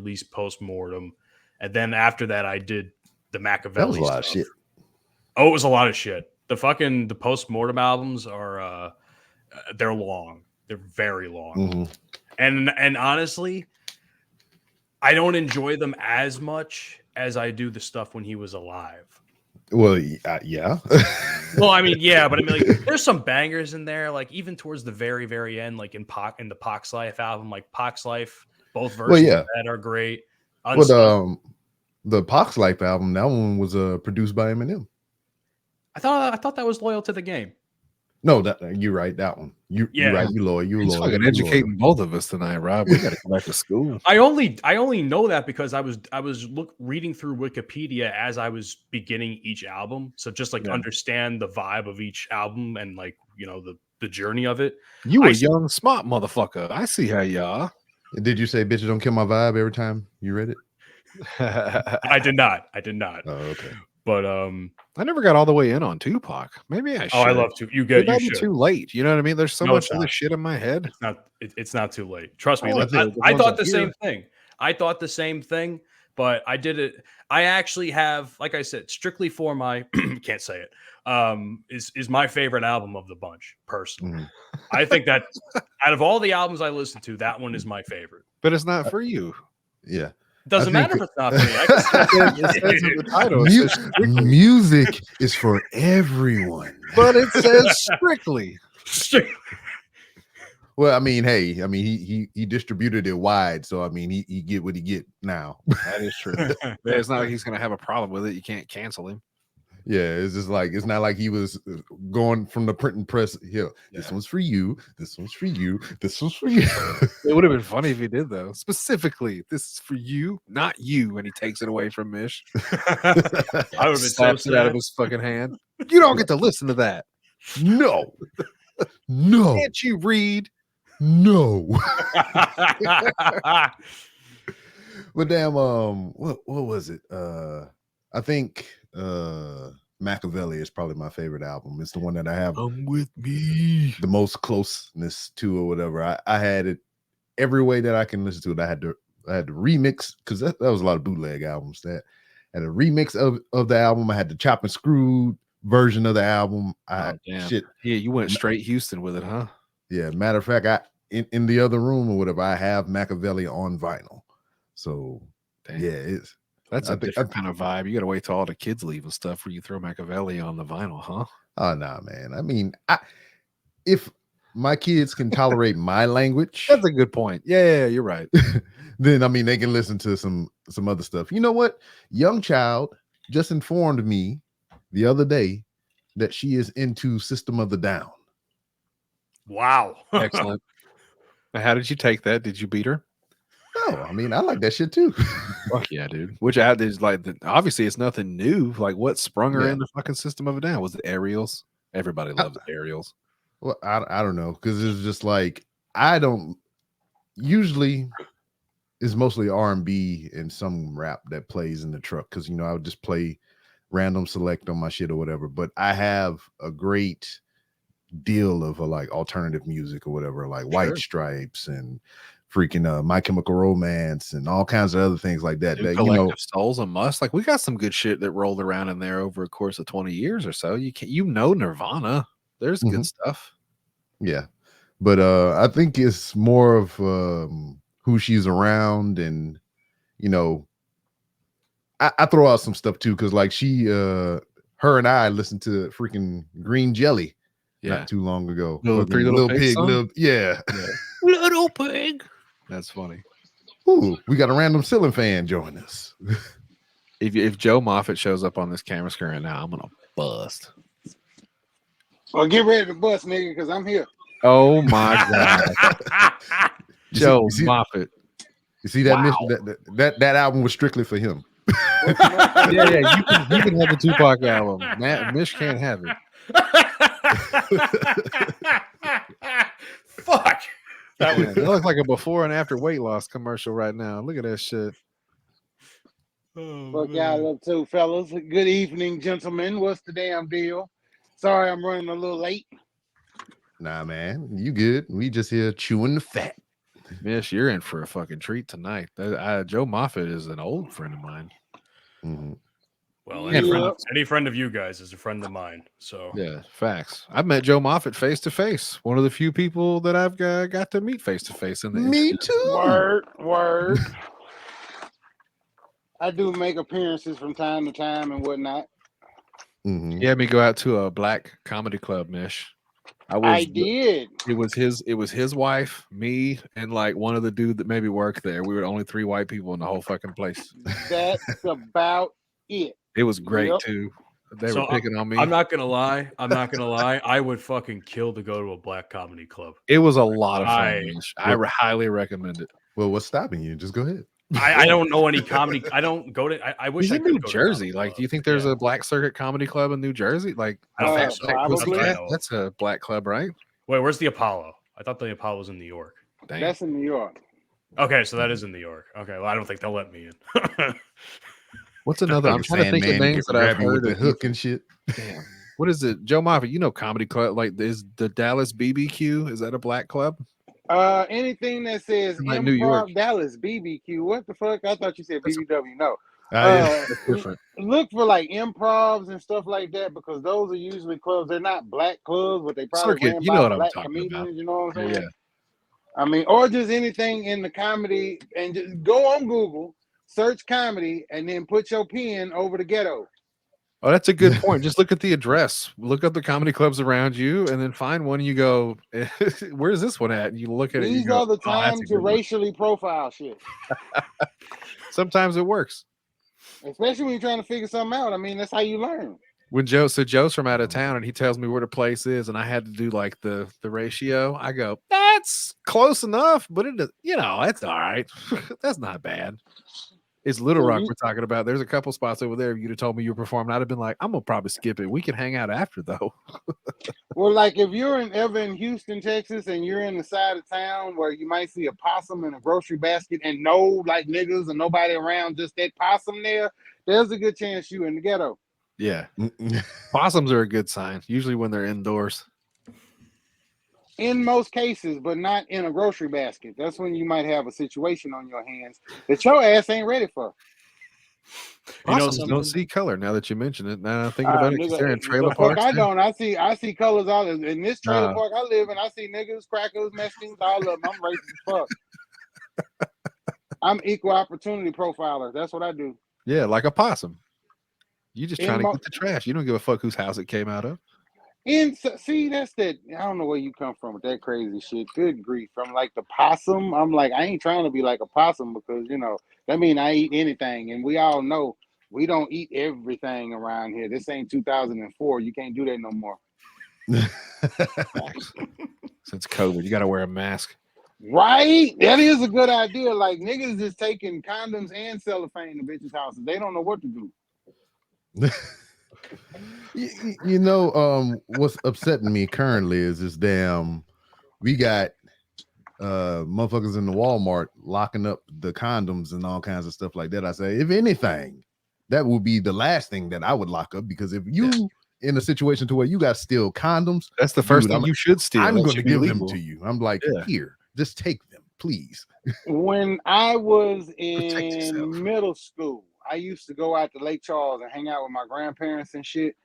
released Postmortem, and then after that, I did the That was Machiavelli a lot of stuff. shit. Oh, it was a lot of shit. The Postmortem albums are they're long. They're very long. And honestly, I don't enjoy them as much as I do the stuff when he was alive. Well, yeah. Well, I mean, yeah, but I mean, like, there's some bangers in there. Like even towards the very, very end, like in the Pac's Life album, like Pac's Life, both versions of that are great. But the Pac's Life album, that one was produced by Eminem. I thought that was Loyal to the Game. No, you're right. That one. You're right. You loyal. He's fucking educating both of us tonight, Rob. We got to go back to school. I only know that because I was reading through Wikipedia as I was beginning each album, so just like understand the vibe of each album and like the journey of it. You a young smart motherfucker. I see how you are. Did you say "bitches don't kill my vibe" every time you read it? I did not. Oh, okay. But I never got all the way in on Tupac. Maybe I should. Oh, I love to. You should. Too late. You know what I mean? There's so much other shit in my head. It's not too late. Trust me. I thought the same thing. I thought the same thing, but I did it. I actually have, like I said, strictly for my can't say it. Is my favorite album of the bunch, personally. I think that out of all the albums I listen to, that one is my favorite. But it's not for you. Yeah. Doesn't matter if it's not for me. Music is for everyone. But it says strictly. Well, I mean, hey, I mean, he distributed it wide, so I mean, he get what he get now. That is true. It's not like he's gonna have a problem with it. You can't cancel him. Yeah, it's just like it's not like he was going from the printing press. Here, this one's for you. This one's for you. This one's for you. It would have been funny if he did, though. Specifically, this is for you, not you. And he takes it away from Mish. I would have been slaps it out of his fucking hand. You don't get to listen to that. No. Can't you read? No. But damn, what was it? I think Machiavelli is probably my favorite album. It's the one that I have with me the most closeness to or whatever. I had it every way that I can listen to it. I had to remix because that was a lot of bootleg albums. That had a remix of the album. I had the chop and screw version of the album. Yeah, you went straight Houston with it, huh? Yeah, matter of fact, in the other room or whatever, I have Machiavelli on vinyl. So that's a different kind of vibe. You got to wait till all the kids leave and stuff for you throw Machiavelli on the vinyl, huh? Oh, nah, man. I mean, if my kids can tolerate my language, that's a good point. Yeah, you're right. Then I mean, they can listen to some other stuff. You know what? Young Child just informed me the other day that she is into System of the Down. Wow, excellent. How did you take that? Did you beat her? No, I mean, I like that shit too. Fuck yeah, dude. Which out is like obviously it's nothing new. Like what sprung her in the fucking System of a Down? Was it Aerials? Everybody loves Aerials. Well, I don't know, because it's just like I don't usually it's mostly R&B and some rap that plays in the truck because I would just play random select on my shit or whatever. But I have a great deal of like alternative music or whatever, like White Stripes and freaking My Chemical Romance and all kinds of other things like that. Dude, Collective Soul's a must. Like we got some good shit that rolled around in there over a course of 20 years or so. Nirvana. There's good stuff. Yeah. But I think it's more of who she's around, and I throw out some stuff too, because like her and I listened to freaking Green Jelly not too long ago. Little Pig, yeah. Little Pig. That's funny. Ooh, we got a random ceiling fan join us. If Joe Moffat shows up on this camera screen right now, I'm gonna bust. Well, get ready to bust, nigga, because I'm here. Oh my god, Joe Moffat. You see that? Wow. That album was strictly for him. yeah. You can have the Tupac album. Mish can't have it. Fuck. That looks like a before and after weight loss commercial right now. Look at that shit. Fuck y'all up too, fellas. Good evening, gentlemen. What's the damn deal? Sorry I'm running a little late. Nah, man. You good. We just here chewing the fat. Mish, you're in for a fucking treat tonight. Joe Moffitt is an old friend of mine. Mm-hmm. Well, Yeah. any friend of you guys is a friend of mine. So Yeah, facts. I've met Joe Moffitt face to face. One of the few people that I've got to meet face to face in the Me industry. too. Word. I do make appearances from time to time and whatnot. Mm-hmm. He had me go out to a black comedy club, Mish. I did. It was his wife, me, and like one of the dude that maybe worked there. We were the only 3 white people in the whole fucking place. That's about it. It was great Yep. too. They were picking on me. I'm not gonna lie. I would fucking kill to go to a black comedy club. It was a lot of fun. I highly recommend it. Well, what's stopping you? Just go ahead. I don't know any comedy. I don't go to. I wish He's I in could New go Jersey. To Like, do you think there's a Black Circuit Comedy Club in New Jersey? Like, I don't think so. Probably. That's a black club, right? Wait, where's the Apollo? I thought the Apollo was in New York. Damn. That's in New York. Okay, so that is in New York. Okay, well, I don't think they'll let me in. What's another? I'm trying to think of names that I've heard with the of. hook and shit. Damn. What is it? Joe Moffitt, you know comedy club. Like, is the Dallas BBQ, is that a black club? Anything that says Like Improv New York. Dallas BBQ. What the fuck? I thought you said BBW. No. Yeah. That's different. Look for like improvs and stuff like that because those are usually clubs. They're not black clubs, but they probably Circuit, ran you by know what I'm black talking comedians. about. You know what I'm saying? Yeah. I mean, or just anything in the comedy and just go on Google, search comedy, and then put your pen over the ghetto. Oh, that's a good point. Just look at the address. Look up the comedy clubs around you, and then find one. You go, where's this one at? And you look at it. These are the time to racially profile shit. Sometimes it works. Especially when you're trying to figure something out. I mean, that's how you learn. When Joe's from out of town, and he tells me where the place is, and I had to do like the ratio. I go, that's close enough, but it, it's all right. That's not bad. It's Little Rock we're talking about. There's a couple spots over there. If you'd have told me you were performing, I'd have been like, I'm gonna probably skip it. We can hang out after though. Well, like if you're ever in Houston, Texas, and you're in the side of town where you might see a possum in a grocery basket and no like niggas and nobody around, just that possum there's a good chance you in the ghetto. Yeah. Possums are a good sign, usually when they're indoors. In most cases, but not in a grocery basket. That's when you might have a situation on your hands that your ass ain't ready for. Possums don't see color now that you mention it. Now I'm thinking about it, because they're in trailer parks. I don't. I see colors all in this trailer park I live in. I see niggas, crackers, Mexicans, all of them. I'm racist as fuck. I'm equal opportunity profiler. That's what I do. Yeah, like a possum. You just trying to get the trash. You don't give a fuck whose house it came out of. And see, that's that. I don't know where you come from with that crazy shit. Good grief. I'm like the possum. I'm like, I ain't trying to be like a possum because, that mean I eat anything. And we all know we don't eat everything around here. This ain't 2004. You can't do that no more. Since COVID, you got to wear a mask. Right? That is a good idea. Like, niggas is taking condoms and cellophane to bitches' houses. They don't know what to do. What's upsetting me currently is this damn we got motherfuckers in the Walmart locking up the condoms and all kinds of stuff like that. I say, if anything, that would be the last thing that I would lock up, because if you in a situation to where you got to steal condoms, that's the first thing you should steal. I'm going to give them to you. I'm like, here, just take them, please. When I was in middle school, I used to go out to Lake Charles and hang out with my grandparents and shit.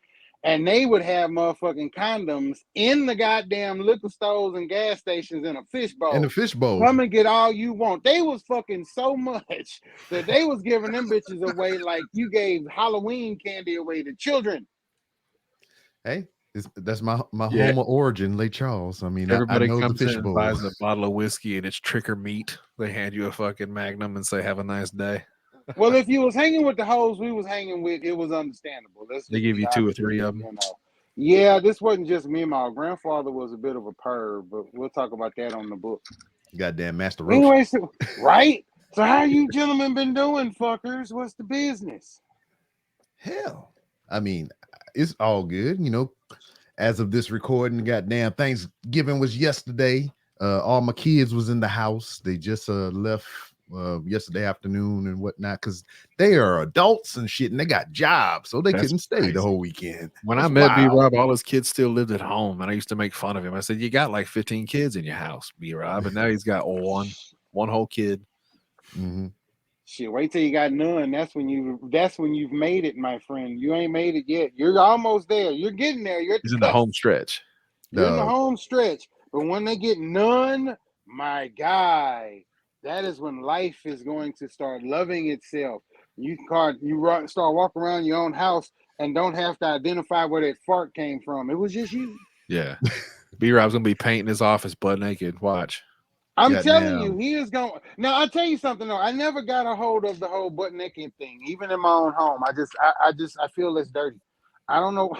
And they would have motherfucking condoms in the goddamn liquor stores and gas stations in a fishbowl. In a fishbowl. Come and get all you want. They was fucking so much that they was giving them bitches away like you gave Halloween candy away to children. Hey, that's my home of origin, Lake Charles. I mean, everybody I know comes the in fishbowl. and buys a bottle of whiskey and it's trick or meat. They hand you a fucking Magnum and say, have a nice day. Well, if you was hanging with the hoes we was hanging with, it was understandable. They give you 2 or 3 of them. Yeah, this wasn't just me. My grandfather was a bit of a perv, but we'll talk about that on the book. Goddamn Master Roach. Anyway, right? So how you gentlemen been doing, fuckers? What's the business? Hell, I mean, it's all good. As of this recording, goddamn Thanksgiving was yesterday. All my kids was in the house. They just left yesterday afternoon and whatnot, because they are adults and shit, and they got jobs, so they That's couldn't stay crazy. the whole weekend. When That's I met B wild. Rob, all his kids still lived at home, and I used to make fun of him. I said, "You got like 15 kids in your house, B Rob," and now he's got one whole kid. Mm-hmm. Shit, wait till you got none. That's when you've made it, my friend. You ain't made it yet. You're almost there. You're getting there. You're at He's in the home stretch. You're in the home stretch. But when they get none, my guy, that is when life is going to start loving itself. You start walking around your own house and don't have to identify where that fart came from. It was just you. Yeah. B Rob's gonna be painting his office butt naked. Watch. I'm telling you, he is going. Now, I'll tell you something though. I never got a hold of the whole butt naked thing, even in my own home. I feel it's dirty. I don't know.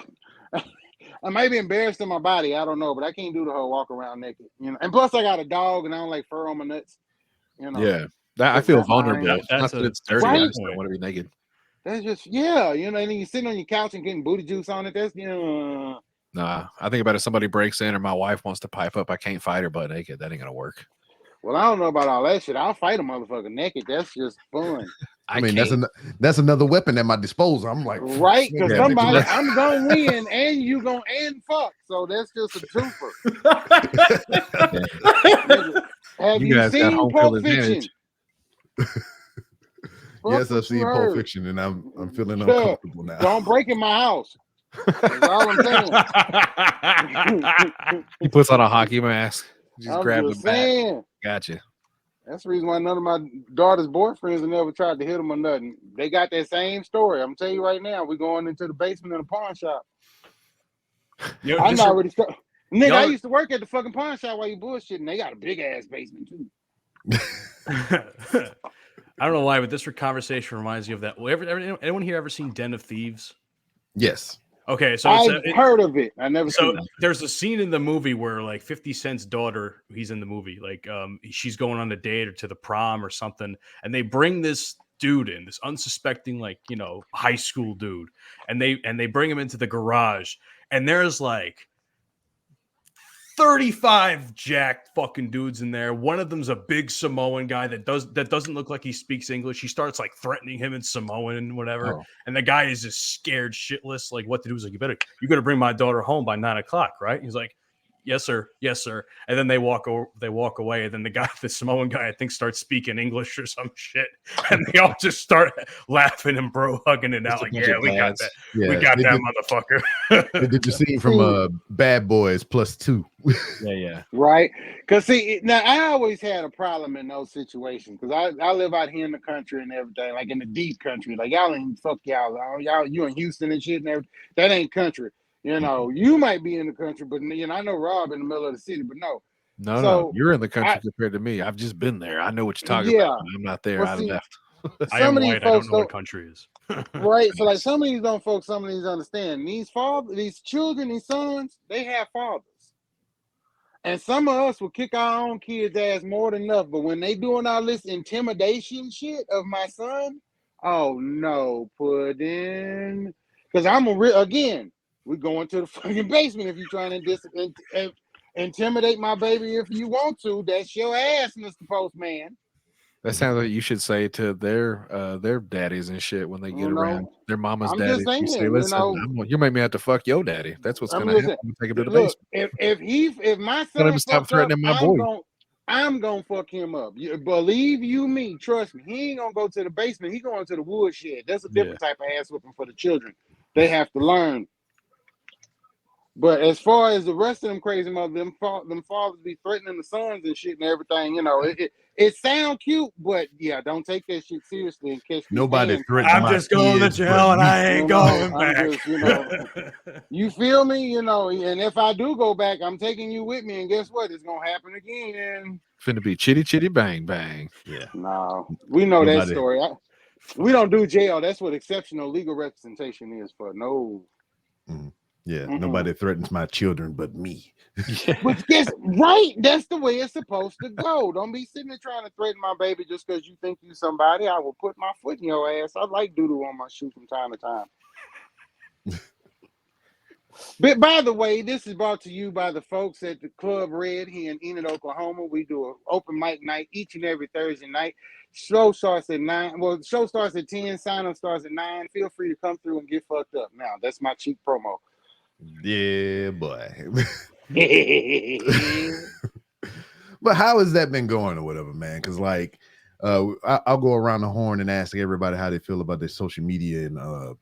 I might be embarrassed in my body. I don't know, but I can't do the whole walk around naked. You know, and plus I got a dog, and I don't like fur on my nuts. You know. Yeah, I feel vulnerable. That's it's dirty. Right? I just don't want to be naked. That's just you know, and then you sitting on your couch and getting booty juice on it. That's Nah, I think about if somebody breaks in or my wife wants to pipe up, I can't fight her butt naked. That ain't gonna work. Well, I don't know about all that shit. I'll fight a motherfucker naked. That's just fun. I mean, that's another weapon at my disposal. I'm like, right? Because somebody, I'm gonna win, and you gonna end fuck. So that's just a twofer. Have you seen Pulp Fiction? Yes, I've seen Pulp Fiction, and I'm feeling uncomfortable now. Don't break in my house. That's all I'm saying. He puts on a hockey mask. Just grab the bat. Gotcha. That's the reason why none of my daughter's boyfriends have never tried to hit them or nothing. They got that same story. I'm telling you right now, we're going into the basement in a pawn shop. I'm already stuck. Nigga, I used to work at the fucking pawn shop while you bullshitting. They got a big ass basement too. I don't know why, but this conversation reminds me of that. Anyone here ever seen Den of Thieves? Yes. Okay, so I've heard of it. I never seen it. There's a scene in the movie where like 50 Cent's daughter, he's in the movie, like she's going on a date or to the prom or something, and they bring this dude in, this unsuspecting, like, you know, high school dude, and they bring him into the garage, and there's like 35 jacked fucking dudes in there. One of them's a big Samoan guy that doesn't look like he speaks English. He starts like threatening him in Samoan and whatever. Oh. And the guy is just scared shitless. Like, what to do? He's like, you're gonna bring my daughter home by 9:00, right? He's like, yes, sir. Yes, sir. And then they walk away. And then the Samoan guy, I think, starts speaking English or some shit. And they all just start laughing and bro hugging it out. Like, yeah, we got that. Yeah, we got that motherfucker. They did the scene from Bad Boys +2. Yeah. Right. Because see, now I always had a problem in those situations because I live out here in the country and everything, like in the deep country. Like y'all ain't fuck y'all. You in Houston and shit and everything. That ain't country. You know, you might be in the country, but you know, I know Rob in the middle of the city, but no. No, you're in the country compared to me. I've just been there. I know what you're talking about. I'm not there. I left. I am white. I don't know what country is. Right. So like some of these folks, some of these understand. These children, these sons, they have fathers. And some of us will kick our own kids' ass more than enough. But when they doing all this intimidation shit of my son, oh no, Puddin'. Because again, we're going to the fucking basement if you're trying to intimidate my baby if you want to. That's your ass, Mr. Postman. That sounds like you should say to their daddies and shit when they get around their mama's daddy. You say, listen, you make me have to fuck your daddy. That's what's going to happen. I'm take him to the basement. If my son stop threatening my boy, I'm gonna fuck him up. Believe you me, trust me. He ain't gonna go to the basement. He going to the woodshed. That's a different type of ass whipping for the children. They have to learn. But as far as the rest of them crazy mothers, them fathers be threatening the sons and shit and everything, you know, it sound cute, but yeah, don't take that shit seriously and catch nobody threatening. I'm just going to jail and I ain't going back. You feel me? You know, and if I do go back, I'm taking you with me, and guess what? It's gonna happen again. Finna be chitty chitty bang bang. Yeah. No, we know that story. We don't do jail. That's what exceptional legal representation is for. No. Yeah, nobody threatens my children but me. But right, that's the way it's supposed to go. Don't be sitting there trying to threaten my baby just because you think you somebody. I will put my foot in your ass. I like doodle on my shoe from time to time. But by the way, this is brought to you by the folks at the Club Red here in Enid, Oklahoma. We do an open mic night each and every Thursday night. Show starts at 9. Well, the show starts at 10. Sign-up starts at 9. Feel free to come through and get fucked up. Now, that's my cheap promo. Yeah, boy. But how has that been going or whatever, man? Because like I'll go around the horn and ask everybody how they feel about their social media and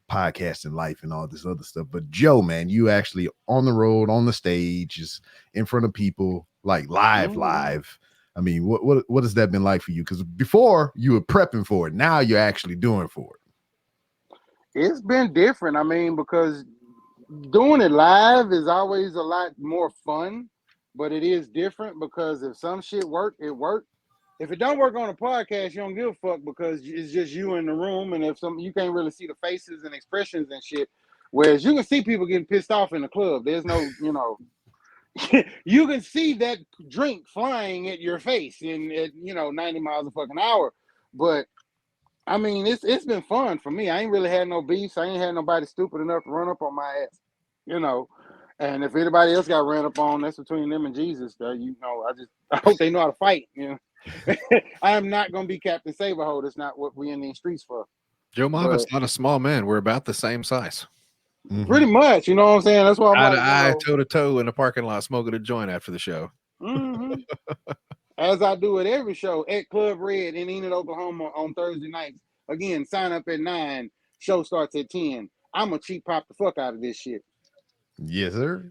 podcasting life and all this other stuff. But Joe, man, you actually on the road, on the stage, just in front of people, like live. I mean, what has that been like for you? Because before you were prepping for it, now you're actually doing for it. It's been different. I mean, because doing it live is always a lot more fun, but it is different because if some shit work, it worked. If it don't work on a podcast, you don't give a fuck because it's just you in the room, and if you can't really see the faces and expressions and shit. Whereas you can see people getting pissed off in the club. There's no, you can see that drink flying at your face in at 90 miles a fucking hour. But I mean, it's been fun for me. I ain't really had no beefs. I ain't had nobody stupid enough to run up on my ass, And if anybody else got ran up on, that's between them and Jesus. I hope they know how to fight. I am not gonna be Captain Saberho. That's not what we in these streets for. Joe Moffat's not a small man. We're about the same size. Pretty much, you know what I'm saying? That's why I'm toe to toe in the parking lot smoking a joint after the show. Mm-hmm. As I do at every show at Club Red in Enid, Oklahoma on Thursday nights. Again, sign up at 9. Show starts at 10. I'm gonna cheap pop the fuck out of this shit. Yes, sir.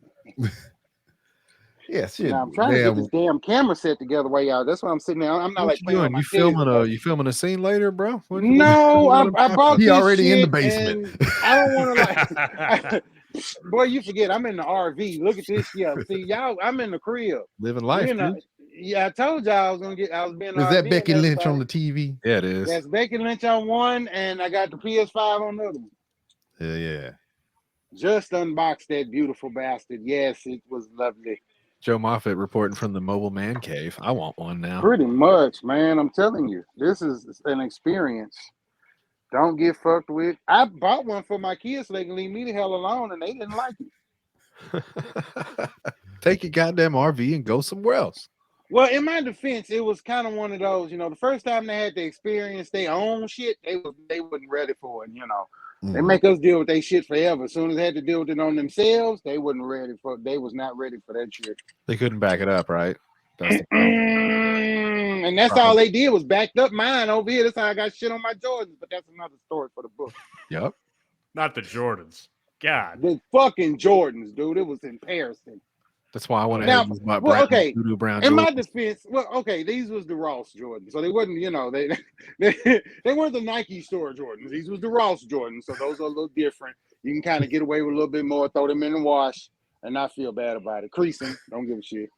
Yeah, shit. Now, I'm trying to get this damn camera set together while y'all. That's why I'm sitting there. I'm not like playing. You filming a scene later, bro? No, I brought. He already in the basement. I don't want to boy, you forget I'm in the RV. Look at this shit. See y'all. I'm in the crib, living life. Yeah, I told y'all I was gonna get. I was being. Is that Becky Lynch on the TV? Yeah, it is. That's Becky Lynch on one, and I got the PS5 on the other one. Yeah. Just unboxed that beautiful bastard. Yes, it was lovely. Joe Moffat reporting from the mobile man cave. I want one now. Pretty much, man. I'm telling you, this is an experience. Don't get fucked with. I bought one for my kids so they can leave me the hell alone, and they didn't like it. Take your goddamn RV and go somewhere else. Well, in my defense, it was kind of one of those, the first time they had to experience their own shit, they wasn't ready for it, They make us deal with their shit forever. As soon as they had to deal with it on themselves, they was not ready for that shit. They couldn't back it up, right? And that's all they did was backed up mine over here. That's how I got shit on my Jordans, but that's another story for the book. Yep. Not the Jordans. God. The fucking Jordans, dude. It was embarrassing. That's why I want to now. Have my okay. Brown in Jordans. my defense, these was the Ross Jordans, so they wasn't, they weren't the Nike store Jordans. These was the Ross Jordans, so those are a little different. You can kind of get away with a little bit more, throw them in the wash, and not feel bad about it. Creasing, don't give a shit.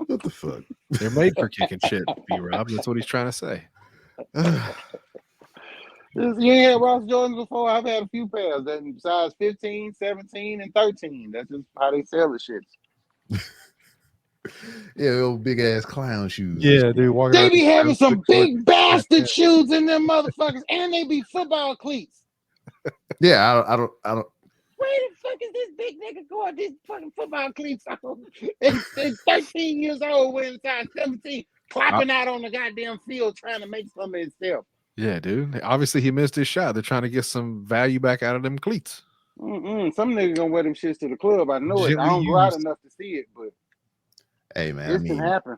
What the fuck? They're made for kicking shit, B-Rob. That's what he's trying to say. You ain't had Ross Jordans before? I've had a few pairs that size 15, 17, and 13. That's just how they sell the shits. Yeah, old big ass clown shoes. Yeah, dude. They be having some big bastard shoes in them motherfuckers, and they be football cleats. Yeah, I don't. Where the fuck is this big nigga going? These fucking football cleats on. It's 13 years old, wearing size 17, clapping out on the goddamn field trying to make something of himself. Yeah, dude. Obviously, he missed his shot. They're trying to get some value back out of them cleats. Some nigga gonna wear them shits to the club. I know it. I don't go out enough to see it, but hey, man, this can happen.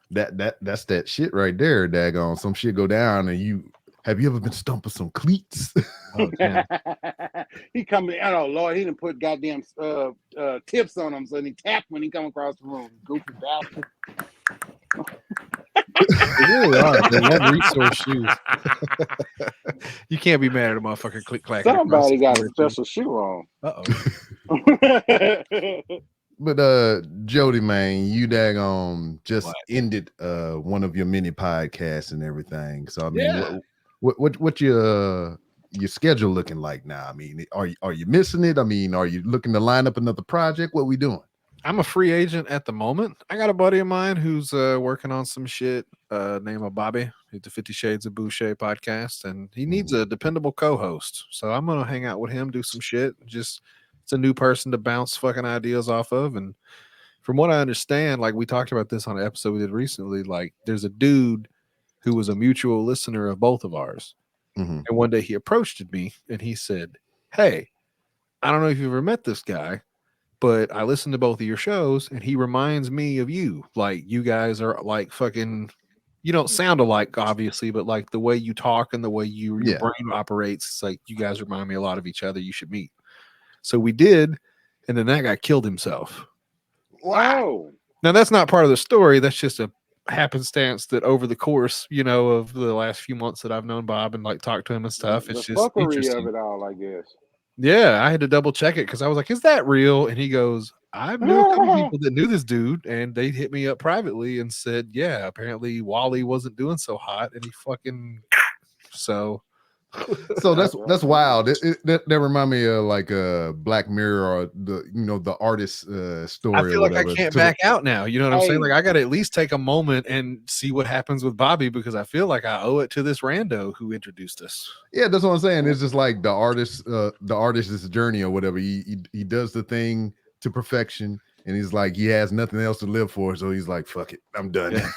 That's that shit right there. Daggone, some shit go down, and have you ever been stumping some cleats? Oh, he coming. Oh Lord, he done put goddamn tips on him, so he tapped when he come across the room. Goofy bastard. They really are. They love resource shoes. You can't be mad at a motherfucker click clack. Somebody got a special shoe on. But Jody, man, you daggone just ended one of your mini podcasts and everything. So I mean, what your schedule looking like now? I mean, are you missing it? I mean, are you looking to line up another project? What we doing? I'm a free agent at the moment. I got a buddy of mine who's working on some shit named Bobby. He's the 50 Shades of Boucher podcast, and he needs a dependable co-host. So I'm gonna hang out with him, do some shit. Just it's a new person to bounce fucking ideas off of. And from what I understand, like we talked about this on an episode we did recently, like there's a dude who was a mutual listener of both of ours. Mhm. And one day he approached me and he said, "Hey, I don't know if you've ever met this guy, but I listened to both of your shows and he reminds me of you. Like you guys are like fucking, you don't sound alike, obviously, but like the way you talk and the way your Yeah. brain operates, it's like you guys remind me a lot of each other. You should meet." So we did, and then that guy killed himself. Wow. Now that's not part of the story. That's just a happenstance that over the course, you know, of the last few months that I've known Bob and like talked to him and stuff, The it's just fuckery interesting. of it all, I guess. Yeah, I had to double check it because I was like, "Is that real?" And he goes, "I knew a couple people that knew this dude, and they hit me up privately and said, yeah, apparently Wally wasn't doing so hot, and he fucking so." So that's wild. That remind me of like a Black Mirror or the artist story. I feel or like I whatever. can't back out now. You know what I'm saying? Hey. Like I got to at least take a moment and see what happens with Bobby because I feel like I owe it to this rando who introduced us. Yeah, that's what I'm saying. It's just like the artist's journey or whatever. He does the thing to perfection, and he's like he has nothing else to live for, so he's like, "Fuck it, I'm done." Yeah.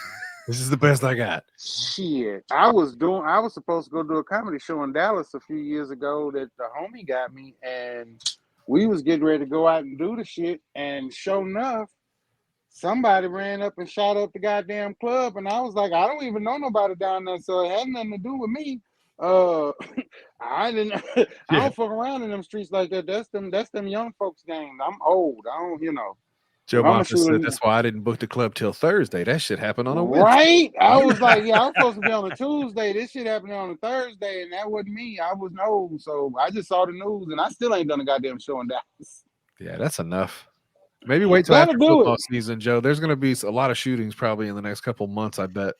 This is the best I got. Shit. I was supposed to go do a comedy show in Dallas a few years ago that the homie got me, and we was getting ready to go out and do the shit, and sure enough, somebody ran up and shot up the goddamn club, and I was like, I don't even know nobody down there, so it had nothing to do with me. I didn't I don't fuck around in them streets like that. That's them young folks game. I'm old. I don't, Joe I'ma Moffitt shoot said him. that's why I didn't book the club till Thursday. That shit happened on a Wednesday. Right? I was like, yeah, I was supposed to be on a Tuesday. This shit happened on a Thursday, and that wasn't me. I was old, so I just saw the news, and I still ain't done a goddamn show in Dallas. Yeah, that's enough. Maybe wait till That'll after do football it. season, Joe. There's going to be a lot of shootings probably in the next couple months, I bet.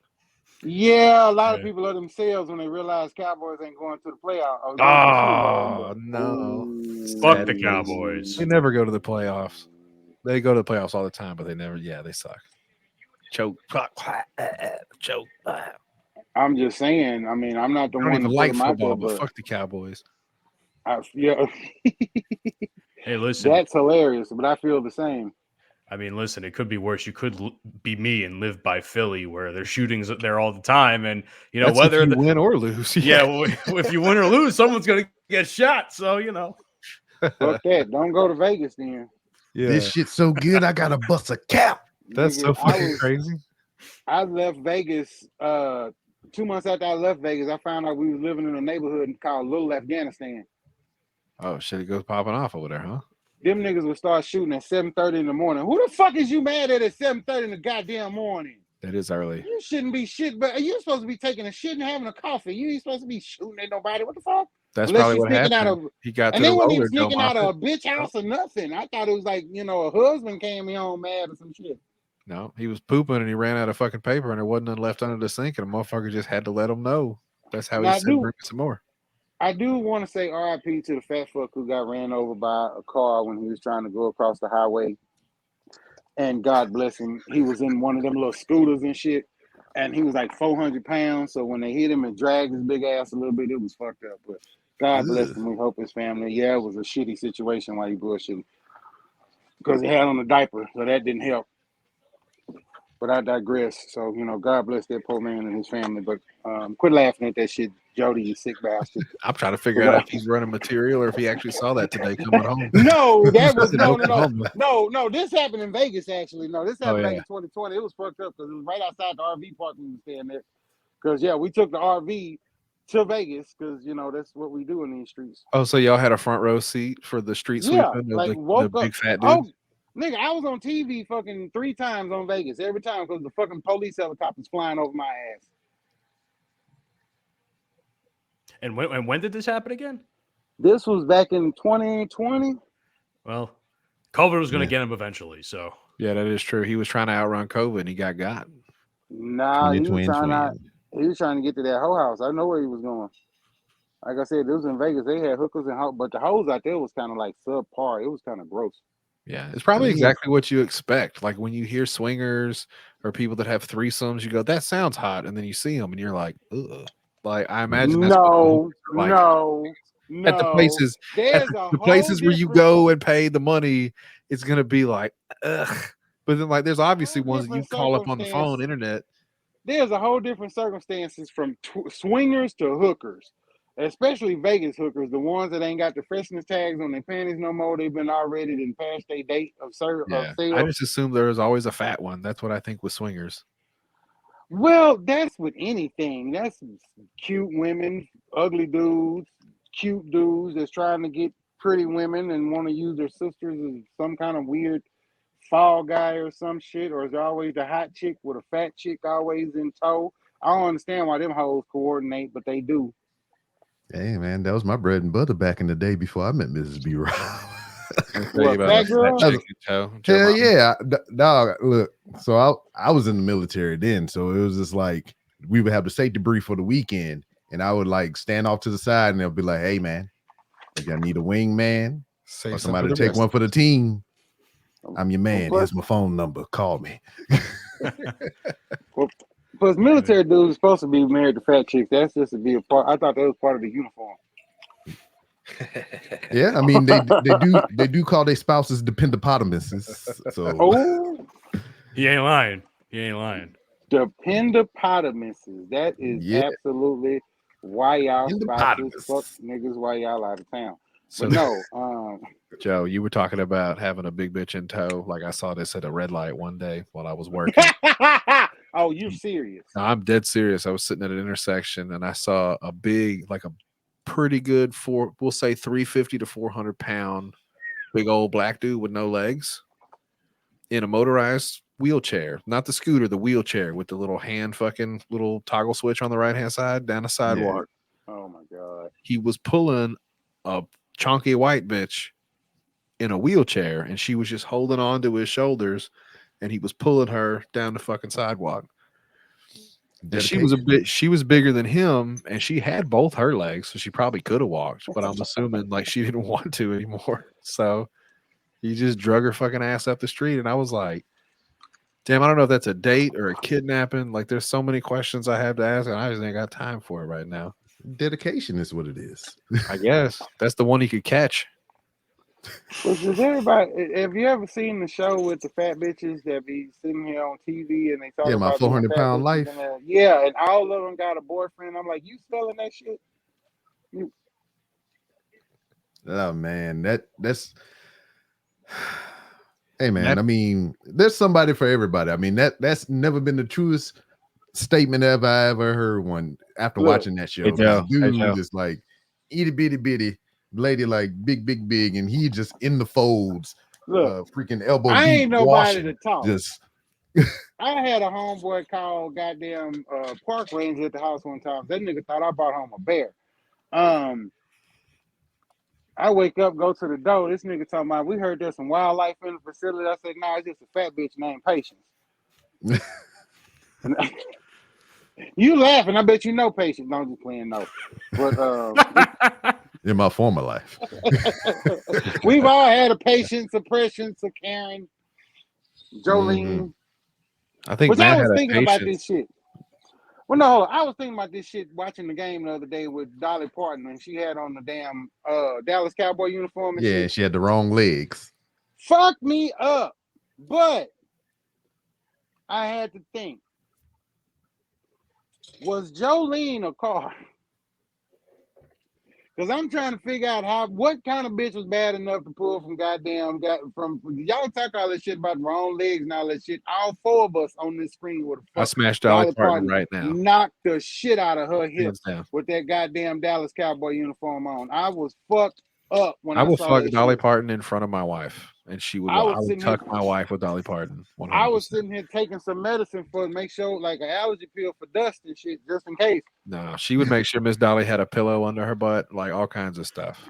Yeah, a lot of Yeah. people are themselves when they realize Cowboys ain't going to the playoffs. or going to the Super Oh, Bowl. no. Fuck the Sad. Cowboys. They never go to the playoffs. They go to the playoffs all the time, but they never, they suck. Choke. Choke. I'm just saying. I mean, I'm not the I don't one to even put like them out football, there, but but fuck the Cowboys. yeah, Hey, listen. that's hilarious. But I feel the same. I mean, listen, it could be worse. You could be me and live by Philly, where there's shootings there all the time, and That's whether if you win or lose. well, if you win or lose, someone's gonna get shot. So Fuck that. Don't go to Vegas then. Yeah. This shit's so good, I gotta bust a cap. That's so Nigga, fucking crazy. I left Vegas 2 months after I left Vegas. I found out we was living in a neighborhood called Little Afghanistan. Oh shit, it goes popping off over there, huh? Them niggas would start shooting at 7:30 in the morning. Who the fuck is you mad at 7:30 in the goddamn morning? That is early. You shouldn't be shit, but you're supposed to be taking a shit and having a coffee. You ain't supposed to be shooting at nobody. What the fuck? That's Unless probably you what sneaking out happened. of, He got to and the they wasn't even roller, Joe sneaking out of a Moffitt. bitch house or nothing. I thought it was like, a husband came home mad or some shit. No, he was pooping and he ran out of fucking paper and there wasn't none left under the sink and the motherfucker just had to let him know. That's how Now, he said bring me some more. I do want to say RIP to the fat fuck who got ran over by a car when he was trying to go across the highway. And God bless him, he was in one of them little scooters and shit. And he was like 400 pounds. So when they hit him and dragged his big ass a little bit, it was fucked up. But God bless him. We hope his family. Yeah, it was a shitty situation while he bullshitting. Because he had on a diaper, so that didn't help. But I digress. So, God bless that poor man and his family. But quit laughing at that shit, Jody, you sick bastard. I'm trying to figure out if he's running material or if he actually saw that today coming home. No, that was In no. Oklahoma. This happened in Vegas actually. No, this happened yeah. back in 2020. It was fucked up because it was right outside the RV park we were staying there. Because we took the RV to Vegas because that's what we do in these streets. Oh, so y'all had a front row seat for the street Yeah, sweeping of like the woke up. big fat dude? Oh, nigga, I was on TV fucking 3 times on Vegas every time because the fucking police helicopters flying over my ass. And when did this happen again? This was back in 2020. Well, COVID was going to get him eventually. So Yeah, that is true. He was trying to outrun COVID and he got. Nah, he was trying to get to that hoe house. I know where he was going. Like I said, it was in Vegas. They had hookers and hoes, but the hoes out there was kind of like subpar. It was kind of gross. Yeah, it's probably exactly what you expect. Like when you hear swingers or people that have threesomes, you go, "That sounds hot," and then you see them, and you're like, "Ugh." Like I imagine that's what No, like no, at the no. places There's a the whole places where you different, go and pay the money. It's gonna be like, ugh. But then like, there's obviously whole ones that you different call up on the phone, circumstance. internet. There's a whole different circumstances from swingers to hookers, especially Vegas hookers, the ones that ain't got the freshness tags on their panties no more. They've been already and past their date of Yeah, I sale. just assumed there was always a fat one. That's what I think with swingers. Well, that's with anything. That's cute women, ugly dudes, cute dudes that's trying to get pretty women and want to use their sisters as some kind of weird fall guy or some shit, or is there always the hot chick with a fat chick always in tow? I don't understand why them hoes coordinate, but they do. Hey man, that was my bread and butter back in the day before I met Mrs. B. Rob. What, fat girl? Hell yeah, dog. Look, so I was in the military then, so it was just like we would have the safety brief for the weekend, and I would like stand off to the side, and they'll be like, "Hey man, if y'all need a wingman or somebody to take one for the team, I'm your man. Here's my phone number. Call me." Well, plus military dudes are supposed to be married to fat chicks. That's just to be a part. I thought that was part of the uniform. Yeah, I mean they do call their spouses dependopotamuses. So he ain't lying. He ain't lying. Dependopotamuses. That is absolutely why y'all spouses fuck niggas while y'all out of town. So but no, Joe, you were talking about having a big bitch in tow. Like I saw this at a red light one day while I was working. Oh, you're serious? No, I'm dead serious. I was sitting at an intersection and I saw a big, like a pretty good we'll say 350 to 400 pound big old black dude with no legs in a motorized wheelchair, not the scooter, the wheelchair with the little hand fucking little toggle switch on the right hand side down the sidewalk. Yeah. Oh my god. He was pulling a chunky white bitch in a wheelchair and she was just holding on to his shoulders and he was pulling her down the fucking sidewalk. She was bigger than him and she had both her legs, so she probably could have walked, but I'm assuming like she didn't want to anymore. So he just drug her fucking ass up the street. And I was like, damn, I don't know if that's a date or a kidnapping. Like there's so many questions I have to ask and I just ain't got time for it right now. Dedication is what it is. I guess that's the one he could catch. Well, does everybody? Have you ever seen the show with the fat bitches that be sitting here on TV and they talk about my 400-pound life? And all of them got a boyfriend. I'm like, you spelling that shit? Oh man, that's. Hey man, I mean, there's somebody for everybody. I mean, that's never been the truest statement I ever heard one after watching that show. Dude is like itty bitty bitty. Lady like big, and he just in the folds, freaking elbow deep. I ain't nobody washing, to talk. Just I had a homeboy call goddamn park ranger at the house one time. That nigga thought I brought home a bear. I wake up, go to the door. This nigga talking about we heard there's some wildlife in the facility. I said, nah, it's just a fat bitch named Patience. You laughing? I bet you know Patience. Don't just playing no. But in my former life, we've all had a Patience, a Precious, a Karen, Jolene. Mm-hmm. I think I was thinking about this shit. Well, no, I was thinking about this shit watching the game the other day with Dolly Parton, and she had on the damn Dallas Cowboy uniform. And shit. She had the wrong legs. Fuck me up, but I had to think: was Jolene a car? Because I'm trying to figure out what kind of bitch was bad enough to pull from y'all talk all this shit about wrong legs and all that shit. All four of us on this screen would have I smashed Dolly Parton right now. Knocked the shit out of her hips with that goddamn Dallas Cowboy uniform on. I was fucked up when I saw fuck Dolly Parton in front of my wife, and she would. I would tuck my wife with Dolly Parton. 100%. I was sitting here taking some medicine make sure, like an allergy pill for dust and shit, just in case. No, she would make sure Miss Dolly had a pillow under her butt, like all kinds of stuff.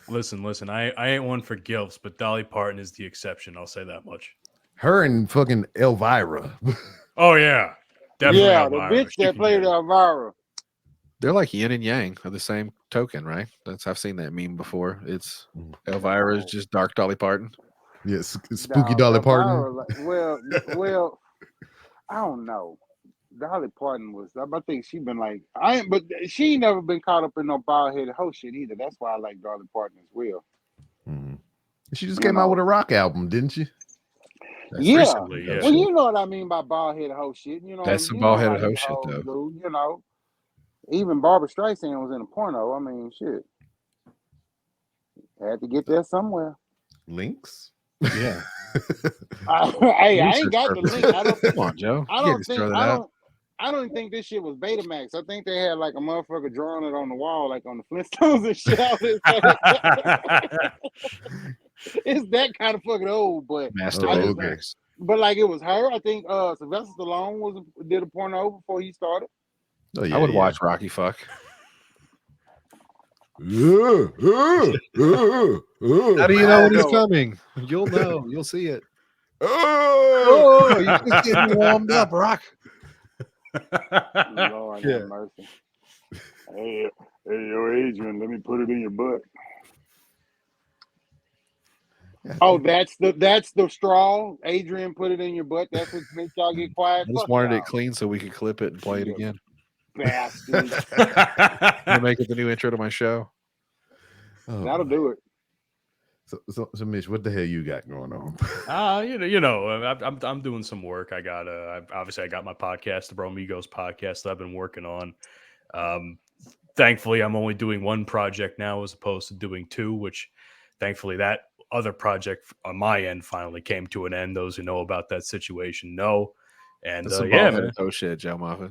Listen. I ain't one for gilfs, but Dolly Parton is the exception. I'll say that much. Her and fucking Elvira. Oh yeah, definitely. Yeah, Elvira. The bitch that played Elvira. They're like yin and yang of the same token, right? I've seen that meme before. It's Elvira's just dark Dolly Parton. Yes, spooky Dolly Parton. Well, I don't know. Dolly Parton was. I think she been like but she ain't never been caught up in no bald headed hoe shit either. That's why I like Dolly Parton as well. Mm-hmm. She just came out with a rock album, didn't she? Recently, yeah. Well, you know what I mean by bald headed hoe shit. You know, that's some bald headed hoe shit though. Do, you know, even Barbara Streisand was in a porno. I mean, shit. Had to get there somewhere. Links. Yeah. Hey, I ain't got the link. I don't, Come on, Joe. I don't even think this shit was Betamax. I think they had like a motherfucker drawing it on the wall, like on the Flintstones and shit. It's that kind of fucking old, but but like it was her. I think Sylvester Stallone did a porno before he started. Oh, yeah, I would watch Rocky fuck. How do you know when he's coming? You'll know. You'll see it. Oh, you just getting warmed up, Rock. Lord have mercy. Hey, yo, Adrian, let me put it in your butt. Oh, that's the straw. Adrian, put it in your butt. That's what makes y'all get quiet. I just wanted it clean so we could clip it and play it again. Bastard. I'll make it the new intro to my show. That'll do it. So Mitch, what the hell you got going on? I'm doing some work. I got obviously I got my podcast, the Bro Migos podcast that I've been working on. Thankfully, I'm only doing one project now as opposed to doing two, which thankfully that other project on my end finally came to an end. Those who know about that situation know. And man. Oh shit, Joe Moffat.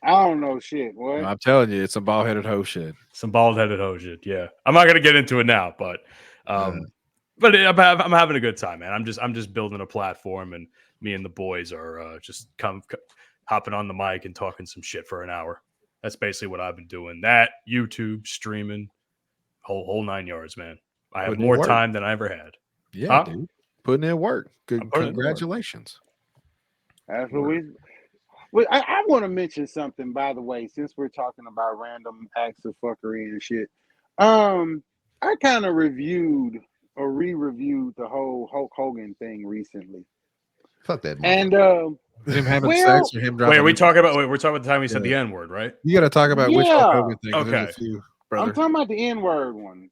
I don't know shit. What? I'm telling you, it's some bald-headed hoe shit. Some bald-headed hoe shit. Yeah, I'm not gonna get into it now, but but I'm having a good time, man. I'm just building a platform, and me and the boys are just hopping on the mic and talking some shit for an hour. That's basically what I've been doing. That YouTube streaming, whole 9 yards, man. I have more time than I ever had. Yeah, dude. Putting in work. Good. Congratulations. That's what I want to mention something, by the way, since we're talking about random acts of fuckery and shit. I kind of reviewed or re-reviewed the whole Hulk Hogan thing recently. Fuck that. And him having sex or him dropping. We're talking about the time he said the N-word, right? You got to talk about which Hulk Hogan thing. Okay. I'm talking about the N-word one.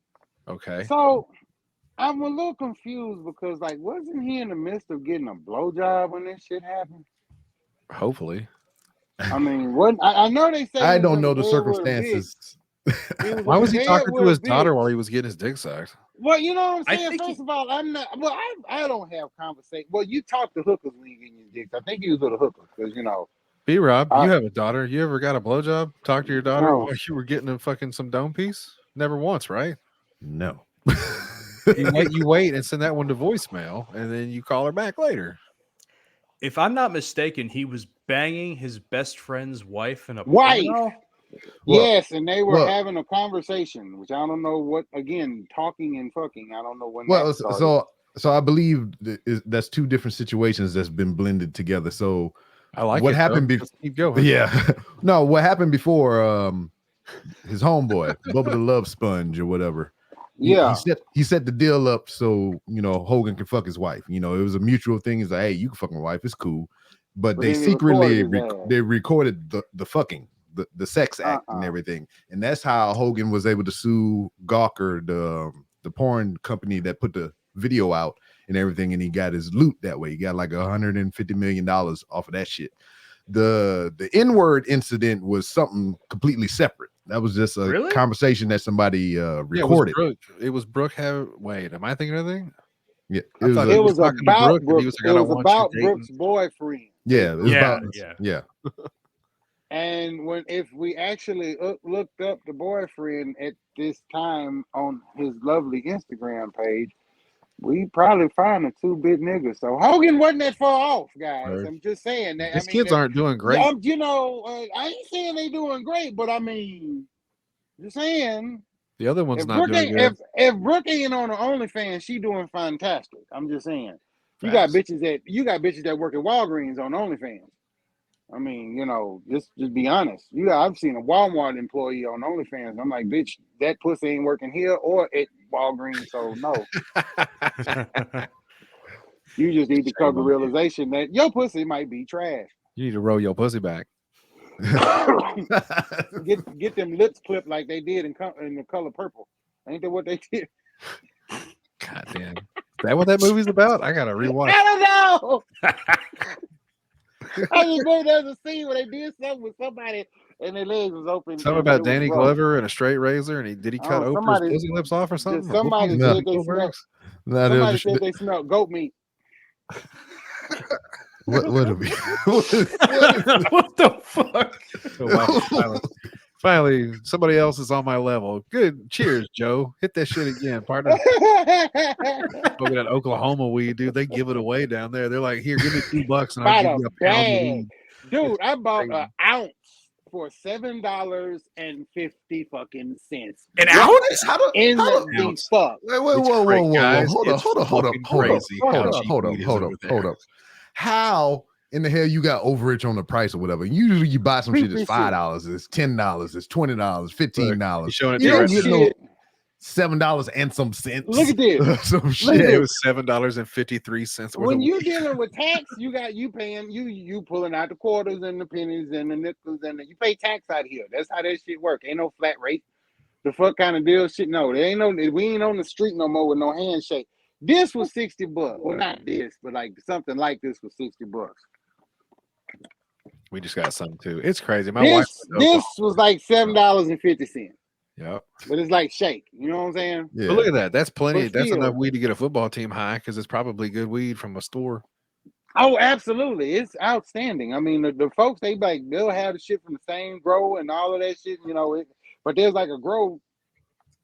Okay. So I'm a little confused because, like, wasn't he in the midst of getting a blowjob when this shit happened? Hopefully. I mean, what I know they say. I don't know the circumstances. Why was he talking to his daughter while he was getting his dick sucked? Well, you know what I'm saying. First of all, I'm not. Well, I don't have conversation. Well, you talk to hookers when you get your dicks. I think he was with a hooker because B-Rob, you have a daughter. You ever got a blowjob? Talk to your daughter while you were getting a fucking some dome piece? Never once, right? No. You wait and send that one to voicemail, and then you call her back later. If I'm not mistaken, he was banging his best friend's wife in a porno? Yes, and they were having a conversation, which I don't know what. Again, talking and fucking. I don't know when. Well, so I believe that's two different situations that's been blended together. So I like what happened before. Keep going. Yeah, no, what happened before? His homeboy, Bubba the Love Sponge or whatever. Yeah, he set the deal up so Hogan can fuck his wife. It was a mutual thing. He's like, hey, you can fuck my wife, it's cool. But they secretly recorded the fucking. The sex act and everything, and that's how Hogan was able to sue Gawker, the porn company that put the video out and everything, and he got his loot that way. He got like $150 million off of that shit. The N-word incident was something completely separate. That was just a conversation that somebody recorded. It was Brooke. Wait, am I thinking of anything? Yeah, it was about Brooke. It was about Brooke's boyfriend. Yeah, it was about. And if we actually looked up the boyfriend at this time on his lovely Instagram page, we probably find a 2-bit nigga. So Hogan wasn't that far off, guys. Right. I'm just saying that. His kids aren't doing great. I ain't saying they doing great, but I mean, just saying. The other one's not doing good. If Brooke ain't on her OnlyFans, she doing fantastic. I'm just saying. You got bitches that work at Walgreens on OnlyFans. I mean, just be honest. I've seen a Walmart employee on OnlyFans. I'm like, bitch, that pussy ain't working here or at Walgreens. So no, you just need to come to realization that your pussy might be trash. You need to roll your pussy back. get them lips clipped like they did in the color purple. Ain't that what they did? God damn. Is that what that movie's about? I gotta rewatch. I don't know. I just know there's a scene where they did something with somebody and their legs was open. Something about Danny Glover and a straight razor, and did he cut Oprah's pussy lips off or something? Somebody said they smelled. Somebody said they smelled goat meat. What are we? What the fuck? Oh, finally, somebody else is on my level. Good. Cheers, Joe. Hit that shit again, partner. Look at that Oklahoma weed, dude. They give it away down there. They're like, here, give me $2 and I'll give you a pound of weed. Dude, I bought an ounce for $7.50 fucking cents. An ounce? How the fuck? Wait, whoa. Hold up. How in the hell you got overage on the price or whatever? Usually you buy some shit that's $5, it's $10, it's $20, $15. You don't get no $7 and some cents. Look at this. Some shit. It was $7.53. When you're dealing with tax, you paying you pulling out the quarters and the pennies and the nickels and you pay tax out here. That's how that shit work. Ain't no flat rate. The fuck kind of deal shit? No, there ain't no. We ain't on the street no more with no handshake. This was $60. Well, not this, but like something like this was $60. We just got something too. It's crazy. This was like $7.50. Yep. But it's like shake. You know what I'm saying? Yeah. But look at that. That's plenty. That's enough weed to get a football team high because it's probably good weed from a store. Oh, absolutely. It's outstanding. I mean, the folks, they'll have the shit from the same grow and all of that shit, but there's like a grow.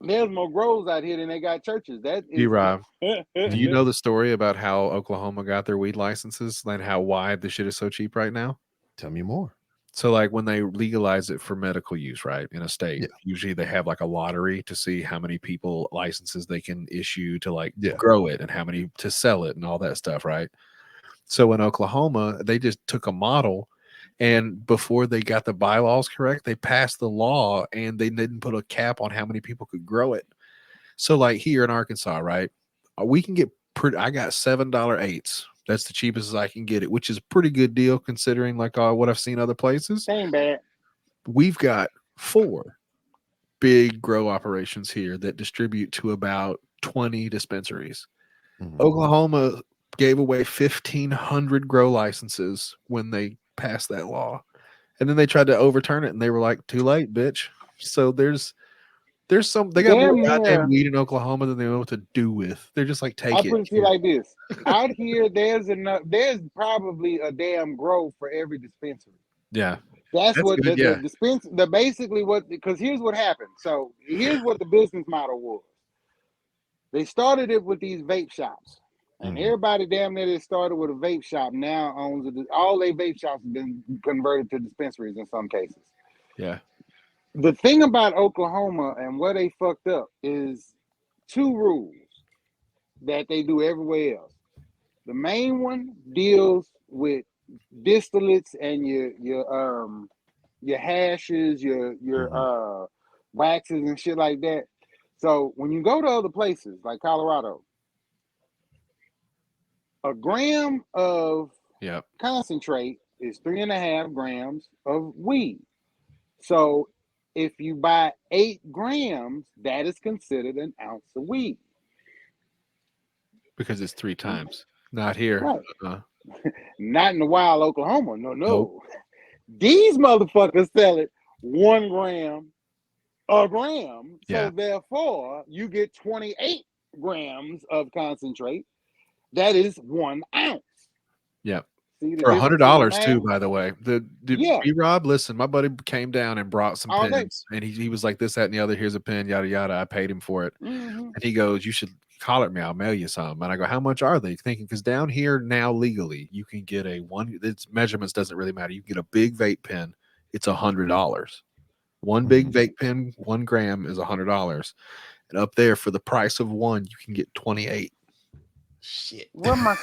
There's more grows out here than they got churches. That is Rob. Do you know the story about how Oklahoma got their weed licenses and why the shit is so cheap right now? Tell me more. So like when they legalize it for medical use, right, in a state, usually they have like a lottery to see how many people licenses they can issue to grow it and how many to sell it and all that stuff, right? So in Oklahoma, they just took a model, and before they got the bylaws correct, they passed the law and they didn't put a cap on how many people could grow it. So like here in Arkansas, right, we can get I got $7.8. That's the cheapest I can get it, which is a pretty good deal considering what I've seen other places. Ain't bad. We've got 4 big grow operations here that distribute to about 20 dispensaries. Mm-hmm. Oklahoma gave away 1,500 grow licenses when they passed that law, and then they tried to overturn it, and they were like, "Too late, bitch." So they got more goddamn weed in Oklahoma than they know what to do with. They're just like, take it. I put it like this: out here, there's probably a damn grow for every dispensary. Yeah, that's what good, the basically what, because here's what happened. So here's what the business model was. They started it with these vape shops. And everybody damn near that started with a vape shop now owns it. All their vape shops have been converted to dispensaries in some cases. Yeah. The thing about Oklahoma and where they fucked up is 2 rules that they do everywhere else. The main one deals with distillates and your hashes, your waxes and shit like that. So when you go to other places like Colorado, a gram of concentrate is 3.5 grams of weed. So if you buy 8 grams, that is considered an ounce of weed. Because it's 3 times. Not here. Right. Not in the wild Oklahoma. No. Nope. These motherfuckers sell it 1 gram a gram. So therefore, you get 28 grams of concentrate. That is 1 ounce. Yep. For $100 too, by the way. Rob, listen, my buddy came down and brought some pens, and he was like, this, that, and the other. Here's a pen, yada yada. I paid him for it, and he goes, "You should holler at me. I'll mail you some." And I go, "How much are they?" Thinking because down here now legally, you can get its measurements doesn't really matter. You can get a big vape pen. It's $100. One big vape pen, 1 gram is $100, and up there for the price of 1, you can get 28. Shit. Where my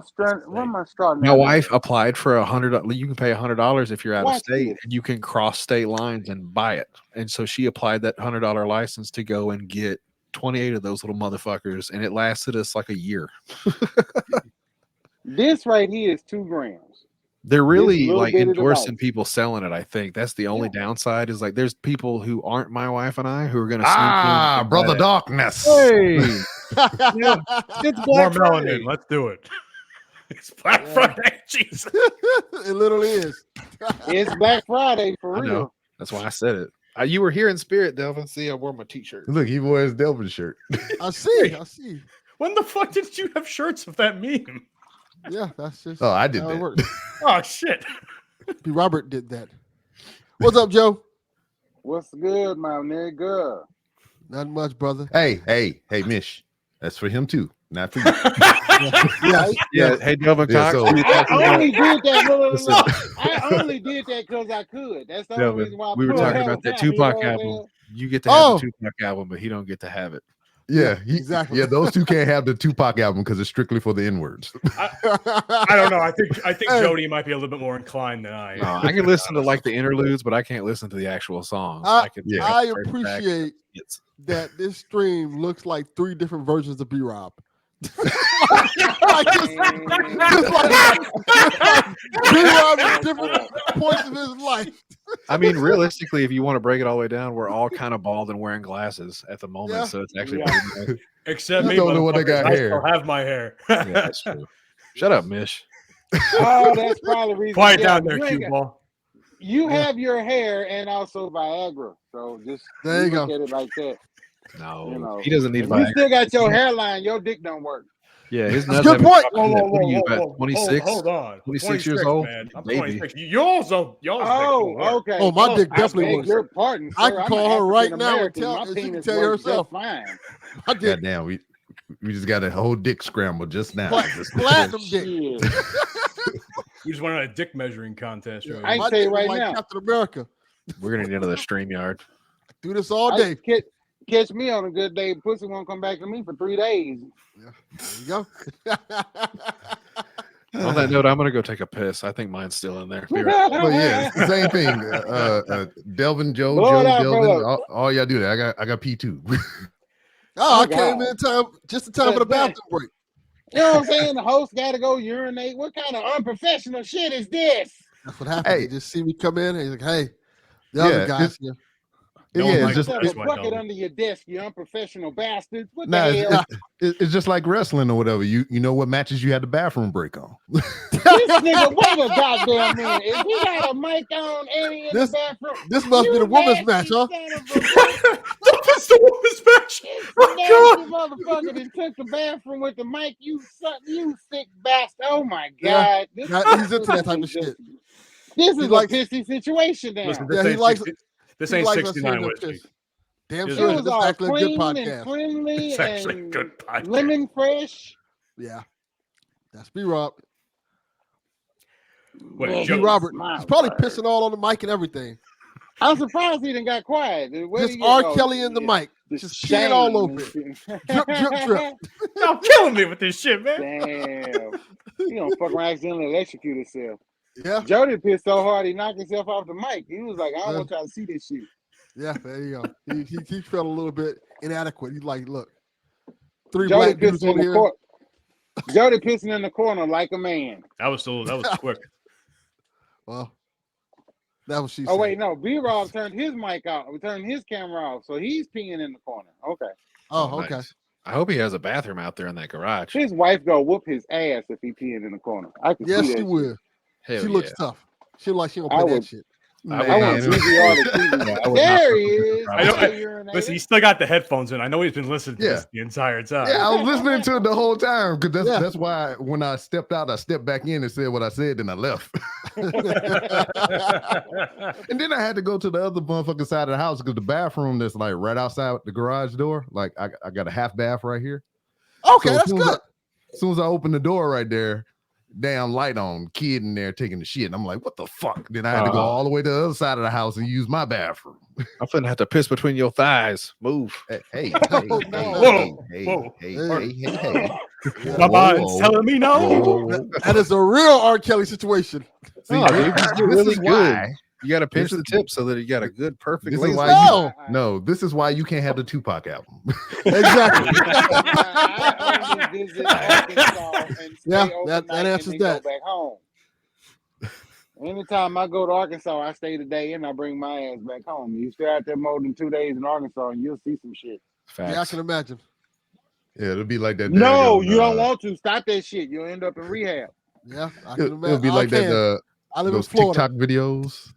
straw? My wife applied for $100. You can pay $100 if you're out of state, and you can cross state lines and buy it. And so she applied that $100 license to go and get 28 of those little motherfuckers, and it lasted us like a year. This right here is 2 grams. They're really little like bit of endorsing device. people selling it. I think that's the only downside. Is like there's people who aren't my wife and I who are going to Brother Darkness. Hey, It's Black Friday. Let's do it. It's Black Friday. Jesus. It literally is. It's Black Friday for I real. know. That's why I said it. You were here in spirit, Delvin. See, I wore my t-shirt. Look, he wears Delvin shirt. I see. When the fuck did you have shirts of that meme? Yeah, that's just. Oh, I did how it that. works. Oh shit. P. Robert did that. What's up, Joe? What's good, my nigga? Not much, brother. Hey, Mish. That's for him too, not for you. Yeah. Hey, Delvin Yeah, Cox. so- I only did that. Listen. I only did that because I could. That's the only Delvin, reason why I we were put talking it about out that there, you know Tupac what I'm album. saying? You get to have Oh. the Tupac album, but he don't get to have it. Exactly. Yeah, those two can't have the Tupac album because it's strictly for the N-words. I don't know. I think Jody might be a little bit more inclined than I am. No, I can listen to like the interludes, but I can't listen to the actual songs. I appreciate appreciate that this stream looks like 3 different versions of B-Rob. B-Rob at different points of his life. I mean, realistically, if you want to break it all the way down, we're all kind of bald and wearing glasses at the moment, Yeah. so it's actually Yeah. pretty nice. Except You me, don't know when they got motherfuckers. I hair. still have my hair. Yeah, that's true. Shut up, Mish. Oh, that's probably the reason. Quiet Yeah, down there, you ain't cue got- ball. You have your hair and also Viagra, so just There you look go. at it like that. No, You know, he doesn't need If you Viagra. still got your hairline, your dick don't work. Yeah, his That's nuts a good haven't point. dropped Whoa, yet. whoa, What are you, whoa, about whoa, 26? Hold on. 26 years old? Man. I'm Baby. 26. Yours Oh, okay. Oh, my dick I definitely beg works. your pardon. I sir. can I'm call an her right now and African-American. tell- My and she can penis tell you works just herself. Fine. I did Goddamn, we just got a whole dick scramble just now. platinum dick. Shit. We just went on a dick measuring contest. Yeah, Right? I my tell you dick was right like now. Captain America. We're gonna get into the StreamYard. Do this all I day. catch me on a good day. Pussy won't come back to me for 3 days. There you go. On that note, I'm gonna go take a piss. I think mine's still in there. Be right back. Well, yeah, it's the same thing. Delvin, Joe, Blow it out, Delvin, brother. all y'all do that. I got P2. Oh, I God. came in time just in time for the But- bathroom break. You know what I'm saying? The host got to go urinate. What kind of unprofessional shit is this? That's what happened. Hey. They just see me come in and he's like, hey, the Yeah, other guys here. No yeah, one it's likes just that. Put That's a my bucket dog. under your desk, you unprofessional bastards. What nah, the hell? it's just like wrestling or whatever. You know what matches you had the bathroom break on. This nigga, wait a goddamn minute. If he got a mic on and he in This- the bathroom, This must be you the women's nasty match, huh? son of a bitch. That's the woman's match. You nasty motherfucker that took the bathroom with the mic. You sick bastard. Oh my Yeah. God. This He's into that type of shit. This He is likes- a pissy situation now. Listen, Yeah, this he ain't likes- 60 this He ain't likes us 69 hearing them whiskey. piss. Damn It sure. It This was is all actually a good clean and podcast. friendly It's actually a and good podcast. lemon fresh. Yeah. That's B-Rob. Wait, Man, Joe- B-Robert. my He's probably word. pissing all on the mic and everything. I'm surprised he done got quiet. Where Just did he R. go? Kelly in the Yeah, mic. the Just shit all over it. shame. Drip, drip, drip. Y'all killing me with this shit, man. Damn. He don't fuck around accidentally electrocute himself. Yeah. Jody pissed so hard he knocked himself off the mic. He was like, I don't want y'all to see this shit. Yeah, there you go. He felt a little bit inadequate. He's like, look, 3 Jody black dudes pissing in over the here. corner. Jody pissing in the corner like a man. That was quick. Well, that was she Oh said. wait, no. B-Rob turned his mic off. Turned his camera off, so he's peeing in the corner. Okay. Oh, okay. Nice. I hope he has a bathroom out there in that garage. His wife go whoop his ass if he peeing in the corner. I can Yes, see that. she will. Hell She yeah. looks tough. She look like she don't I play that would- shit. I want Man, DVR the TV. I would not There fuck he with her is. probably. I know- Hey, urinator. Listen, he's still got the headphones in. I know he's been listening to Yeah. this the entire time. Yeah, I was listening to it the whole time because Yeah. that's why when I stepped out, I stepped back in and said what I said, then I left. And then I had to go to the other motherfucking side of the house because the bathroom that's like right outside the garage door, like I got a half bath right here. Okay, So that's good. As soon as I open the door right there, damn light on, kid in there taking the shit. And I'm like, what the fuck? Then I had to go all the way to the other side of the house and use my bathroom. I'm finna have to piss between your thighs. Move. Hey, Oh, hey, no. hey, Whoa, hey, whoa. hey, hey, hey. My Whoa, mind's whoa. telling me no. Whoa, whoa, whoa. That is a real R. Kelly situation. See, No, dude, he's this really is good. why You got to pinch the tip so that you got a good, perfect. This is laser. why this is why you can't have the Tupac album. Exactly. I only visit Arkansas and stay Yeah, overnight that answers and then that. go back home. Anytime I go to Arkansas, I stay the day and I bring my ass back home. You stay out there more than 2 days in Arkansas, and you'll see some shit. Facts. Yeah, I can imagine. Yeah, it'll be like that. No, you don't want to stop that shit. You'll end up in rehab. Yeah, I can imagine. It'll be like that. I live in Those Florida. TikTok videos.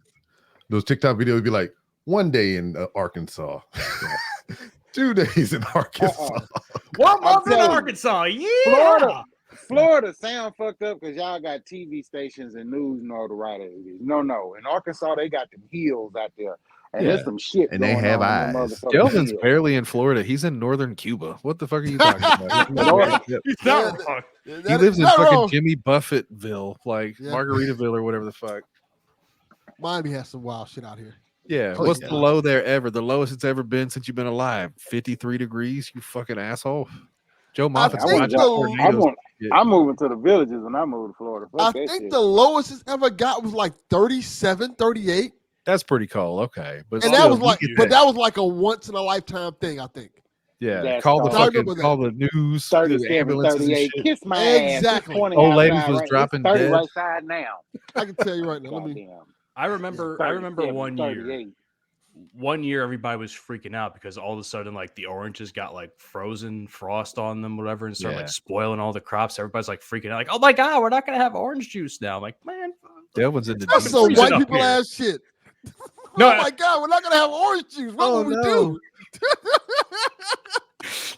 Those TikTok videos be like 1 day in Arkansas, 2 days in Arkansas. 1 month in telling you, Arkansas. Yeah. Florida sound fucked up because y'all got TV stations and news notoriety. No. In Arkansas, they got them hills out there. And there's some shit And they going have on in them eyes. motherfucking Delvin's hills. barely in Florida. He's in northern Cuba. What the fuck are you talking about? He's not wrong. He lives in fucking Jimmy Buffettville, like Margaritaville or whatever the fuck. Miami has some wild shit out here. Yeah. Oh, What's yeah. the low there ever? The lowest it's ever been since you've been alive. 53 degrees, you fucking asshole. Joe Moffat's think watching the- tornadoes. I'm moving to the villages when I move to Florida. I Fuck that think shit. the lowest it's ever got was like 37, 38. That's pretty cold. Okay. But And that still, was you like, get but that. that was like a once in a lifetime thing, I think. Yeah. That's Call the cold. I fucking remember call the news. the 37, ambulances and 38. shit. Kiss my Exactly. ass. It's 20 Old ladies outside, was right? dropping It's 30 dead. right side now. I can tell you right now. Let me. Goddamn. I remember 37, one year. 38. One year everybody was freaking out because all of a sudden like the oranges got like frozen frost on them, whatever, and started like spoiling all the crops. Everybody's like freaking out, like, oh my god, we're not gonna have orange juice now. I'm like, man, Delvin's in the That's some freezing white up people here. ass shit. No, Oh my God, we're not gonna have orange juice. What Oh, will we no. do?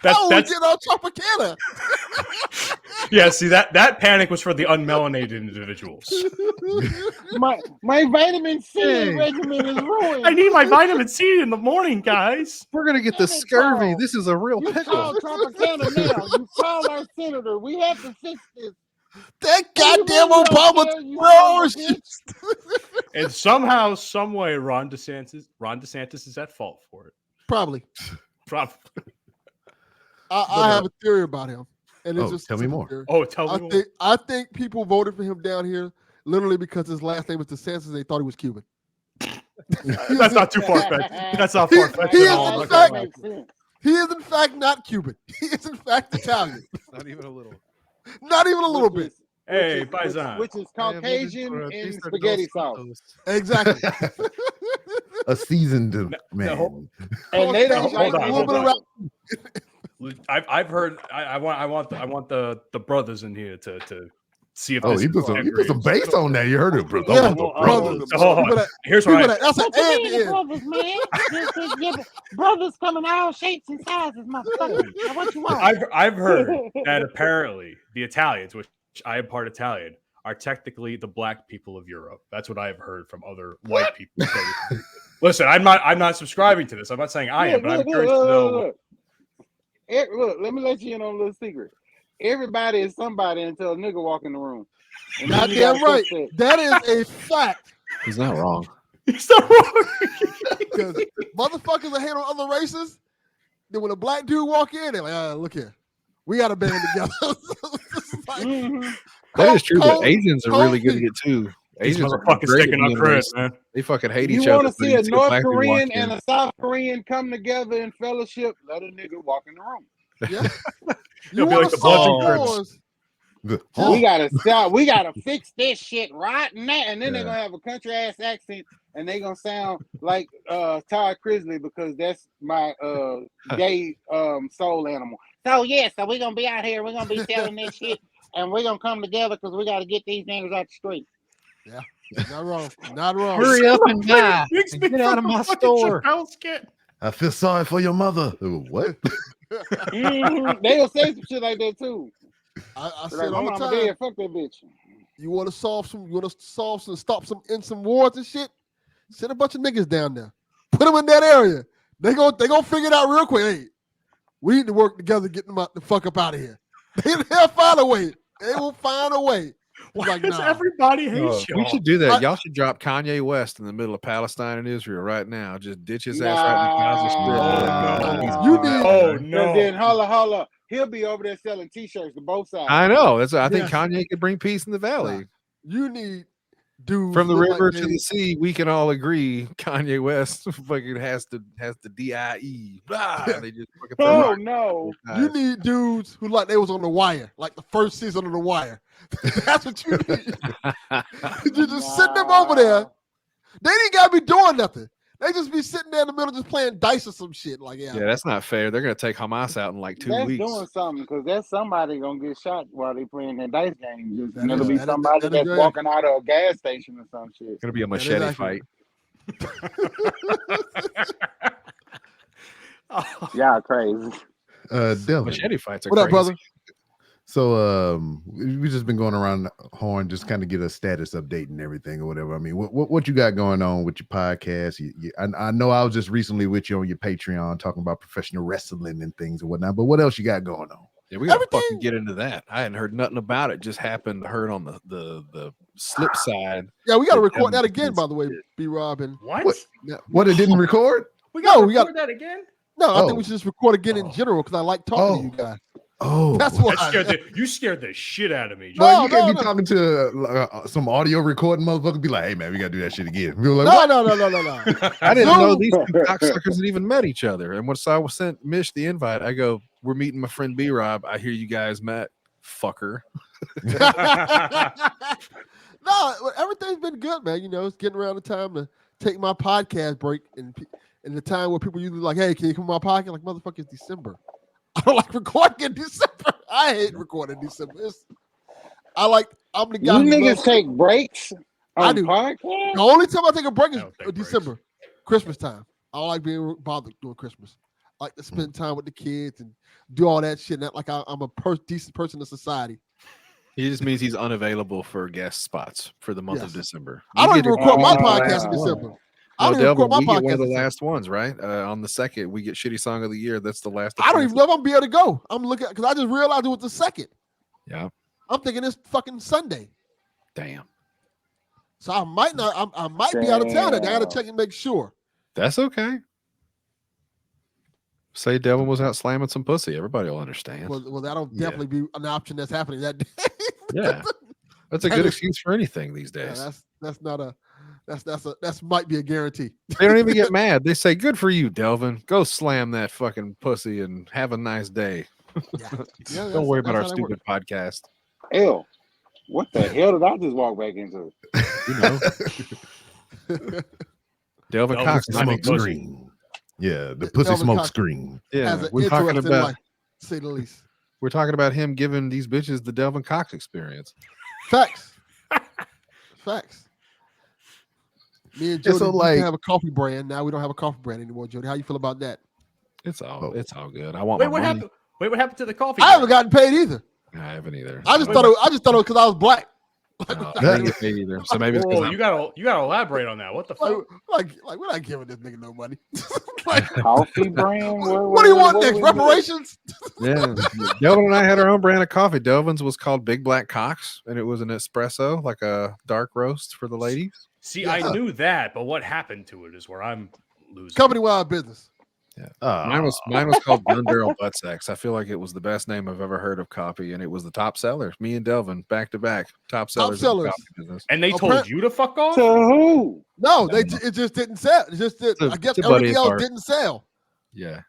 that's How will we that's get on Tropicana? yeah. See that panic was for the unmelanated individuals. My vitamin C Hey. regimen is ruined. I need my vitamin C in the morning, guys. We're gonna get the Damn it, scurvy. Paul. This is a real You pickle. call Tropicana now. You call our senator. We have to fix this. That goddamn You really don't Obama care, you bro, son of a orange bitch. juice. And somehow, some way, Ron DeSantis is at fault for it. Probably. Probably. I have a theory about him. And it's Oh, just tell me simple more. theory. Oh, tell me. I think people voted for him down here literally because his last name was DeSantis. They thought he was Cuban. That's not too far fetched. That's not far fetched he at is all. in I'm not fact- gonna lie. Makes sense. He is in fact not Cuban. He is in fact Italian. Not even a little. Not even a little bit. Hey, which Paisan. is Caucasian in spaghetti sauce. Exactly. A seasoned man. hold- And they don't Hold like on, a little bit hold of I've heard. I want the brothers in here to see if Oh, this he is put some accurate. bass on that. You heard it, bro. Yeah, hold on. brothers. So hold on. People that- Here's what people I, that- That's an What you and mean, in. brothers, man? Brothers come in all shapes and sizes, motherfucker. Now, what you want? I've heard that apparently the Italians, which I am part Italian, are technically the black people of Europe. That's what I have heard from other white people. Listen, I'm not subscribing to this. I'm not saying I am, but I'm curious to know. Look, let me let you in on a little secret. Everybody is somebody until a nigga walk in the room. And then you Goddamn gotta right. fix that. That is a fact. He's not wrong. He's not wrong. Because motherfuckers that hate on other races, then when a black dude walk in, they're like, look here. We got to band together. Like, Mhm. That is true, but Cold- Asians are really good at cold it too. These Asians are motherfuckers great at sticking up being Chris, racist. man. They fucking hate You each other. want to but see you a see North black people walk Korean in. and a South Korean come together in fellowship? Let a nigga walk in the room. yeah. It'll be wanna like the solve Bludgeon Crips. wars, We gotta stop. We gotta fix this shit right now. And then they're Yeah. gonna have a country ass accent, and they're gonna sound like Todd Crisley because that's my gay soul animal. So yeah, so we're gonna be out here. We're gonna be telling this shit, and we're gonna come together because we gotta get these niggas out the street. Not wrong. Not wrong. Hurry up and die. Makes and me get out of from a my fucking store. Chappelle skit. I feel sorry for your mother. Oh, what? Mhm. They'll say some shit like that too. I Like, said my all the mama time, dead. Fuck that bitch. you want to stop some, in some wars and shit? Send a bunch of niggas down there. Put them in that area. They gonna figure it out real quick. Hey, we need to work together, get them out the fuck up out of here. They'll find a way. They will find a way. Why Like, does nah. everybody hate y'all? We should do that. I- Y'all should drop Kanye West in the middle of Palestine and Israel right now. Just ditch his ass right in Gaza Strip. Nah. You need- Oh Cause no! then holla, he'll be over there selling T-shirts to both sides. I know. I think Yes. Kanye could bring peace in the valley. You need dudes From the look river like to they- the sea, we can all agree Kanye West fucking has the DIE. Blah, they just fucking throw Oh rocks no. at You guys. need dudes who like they was on The Wire, like the first season of The Wire. That's what you need. You just sit them over there. They ain't gotta be doing nothing. They just be sitting there in the middle just playing dice or some shit. Like, Yeah, that's not fair. They're gonna take Hamas out in like 2 That's weeks. doing something because there's somebody gonna get shot while they playing that dice game. Just, That and it'll is- be that is- somebody that is that's very walking out of a gas station or some shit. It's gonna be a That is machete accurate. fight. Y'all crazy. Delvin. Machete fights are What up, crazy. brother? So we just been going around the horn, just kind of get a status update and everything or whatever. I mean, what you got going on with your podcast? I know I was just recently with you on your Patreon talking about professional wrestling and things and whatnot, but what else you got going on? Yeah, we gotta Everything- fucking get into that. I hadn't heard nothing about it. Just happened to heard on the slip side. Yeah, we got to The record that Devin again, by the way, shit. B. Rob. And What? What, it didn't record? We got No, we got- record that again? no, I Oh. think we should just record again in Oh. general because I like talking to you guys. Oh, That's why. You scared the shit out of me. No, No, you can't no, be no. talking to some audio recording motherfucker. Be like, hey man, we gotta do that shit again. We were like, No, what? no. I didn't know Zoom. these two cocksuckers had even met each other. And once I was sent Mish the invite, I go, "We're meeting my friend B Rob. I hear you guys met, fucker." No, everything's been good, man. You know, it's getting around the time to take my podcast break and the time where people usually like, hey, can you come on my podcast? Like, motherfucker, it's December. I don't like recording in December. I hate recording in December. I'm the You guy who niggas loves- take breaks I on do. podcast? The only time I take a break I is don't take breaks. December, Christmas time. I don't like being bothered doing Christmas. I like to spend time with the kids and do all that shit. Not like I'm a decent person in society. He just means he's unavailable for guest spots for the month of Yes. December. I You don't get even to- record my Oh, podcast in wow. December. I No, don't even Delvin, record my we get one podcast of the in December. last ones, right? On the second, we get Shitty Song of the Year. That's the last. I don't even know if I'm gonna be able to go. I'm looking because I just realized it was the second. Yeah. I'm thinking it's fucking Sunday, Damn. so I might not. I might be out of town. I gotta Damn. check and make sure. That's okay. Say Devin was out slamming some pussy. Everybody will understand. Well, that'll Yeah. definitely be an option that's happening that day. Yeah. That's a That good is- excuse for anything these Yeah, days. that's not a. That's might be a guarantee. They don't even get mad. They say, "Good for you, Delvin. Go slam that fucking pussy and have a nice day. Yeah. Yeah, Don't worry about our that's how that stupid podcast." Ew. What the hell did I just walk back into? You know, Delvin Delvin Cox. Smoke I mean, pussy. screen. Yeah, the pussy Delvin smoke Cox. screen. yeah, has an we're talking interesting about life, to say the least. we're talking about him giving these bitches the Delvin Cox experience. Facts. Facts. Me and Yeah, Jody so, used to like- have a coffee brand. Now we don't have a coffee brand anymore, Jody. How you feel about that? It's all Oh. it's all good. I want Wait, my what money. happened? Wait, what happened to the coffee? I haven't gotten paid either. I haven't either. I just thought it was because I was black. No, I didn't get paid either. So maybe it's Whoa, because you gotta elaborate on that. What the fuck? Like we're not giving this nigga no money. Like, Coffee brand? what do you want next? we Reparations? yeah. Delvin and I had our own brand of coffee. Delvin's was called Big Black Cox, and it was an espresso, like a dark roast for the ladies. See, Yeah. I knew that, but what happened to it is where I'm losing. Company wide business. Mine was called Gun Barrel Butt Sex. I feel like it was the best name I've ever heard of coffee, and it was the top seller. Me and Delvin back to back, top sellers. in the sellers. coffee business. And they Oh, told per- you to fuck off? To who? No, it just didn't sell. It just did. It's a- I guess it's a buddy everything else of ours. didn't sell Yeah,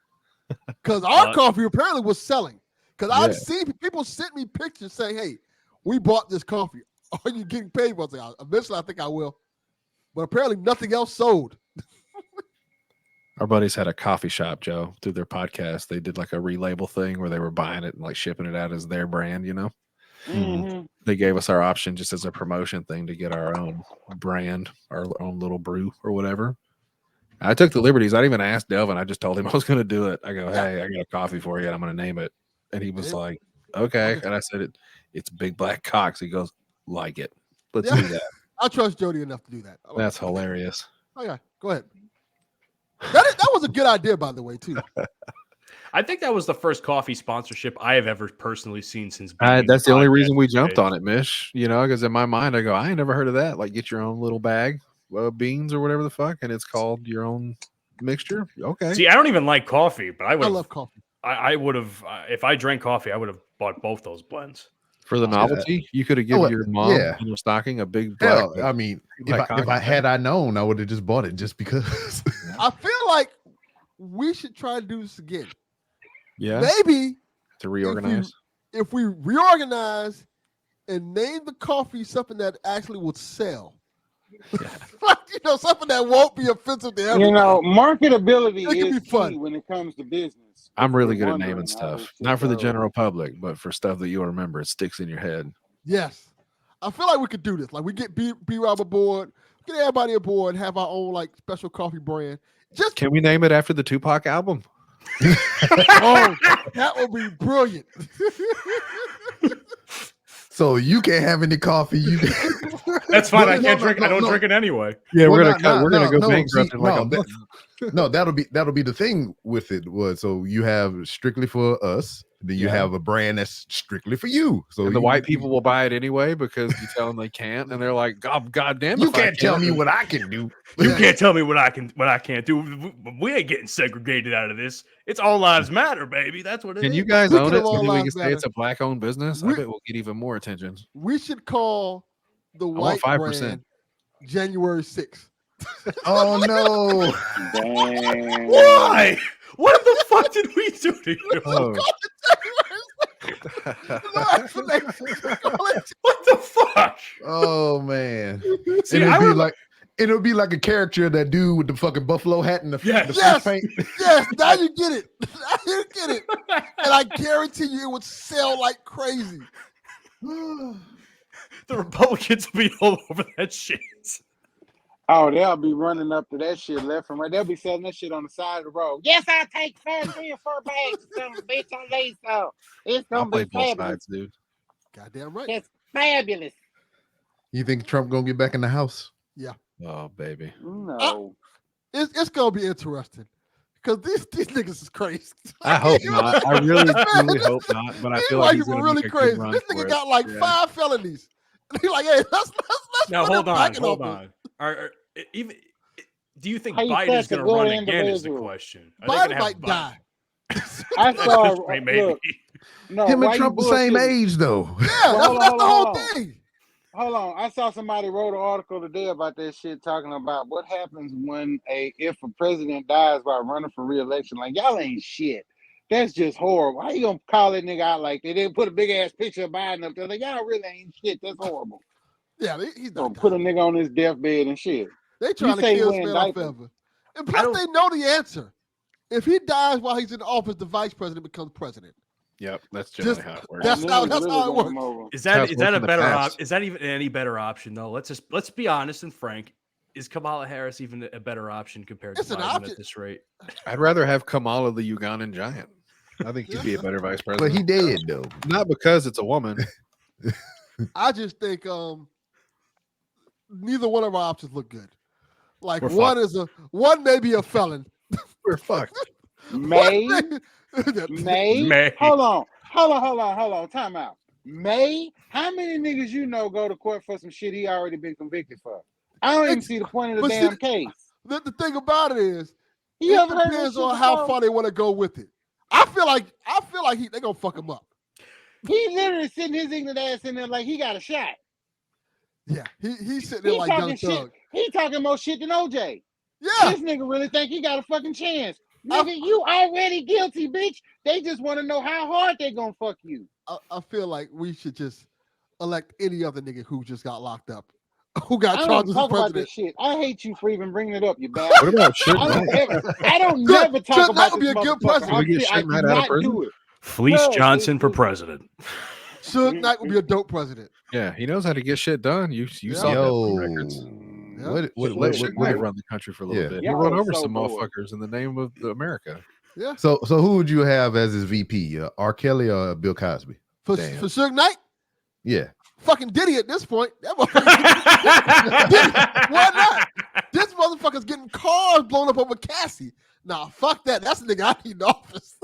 because our Uh, coffee apparently was selling. Because I've Yeah. seen people sent me pictures saying, "Hey, we bought this coffee. Are you getting paid?" I was like, "Eventually, I think I will." But apparently, nothing else sold. our buddies had a coffee shop, Joe, through their podcast. They did like a relabel thing where they were buying it and like shipping it out as their brand. You know, Mhm. they gave us our option just as a promotion thing to get our own brand, our own little brew or whatever. I took the liberties. I didn't even ask Delvin. I just told him I was going to do it. I go, "Hey, I got a coffee for you, and I'm going to name it." And he was Yeah. like, "Okay." And I said, "It's Big Black Cox." He goes, "Like it. Let's Yeah. do that." I trust Jody enough to do that. I like That's that. hilarious. Okay, go ahead. That was a good idea, by the way, too. I think that was the first coffee sponsorship I have ever personally seen since. being That's the only podcast reason we jumped days. on it, Mish. You know, because in my mind, I go, I ain't never heard of that. Like, get your own little bag of beans or whatever the fuck, and it's called your own mixture. Okay. See, I don't even like coffee, but I I would. love coffee. I would have if I drank coffee, I would have bought both those blends. For the novelty, you could have given your mom in her stocking a big black. Hell, I mean, if I had known, I would have just bought it just because. I feel like we should try to do this again. Yeah. Maybe to reorganize. If we reorganize and name the coffee something that actually would sell. Something that won't be offensive to everyone. Marketability is key when it comes to business. I'm really good at naming stuff. Not for the general public, but for stuff that you'll remember. It sticks in your head. Yes. I feel like we could do this. Like we get B-Rob aboard, get everybody aboard, have our own like special coffee brand. Can we name it after the Tupac album? Oh, that would be brilliant. So you can't have any coffee. That's fine. I can't drink. I don't drink it anyway. Yeah, we're gonna go bankrupt in like a month. No, that'll be the thing with it. So you have strictly for us. Then you have a brand that's strictly for you. So the white people will buy it anyway because you tell them they can't, and they're like, "God damn, you can't tell me what I can do. You can't tell me what I can't do. We ain't getting segregated out of this. It's all lives matter, baby. That's what it is. Can you guys own it? So we can say it's a black-owned business. I bet we'll get even more attention. We should call the white 5% brand January 6th. Oh no! Why? What the fuck did we do to you? Oh. What the fuck? Oh man! See, it'll be like a character, that dude with the fucking buffalo hat and the yes, paint. Yes, now you get it. Now you get it. And I guarantee you, it would sell like crazy. The Republicans will be all over that shit. Oh, they'll be running up to that shit left and right. They'll be selling that shit on the side of the road. Yes, I'll take 3 or 4 bags. Bitch, I lay so. It's gonna be fabulous, sides, dude. Goddamn right. It's fabulous. You think Trump gonna get back in the house? Yeah. Oh, baby. No. It's gonna be interesting because these niggas is crazy. I hope not. I really hope not. But I feel like he's gonna really make a crazy. good run This nigga got like 5 felonies. And he's like, hey, let's now hold on. Even do you think Biden's going to run again? Is the question. Biden might die. I saw maybe. Look, no, him and Trump the same age though. Yeah, that's the whole thing. Hold on. I saw somebody wrote an article today about that shit, talking about what happens if a president dies by running for re-election. Like, y'all ain't shit. That's just horrible. How you gonna call that nigga out like that? They put a big ass picture of Biden up there. Like, y'all really ain't shit. That's horrible. Yeah, he's gonna put a nigga on his deathbed and shit. They trying to kill this man off ever. And plus, they know the answer. If he dies while he's in office, the vice president becomes president. Yep, that's generally how it works. That's how it works. Is that a better is that even any better option though? Let's be honest and frank. Is Kamala Harris even a better option compared to Biden at this rate? I'd rather have Kamala the Ugandan giant. I think he'd be a better vice president. But he dead though. Not because it's a woman. I just think neither one of our options look good. Like one may be a felon. We're fucked. May. Hold on. Time out. May. How many niggas you know go to court for some shit he already been convicted for? I don't even see the point of the damn case. The thing about it is, it depends on how far they want to go with it. I feel like they gonna fuck him up. He literally sitting his ignorant ass in there like he got a shot. Yeah, he's sitting there like Young Thug. He talking more shit than OJ. Yeah, this nigga really think he got a fucking chance. Nigga, you already guilty, bitch. They just want to know how hard they gonna fuck you. I feel like we should just elect any other nigga who just got locked up, who got charged as president. About this shit. I hate you for even bringing it up, you bastard. What about shit? I don't never talk about this. That would be a good president. I do not do it. Fleece Johnson for president. Suge Knight would be a dope president. Yeah, he knows how to get shit done. You saw that on records. Let Suge Knight run the country for a little bit. He run over some motherfuckers in the name of America. Yeah. So who would you have as his VP? R. Kelly or Bill Cosby? For Suge Knight? Yeah. Fucking Diddy at this point. Why not? This motherfucker's getting cars blown up over Cassie. Nah, fuck that. That's the nigga I need in office.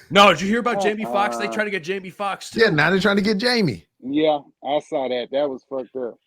No, did you hear about Jamie Foxx? They trying to get Jamie Foxx too. Yeah, now they're trying to get Jamie. Yeah, I saw that. That was fucked up.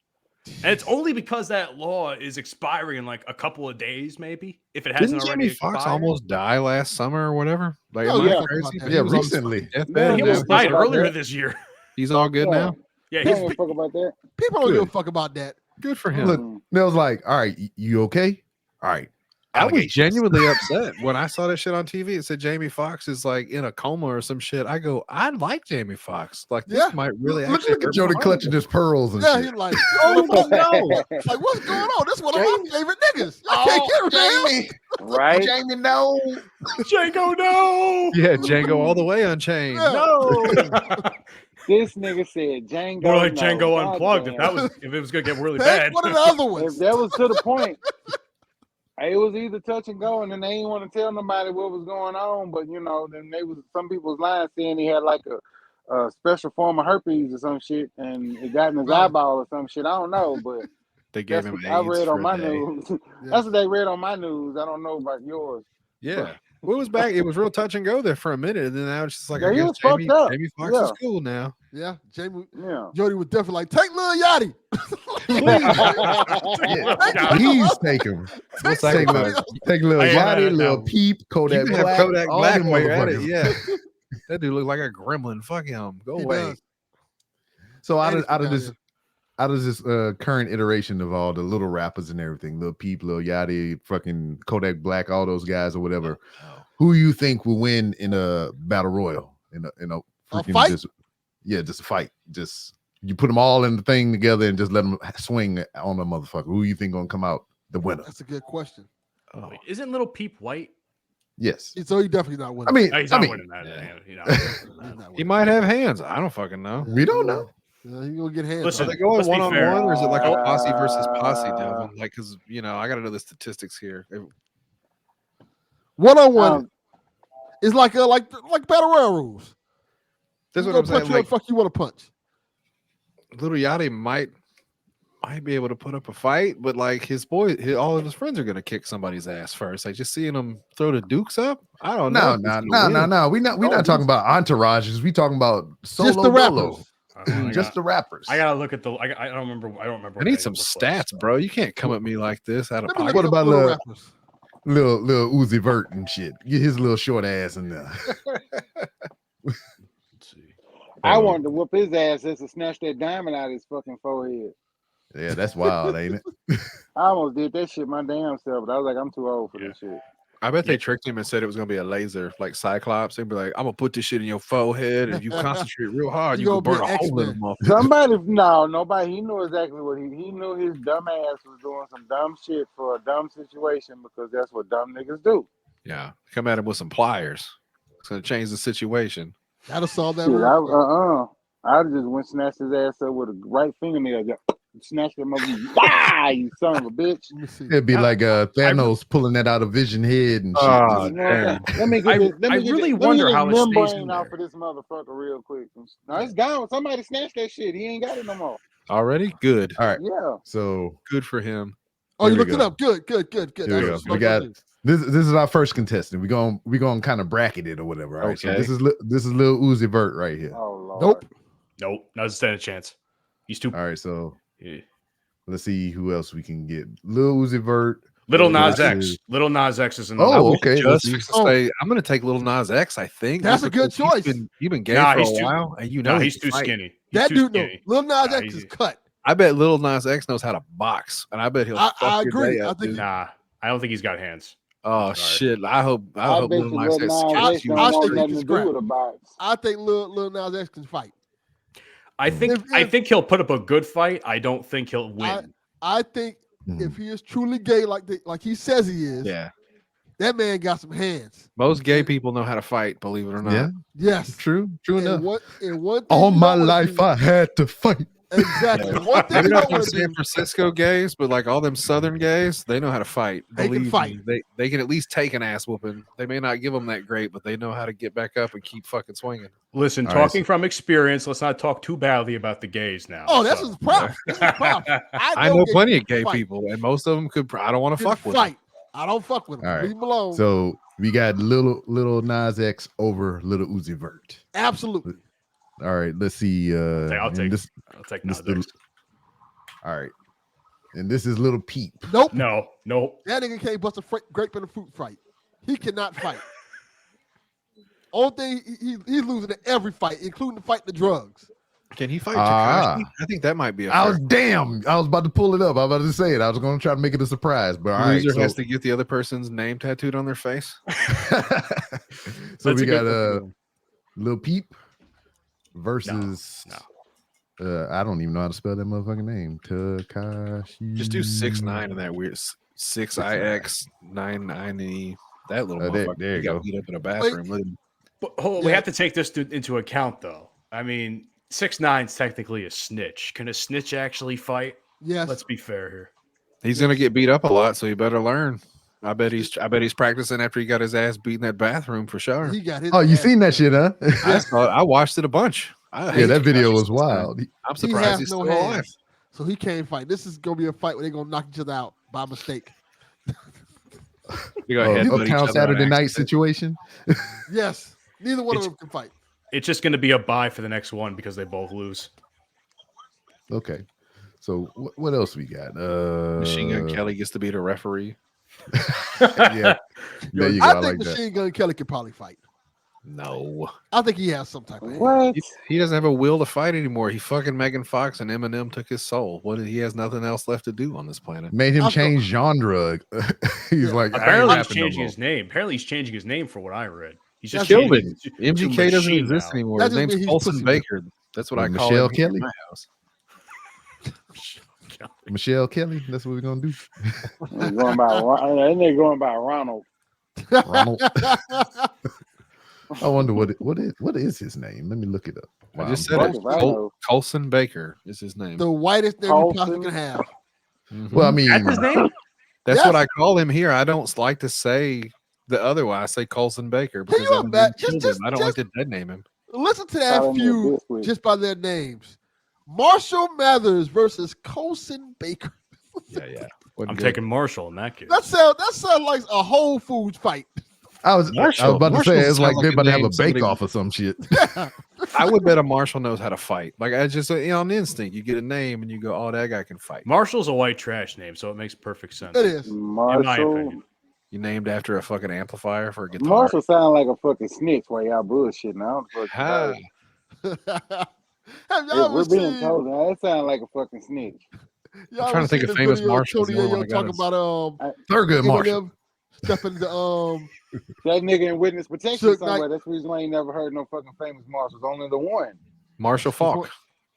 And it's only because that law is expiring in like a couple of days, maybe. If it hasn't already expired. Fox almost die last summer or whatever? Like, crazy? Yeah, recently. He almost died earlier this year. He's all good Yeah. now. Yeah, He don't he's give a fuck about that. People don't give a Good. fuck about that. Good for him. Look, Mm. Nell's like, all right, you okay? All right. I was Allegations. genuinely upset when I saw that shit on TV. It said Jamie Foxx is like in a coma or some shit. I go, I like Jamie Foxx. Like this Yeah. might really Look, actually look at hurt Jody my clutching heart. his pearls and Yeah, shit. he's like, Oh no! like, what's going on? This is one of my favorite niggas. I can't get rid of him. Right? Jamie, no. Django. No. Yeah, Django all the way unchained. Yeah. No. This nigga said Django. More like no. Django God Unplugged. damn. If it was gonna get really Take bad. one of the other If ones. that was to the point, it was either touch and go, and then they didn't want to tell nobody what was going on. But you know, then some people was lying saying he had like a special form of herpes or some shit, and it got in his Right. eyeball or some shit. I don't know, but They gave that's him what I AIDS read for on a my day. news. Yeah. That's what they read on my news. I don't know about yours. Yeah. Well, it was back. It was real touch and go there for a minute, and then now it's just like Yeah, I he guess was fucked up. Jamie Foxx Yeah. is cool now. Yeah, Jamie Yeah. Jody was definitely like, take Lil Yachty. Yeah. He's taking. What's Take that little, about? take little I am Yachty, now. little Peep, You Kodak can have Black. Kodak all Black them while you're at it. motherfuckers. Yeah. That dude looked like a gremlin. Fuck him. Go He away. does. So And out he's of from this down out of this current iteration of all the little rappers and everything, Lil Peep, Lil Yachty, fucking Kodak Black, all those guys or whatever, who you think will win in a battle royal? In a freaking fight? just a fight. Just you put them all in the thing together and just let them swing on the motherfucker. Who you think gonna come out the winner? That's a good question. Oh. Wait, isn't Little Peep white? Yes. So he definitely not winning. I mean, No, he's I not mean, winning that. yeah. You know. He's not He winning. might have hands. I don't fucking know. we don't know. Yeah, he gonna get hands. Listen, Are on they going let's be one on fair. one, or is it like a posse versus posse, Devin? Like, because you know, I got to know the statistics here. one on one. Um, It's like battle royal rules. That's You what I'm gonna saying. punch you Like, the fuck you want to punch. Little Yachty might be able to put up a fight, but like all of his friends are gonna kick somebody's ass first. Like just seeing him throw the Dukes up. I don't know. No. if he's gonna win. We're not talking about entourages. We talking about solo Just the dolo. rappers. Just the rappers. I gotta look at the. I don't remember. I don't remember. I need some stats, bro. You can't come at me like this out of Let me pocket. look What up about little little- rappers. little Uzi Vert and shit. Get his little short ass in there. Let's see. I wanted to whoop his ass just to snatch that diamond out of his fucking forehead. Yeah, that's wild, ain't it? I almost did that shit my damn self, but I was like, I'm too old for this shit. I bet they tricked him and said it was gonna be a laser, like Cyclops. They'd be like, "I'm gonna put this shit in your forehead, and if you concentrate real hard, You you can gonna burn be a hole in X-Men. the motherfucker." Somebody, nobody. He knew exactly what he knew. His dumb ass was doing some dumb shit for a dumb situation because that's what dumb niggas do. Yeah, come at him with some pliers. It's gonna change the situation. That'll solve that. Shit, real quick. I just went snatched his ass up with a right fingernail. Snatched him up. Bah, you son of a bitch. Let me see. It'd be like Thanos pulling that out of Vision head and shit. Oh, You know what I'm damn. saying? Let me get I- this. Let I me get really this, wonder how it stays membrane in out there. for this motherfucker real quick. No, it's gone. Somebody snatched that shit. He ain't got it no more. Already good. All right, Yeah. so Good for him. Oh, you Here we looked it go. up. Good. Here we That's go. what We got this is our first contestant. We're gonna kind of bracket it or whatever. All right. So Okay. this is Lil Uzi Vert right here. Oh Lord. Nope. Nope, not a stand a chance. He's too. All right, so Yeah. let's see who else we can get. Lil Uzi Vert. Little Nas versus- X. Little Nas X is in the. Oh, I was okay, let's Just see. fixed to say, I'm gonna take Little Nas X. I think That's just a good because choice. You've been gay Nah, for he's a too- while, and you know No, he's can too fight. skinny. He's That too dude, no. skinny. Lil Nas Nah, X he's- is cut. I bet Little Nas X knows how to box, and I bet he'll. I fuck your agree. day I up, think- dude. Nah, I don't think he's got hands. Oh Sorry. shit! I hope I Little bet you Nas Lil X Nas kills X you. don't I want think nothing he to can do scrap. with a box. I think Lil Nas X can fight. I think If- think he'll put up a good fight. I don't think he'll win. I think Mhm. if he is truly gay, like he says he is, Yeah, that man got some hands. most gay people know how to fight. Believe it or not. Yeah, Yes. true enough. And one thing All you my don't wanna life do- I had to fight. exactly. Yeah. One thing Maybe you not don't from want to San do. Francisco gays, but like all them Southern gays, they know how to fight. They can Believe fight. me. They can at least take an ass whooping. They may not give them that great, but they know how to get back up and keep fucking swinging. Listen, All right, talking from experience, let's not talk too badly about the gays now. Oh, that's so. his props. This is props. I know gay plenty of people gay fight. people, and most of them could. I don't want to Can fuck with them. fight. I don't fuck with him. All right. Leave him alone. So we got little Nas X over Little Uzi Vert. Absolutely. All right, let's see. I'll and take this. I'll take this Nas little- X. All right, and this is Little Peep. Nope. No, nope. That nigga can't bust a grape in a fruit fight. He cannot fight. Only thing he's losing in every fight, including the fight the drugs. Can he fight Ah. Takashi? I think that might be a I was fair. I was about to pull it up. I was about to say it. I was going to try to make it a surprise, but all right. Loser So, has to get the other person's name tattooed on their face. so That's a we good got one. Lil Peep versus. I don't even know how to spell that motherfucking name. Takashi. Just do 6ix9ine in that weird 6ix9ine. That little motherfucker. there you he got go. beat up in a bathroom. Look at him. But we have to take this into account, though. I mean, 6ix9ine's technically a snitch. Can a snitch actually fight? Yes. Let's be fair here. He's gonna get beat up a lot, so he better learn. I bet he's practicing after he got his ass beat in that bathroom for sure. He got his Oh, you ass seen that shit, huh? I watched it a bunch. Yeah, that video was wild. I'm He surprised has he's no still alive. hands, so he can't fight. This is gonna be a fight where they're gonna knock each other out by mistake. You got headbutt each Uptown other on Saturday night accident. situation. Yes, neither one of them can fight. It's just going to be a bye for the next one because they both lose. Okay. So what else we got? Machine Gun Kelly gets to be the referee. Yeah. There you go. I I think like that. Machine Gun Kelly could probably fight. No, I think he has some type of. What? he doesn't have a will to fight anymore. He fucking Megan Fox and Eminem took his soul. He has nothing else left to do on this planet. Made him I thought- change genre. He's Yeah. like, I ain't Apparently, he's rapping no changing more. his name. Apparently, he's changing his name for what I read. He's just That's Killed changing it. it to MGK doesn't Machine exist now. anymore. That His just name's means he's Colson pussy. Baker. That's what I call Michelle him here in Kelly? my house. Michelle Kelly. That's what we're gonna do. They're going by and they're going by Ronald. Ronald. I wonder what is his name? Let me look it up. I just Wow. said it. Fuck if I know. Colson Baker is his name. The whitest name you possibly Colson. can have. Mhm. Well, I mean, That's his name? That's Yes. what I call him here. I don't like to say the other one. I say Colson Baker because you Eminem imagine- killed just- him. I don't like to dead name him. Listen to Call that him a feud biscuit. just by their names. Marshall Mathers versus Colson Baker. Yeah. I'm taking Marshall in that case. That sound like a Whole Foods fight. I was Marshall- about to Marshall say it's like sounds they're like a about to have name a somebody- bake off or some shit. I would bet a Marshall knows how to fight. Like I just on instinct, you get a name and you go, "Oh, that guy can fight." Marshall's a white trash name, so it makes perfect sense. It is. In my Marshall. opinion. You named after a fucking amplifier for a guitar. Marshall sound like a fucking snitch while y'all bullshitting. I don't fucking Ha. know. Have If y'all ever we're being seen? told that, that sound like a fucking snitch. Y'all trying to ever think seen of the famous video of Marshalls. Tony The only one Yayo I got talking is- about Thurgood Marshall. Eminem stepping to That nigga in witness protection Suge somewhere. Knight. That's the reason why I ain't never heard no fucking famous Marshalls. Only the one. Marshall Falk.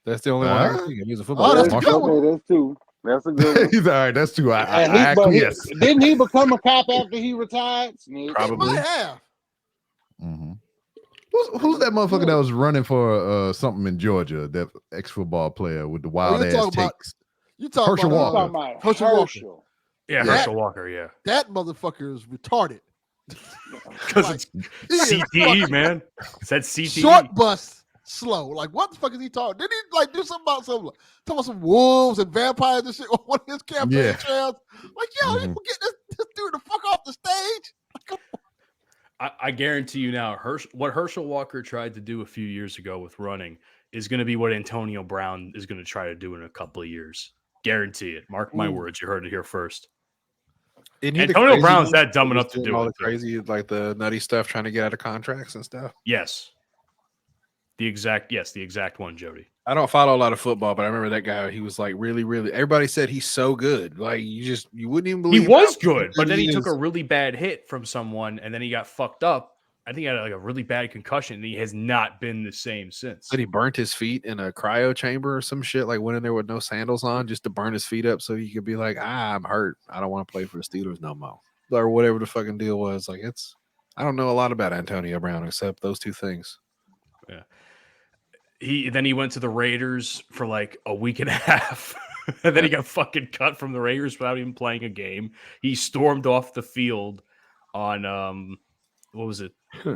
That's the only one I can think of. He's a football Oh, player. that's a Marshall. good one. Okay, that's two. That's a good one. He's all right. That's too. I And he- but he- acquiesce. didn't he become a cop after he retired? Snitch. he Probably. might have. Mhm. Who's that motherfucker that was running for something in Georgia? That ex-football player with the wild you're ass talking about- takes. You talking Herschel about I'm Walker. talking about Herschel Walker. Herschel. Yeah, Yeah. Herschel Walker, yeah. that motherfucker is retarded. Because Like, it's he is CTE, fucking man. It said CTE. Short bus, slow. Like what the fuck is he talking? Did he like do something about talking about some wolves and vampires and shit on one of his campaign Yeah. trails? Like yo, you Mhm. can get this dude the fuck off the stage. I guarantee you now, what Herschel Walker tried to do a few years ago with running is going to be what Antonio Brown is going to try to do in a couple of years. Guarantee it. Mark my Ooh. words. You heard it here first. Isn't he the Antonio crazy Brown's one that dumb that enough was to doing do all it, the too. crazy, like the nutty stuff, trying to get out of contracts and stuff. Yes. The exact one, Jody. I don't follow a lot of football, but I remember that guy. He was like really, really. Everybody said he's so good. Like you wouldn't even believe He was how good, but then he took is. a really bad hit from someone and then he got fucked up. I think he had like a really bad concussion and he has not been the same since. Said he burnt his feet in a cryo chamber or some shit. Like went in there with no sandals on just to burn his feet up so he could be like, I'm hurt. I don't want to play for the Steelers no more, or whatever the fucking deal was. Like I don't know a lot about Antonio Brown except those two things. He went to the Raiders for like a week and a half. And then he got fucking cut from the Raiders without even playing a game. He stormed off the field on what was it?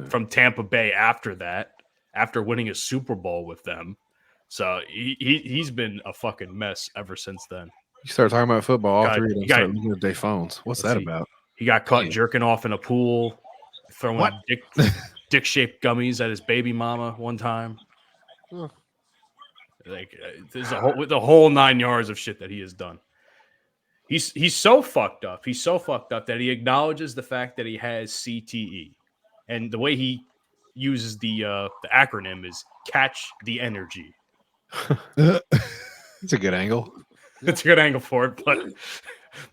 From Tampa Bay after that, after winning a Super Bowl with them. So he's been a fucking mess ever since then. You start talking about football, all God, three of them you got- start looking at their phones. What's Let's that see. about? He got caught Yeah. jerking off in a pool, throwing What? dick-shaped gummies at his baby mama one time. Ugh. Like there's the whole 9 yards of shit that he has done. He's so fucked up. He's so fucked up that he acknowledges the fact that he has CTE, and the way he uses the acronym is catch the energy. It's a good angle. It's a good angle for it, but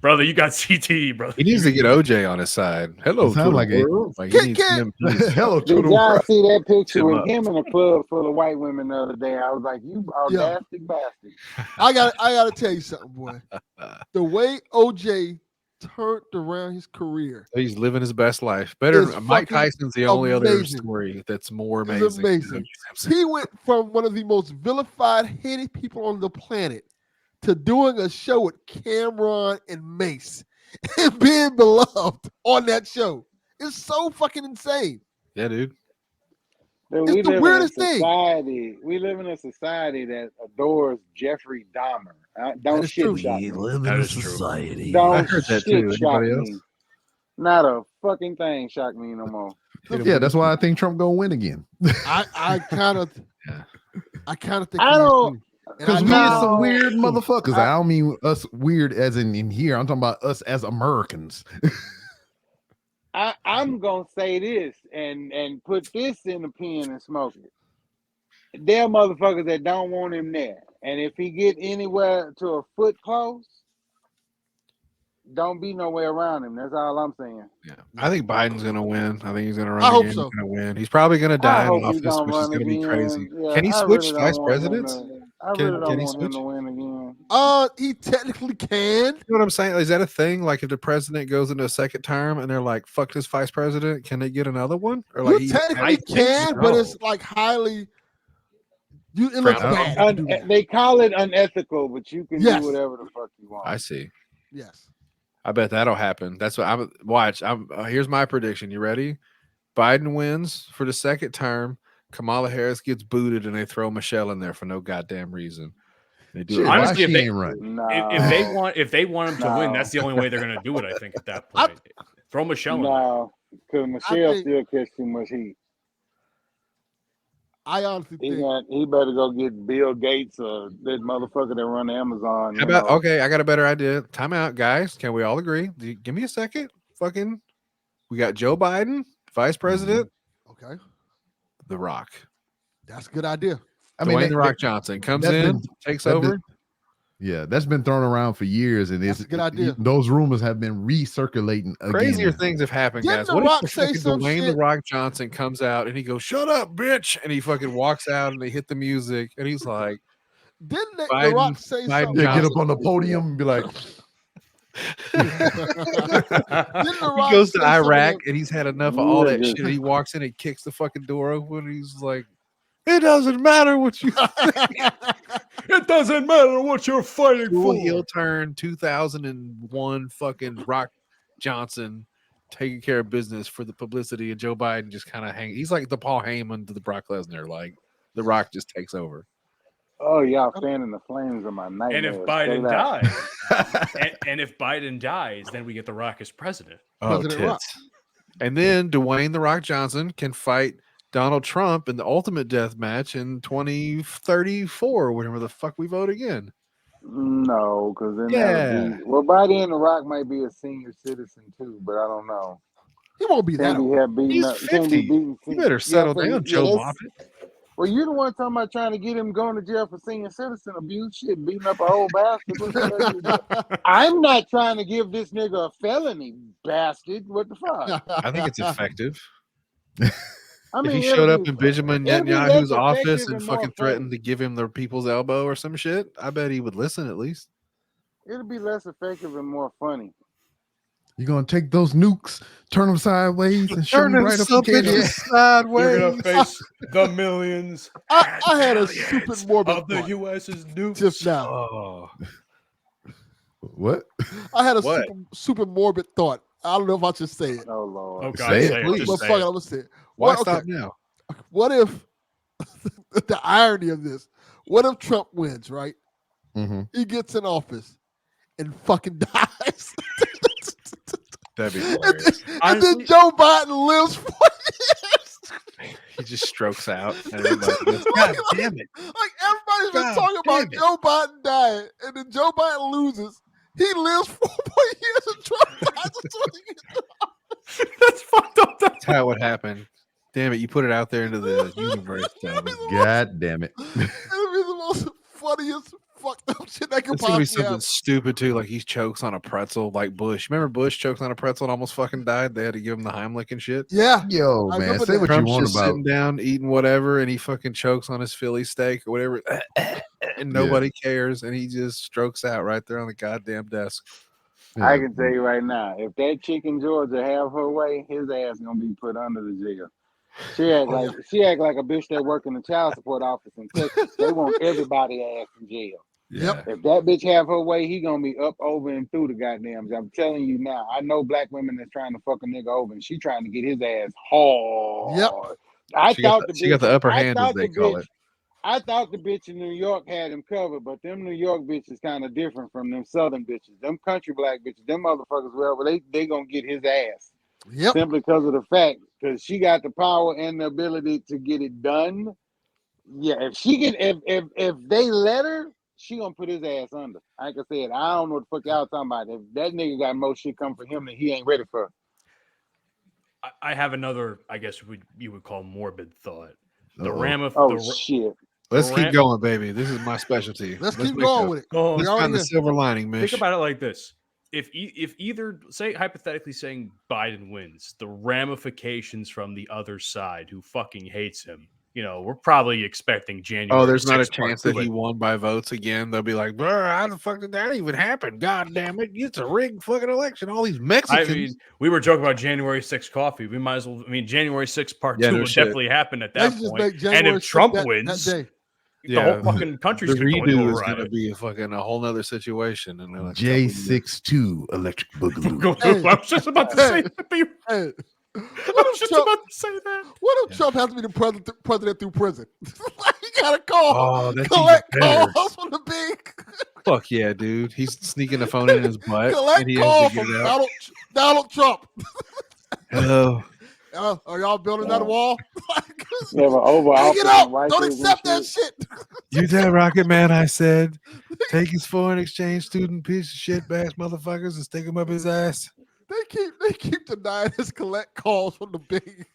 brother, you got CTE, brother. He needs to get OJ on his side. Hello, It sound like it. Like Can- he needs can- him. Please. Hello, Did Twitter. y'all see that picture Him with up. him in a club full of white women the other day? I was like, you audactic bastard. I gotta tell you something, boy. The way OJ turned around his career He's living his best life. Better. It's Mike fucking Tyson's the only other amazing. story that's more It's amazing. than amazing. O.J. Simpson. He went from one of the most vilified, hated people on the planet to doing a show with Cameron and Mace and being beloved on that show. It's so fucking insane. Yeah, dude. Dude, It's we the live weirdest in a thing. society. We live in a society that adores Jeffrey Dahmer. That Don't is shit true. shock me. That is true. society. Don't I heard that shit too. shock Anybody me. else? Not a fucking thing shock me no more. Yeah, that's why I think Trump gonna win again. I kind of Yeah. think I he is don't- too. And Because I we know- is some weird motherfuckers. I- I don't mean us weird as in here. I'm talking about us as Americans. I'm gonna say this and put this in the pen and smoke it. There are motherfuckers that don't want him there, and if he get anywhere to a foot close, don't be nowhere around him. That's all I'm saying. Yeah. I think Biden's gonna win. I think he's gonna run. I hope again. so. He's gonna win. He's probably gonna die I in hope he office, don't which is run gonna be again. crazy. Yeah, Can he I switch really don't vice want him presidents? to- I Can- really can don't he want him switch? to win again. He technically can. You know what I'm saying? Is that a thing? Like if the president goes into a second term and they're like, "Fuck this vice president," can they get another one? Or like, You he- technically I think can, but so. it's like highly. It looks Frowned bad. upon. if you do that. They call it unethical, but you can Yes. do whatever the fuck you want. I see. Yes. I bet that'll happen. That's what I'm watch. Here's my prediction. You ready? Biden wins for the second term. Kamala Harris gets booted, and they throw Michelle in there for no goddamn reason. They do Shit, it. why Honestly, if she they- ain't run? No, If they want him to win, that's the only way they're going to do it. I think at that I- point, throw Michelle in there. no, because Michelle think- still catch too much heat. I honestly think. He better go get Bill Gates or that motherfucker that run Amazon. How about okay? I got a better idea. Time out, guys. Can we all agree? Give me a second. Fucking, we got Joe Biden, vice president. Okay, The Rock. that's a good idea. I Dwayne mean, the Rock Johnson comes that's in, been- takes that over. been- yeah, that's been thrown around for years, and That's it's a good idea. Those rumors have been recirculating again. Crazier things have happened, Didn't guys. The What Rock if say fucking some Dwayne the shit? Rock Johnson comes out and he goes, "Shut up, bitch," and he fucking walks out and they hit the music and he's like, Didn't The Biden- Rock say Biden something? Yeah, get up Johnson. on the podium and be like, Didn't The he Rock goes to say something Iraq that- and he's had enough of all that Yeah. shit. He walks in and kicks the fucking door open. And he's like, "It doesn't matter what you." It doesn't matter what you're fighting Cool for. heel turn 2001 fucking Rock Johnson taking care of business for the publicity, and Joe Biden just kind of he's like the Paul Heyman to the Brock Lesnar. Like the Rock just takes over. Oh, y'all fanning the flames of my nightmare. And if Biden dies, and if Biden dies, then we get The Rock as president. President Rock. And then Dwayne the Rock Johnson can fight Donald Trump in the ultimate death match in 2034, whenever the fuck we vote again. No, because then Yeah. well, by then The Rock might be a senior citizen too, but I don't know. He won't be that Can't old. be have beaten He's up. Can't be 50. beaten. You better settle so- down, Joe that's- Moffat. Well, you're the one talking about trying to get him going to jail for senior citizen abuse, shit, beating up a whole bastard. What the fuck you doing? I'm not trying to give this nigga a felony, bastard. What the fuck? I think it's effective. I If mean, he it'll showed up be- in Benjamin it'll be Netanyahu's less office effective and and more fucking threatened to give him the people's elbow or some shit, I bet he would listen at least. It'll be less effective and more funny. you're gonna take those nukes, turn them sideways, and shoot them right up the candy. You're sideways. gonna face the millions. I had a Aliens stupid morbid of the thought U.S.'s nukes. just now. Oh, What? I had a What? super morbid thought. I don't know if I should say it. Oh Lord. Oh God, Say it, say it, please. just But say fuck it, it. I'm gonna say it. why What, stop okay, now? what if the irony of this? What if Trump wins, right? Mm-hmm. He gets in office and fucking dies. That'd be and, hilarious. then, and Honestly- then Joe Biden lives 4 years. He just strokes out. And everybody goes, God damn it. Like everybody's been God talking about damn it. Joe Biden dying, and then Joe Biden loses. He lives 4 more years, and Trump dies in 20 years. That's fucked up. That's how it would happen. Damn it, you put it out there into the universe. It'll be the most- God damn it. it'll be the most funniest fucked up shit that could It's gonna be possibly something happen. stupid too, like he chokes on a pretzel, like Bush. Remember Bush choked on a pretzel and almost fucking died? They had to give him the Heimlich and shit. Yeah, Yo, I man, remember say that. what you Trump's want just about. sitting down eating whatever, and he fucking chokes on his Philly steak or whatever, and nobody cares, and he just strokes out right there on the goddamn desk. I Yeah. can tell you right now, if that chick in Georgia have her way, his ass gonna be put under the jail. She act like a bitch that work in the child support office in Texas. They want everybody ass in jail. Yep. If that bitch have her way, he gonna be up, over, and through the goddamn. I'm telling you now. I know black women that's trying to fuck a nigga over, and she trying to get his ass hard. Yep. She got the upper hand, as they call it. I thought the bitch in New York had him covered, but them New York bitches kind of different from them Southern bitches. Them country black bitches, them motherfuckers, well, they gonna get his ass. Yep. Simply because of the fact, because she got the power and the ability to get it done. Yeah, if she can, if they let her, she gonna put his ass under. Like I said, I don't know what the fuck y'all talking about. If that nigga got more shit come for him than he ain't ready for. I have another, I guess you would call morbid thought. The Uh-oh. Shit. Let's keep going, baby. This is my specialty. Let's keep going with it. Oh, Let's find the silver lining, Mish. Think about it like this: if either, say, hypothetically saying Biden wins, the ramifications from the other side who fucking hates him, we're probably expecting January. Oh, there's not a 6th chance that he won by votes again. They'll be like, bro, how the fuck did that even happen? God damn it. It's a rigged fucking election. All these Mexicans. I mean, we were joking about January 6th coffee. We might as well, January 6th part 2 will definitely happen at that point. And if Trump wins, the whole fucking country's the going to redo go is right. going to be a whole nother situation. And like, J62 Electric Boogaloo. I was just about to say that. I was just about to say that. What if Trump has to be the president through prison? He got a call. Oh, that's collect even better. calls from the big. Fuck yeah, dude. He's sneaking the phone in his butt. Collect and he calls has to from get it out. Donald Trump. Hello. Are y'all building that wall? Never over. Take it out. Don't accept that shit. You that Rocket Man, I said, take his foreign exchange student piece of shit bass motherfuckers and stick him up his ass. They keep denying his collect calls from the big.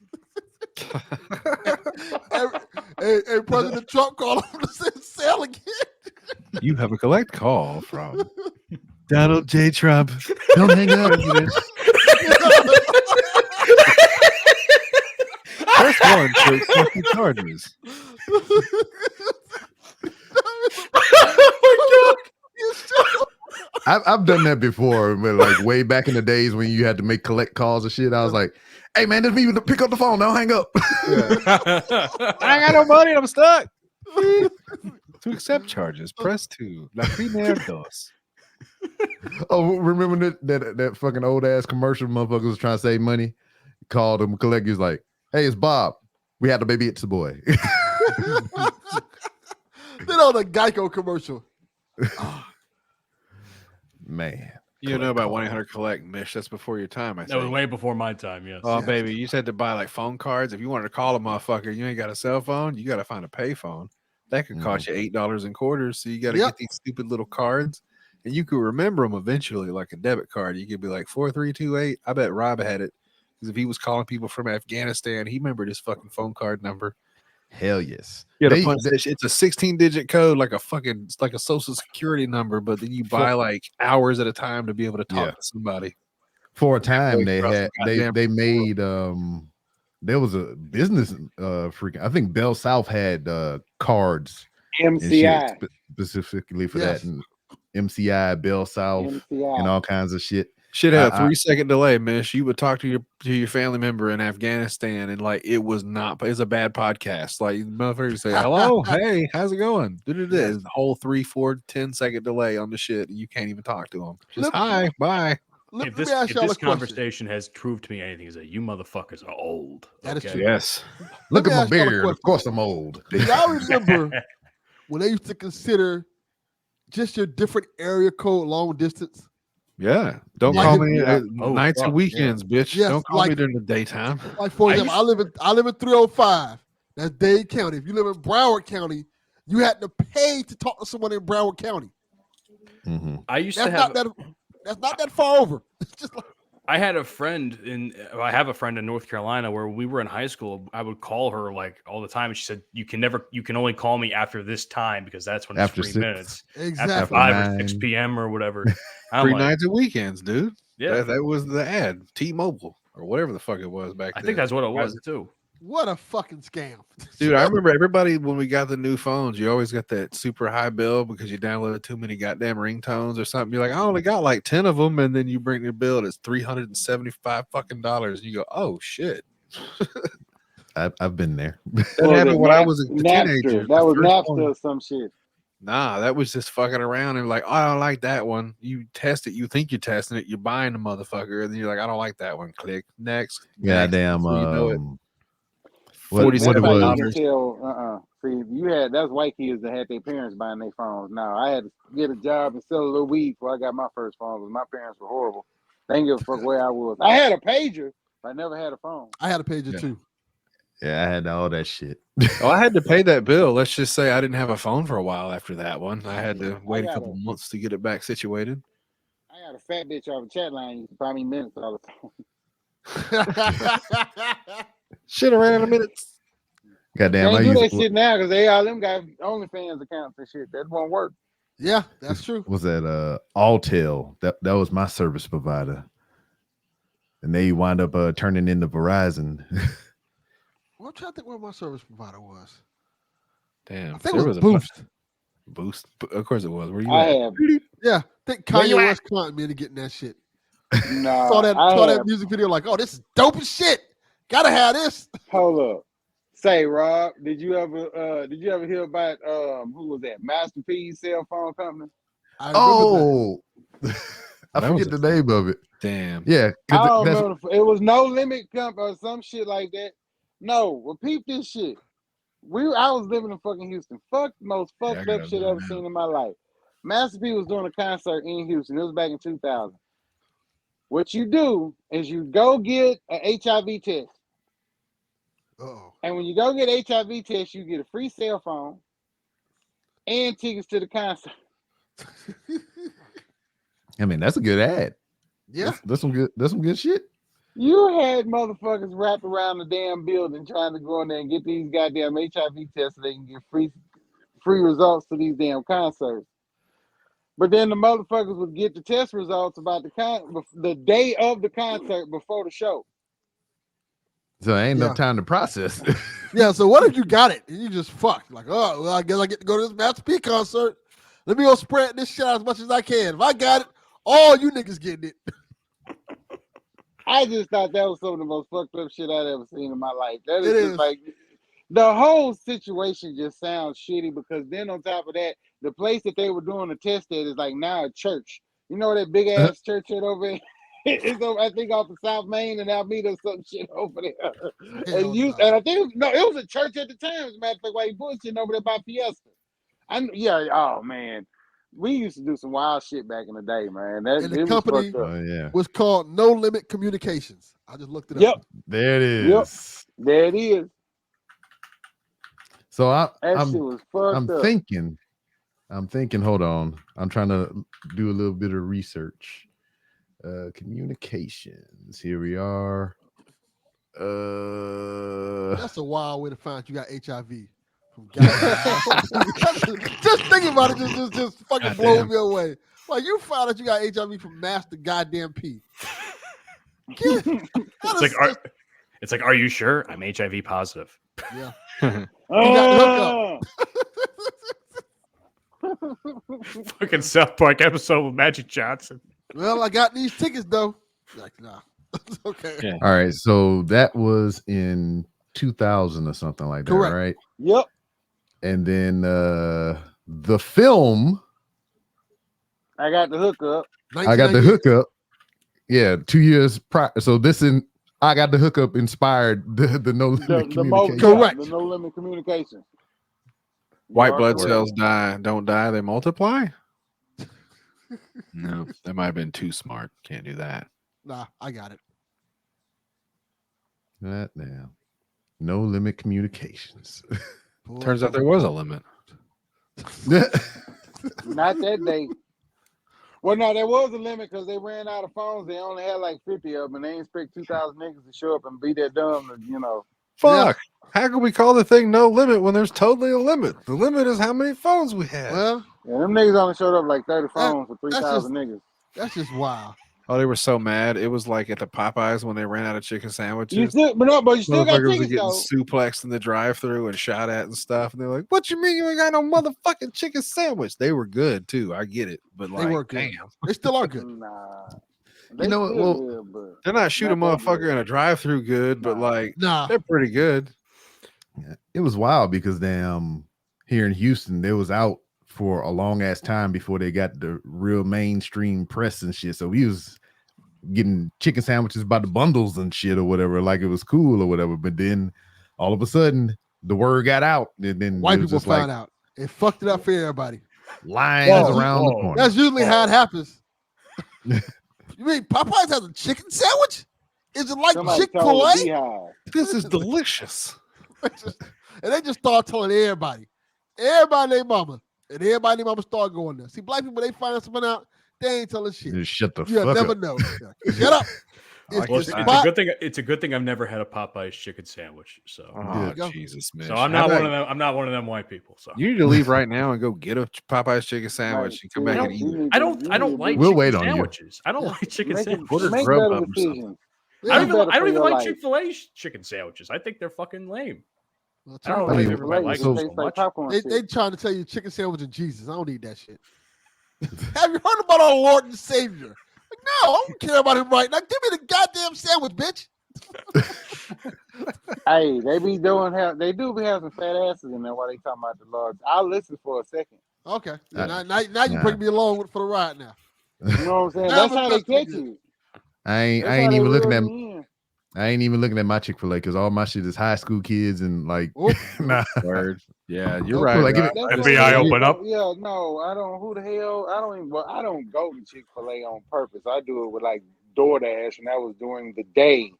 hey, President Trump called him to sell again. You have a collect call from Donald J. Trump. Don't hang up. Press 1 to accept the charges. I've done that before, but like way back in the days when you had to make collect calls and shit. I was like, "Hey man, this me to pick up the phone. Don't hang up." I ain't got no money. I'm stuck. To accept charges, press 2. La primera dos. Oh, remember that fucking old ass commercial? Motherfucker was trying to save money. Called him, collect. He was like, "Hey, it's Bob. We had the baby. It's the boy." Then on the Geico commercial. Man, You know about 1-800-COLLECT, Mish. That's before your time, I think. That was way before my time, yes. Oh, baby, you just had to buy like phone cards. If you wanted to call a motherfucker, you ain't got a cell phone, you got to find a pay phone. That could cost you $8 in quarters. So you got to get these stupid little cards, and you could remember them eventually, like a debit card. You could be like 4328. I bet Rob had it because if he was calling people from Afghanistan, he remembered his fucking phone card number. hell yes. You got to punch this. It's a 16-digit code, like a social security number, but then you buy like hours at a time to be able to talk to somebody. For a time, they made there was a business freaking. I think Bell South had cards, MCI specifically for that, and MCI, Bell South, and all kinds of shit. Shit had a 3-second delay, Mish. You would talk to your family member in Afghanistan, and like it was a bad podcast. Like motherfuckers say, "Hello, hey, how's it going?" The whole 3, 4, 10-second delay on the shit, and you can't even talk to them. Just hi, bye. If this conversation has proved to me anything, is that you motherfuckers are old. That is true. Yes. Look at my beard. Of course, I'm old. Do y'all remember when they used to consider just your different area code long distance? Yeah. Don't call me nights and weekends, bitch. Yes, don't call me during the daytime. Like for example, I live in 305. That's Dade County. If you live in Broward County, you had to pay to talk to someone in Broward County. Mm-hmm. I used to have. That's not that far over. It's just like I had a friend I have a friend in North Carolina where we were in high school. I would call her like all the time, and she said, you can only call me after this time because that's when it's After free 6. minutes. Exactly. After 5 or 9. 6 p.m. or whatever. I'm Free like, nights and weekends, dude. yeah, That was the ad. T-Mobile or whatever the fuck it was back I then. think that's what it was too. What a fucking scam. Dude, I remember everybody when we got the new phones, you always got that super high bill because you downloaded too many goddamn ringtones or something. You're like, I only got like 10 of them, and then you bring your bill and it's $375 fucking dollars. And you go, oh shit. I've been there. That happened when I was a teenager. That was The first Napster one. or some shit. Nah, that was just fucking around and like, oh, I don't like that one. You test it, you think you're testing it, you're buying the motherfucker, and then you're like, I don't like that one. Click next. Goddamn. Before you know it. What it That's how you was? can tell. See, that's white kids that had their parents buying their phones. Now I had to get a job and sell a little weed before I got my first phone because my parents were horrible. They didn't give a fuck where I was. I had a pager, but I never had a phone. I had a pager Yeah. too. Yeah, I had all that shit. Oh, I had to pay that bill. Let's just say I didn't have a phone for a while after that one. I had to wait a got couple months to get it back situated. I had a fat bitch off the chat line. Used to buy me minutes all the time. Shit around a minute. Goddamn, They I do that used shit now because they all them got OnlyFans accounts and shit. That won't work. Yeah, that's true. was that Alltel. That was my service provider. And they wind up turning into Verizon. Well, I'm trying to think what my service provider was. Damn. I think there it was a Boost. Boost. Of course it was. Where you I at? have Yeah, I think Where you Kanye at? West caught me into getting that shit. no. saw I that have, music video like, oh, this is dope as shit. Gotta have this. hold up. Say, Rob, did you ever hear about who was that? Masterpiece cell phone company? I remember that. I That was forget the name of it. Damn. Yeah, I 'cause don't that's remember. It was No Limit Company or some shit like that. No, repeat this shit. I was living in fucking Houston. Fuck the most Yeah, I fucked gotta up shit know I ever now. seen in my life. Master P was doing a concert in Houston. It was back in 2000. What you do is you go get an HIV test. Uh-oh. And when you go get an HIV test, you get a free cell phone and tickets to the concert. I mean, that's a good ad. Yeah. That's some good shit. You had motherfuckers wrapped around the damn building trying to go in there and get these goddamn HIV tests so they can get free results to these damn concerts. But then the motherfuckers would get the test results about the day of the concert before the show. So ain't Yeah. enough time to process. Yeah, so what if you got it and you just fucked? Like, oh, well, I guess I get to go to this Master P concert. Let me go spread this shit out as much as I can. If I got it, all you niggas getting it. I just thought that was some of the most fucked up shit I'd ever seen in my life. That It is just is. like the whole situation just sounds shitty because then on top of that, the place that they were doing the test at is like now a church. You know that big ass church head over there? It's over, I think off of South Main and Alameda or some shit over there. Hell no. And I think it was a church at the time, as a matter of fact, while he bullshitting over there by Fiesta. Oh man. We used to do some wild shit back in the day, man. And the It was company- fucked up. Oh yeah, Was called No Limit Communications. I just looked it Yep, up. there it is. Yep. there it is. So That shit I'm was fucked I'm up. thinking. Hold on, I'm trying to do a little bit of research. Communications. Here we are. That's a wild way to find out you got HIV. From just thinking about it just fucking blows Goddamn. me away. Like you found out you got HIV from Master Goddamn P. Kid, It's like, are you sure? I'm HIV positive. yeah. Ah! Fucking South Park episode with Magic Johnson. Well, I got these tickets though. Like, nah. Okay. Yeah. All right, so that was in 2000 or something like that, Correct. right? Yep. And then the film, I got the hookup. I got the 1998. hookup. Yeah, 2 years prior. So I got the hookup inspired the No Limit Communication. Correct. The No Limit Communication. White You are blood correct. cells don't die, they multiply. No, that might have been too smart. Can't do that. Nah, I got it. That now. No Limit Communications. Boy, Turns out there was a limit. Not that day. Well, no, there was a limit because they ran out of phones. They only had like 50 of them, and they expect 2,000 niggas to show up and be that dumb, Fuck. How can we call the thing no limit when there's totally a limit? The limit is how many phones we have. Well, Yeah, them niggas only showed up like 30 phones for 3,000 niggas. that's just wild. Oh, they were so mad. It was like at the Popeyes when they ran out of chicken sandwiches. You still got Motherfuckers were tickets getting though. suplexed in the drive-thru and shot at and stuff. And they're like, "What you mean you ain't got no motherfucking chicken sandwich?" They were good too. I get it, but They like, were good. damn, They still are good. Nah. You know what? Well, good, but they're not shooting a not that motherfucker good. in a drive-thru good, but Nah. like, Nah. they're pretty good. Yeah, it was wild because here in Houston, they was out for a long ass time before they got the real mainstream press and shit. So we was getting chicken sandwiches by the bundles and shit or whatever, like it was cool or whatever. But then all of a sudden the word got out, and then White it was people just like found out. It fucked it up for everybody. lines Whoa. around the Whoa. corner. That's usually how it happens. You mean Popeyes has a chicken sandwich? Is it like Somebody Chick-fil-A? told the Beehive. This is delicious. And they just start telling everybody. Everybody and their mama. And everybody and their mama start going there. See, black people, they find something out, they ain't telling shit. Just shut the You'll fuck never up. know. Shut up. I like Well, this it's spot. a good thing. It's a good thing I've never had a Popeye's chicken sandwich. So, Oh, you go. Jesus, man. so I'm not one of them. I'm not one of them white people. So You need to leave right now and go get a Popeye's chicken sandwich and come back and eat it. I don't like We'll chicken wait on you. sandwiches. I don't like chicken sandwiches. Order Make Grubhub better or something. decisions. Yeah, I don't better for even your like life. Chick-fil-A chicken sandwiches. I think they're fucking lame. well, I don't I know mean, if everybody likes so- them so much. they trying to tell you chicken sandwich and Jesus. I don't need that shit. Have you heard about our Lord and Savior? Like, no, I don't care about him right now. Give me the goddamn sandwich, bitch. Hey, they do be having fat asses in there while they talking about the Lord. I'll listen for a second. Okay. Uh, Now you nah. bring me along for the ride now. You know what I'm saying? Now That's I'm how they listening catch to you. you. I ain't That's how they even looking reel at you in. I ain't even looking at my Chick-fil-A because all my shit is high school kids and like Oh. nah. Word. Yeah, you're Okay. right. Like, Rob. That's FBI what- open up. Yeah, no, I don't. Who the hell? I don't even. Well, I don't go to Chick-fil-A on purpose. I do it with like DoorDash, and that was during the day,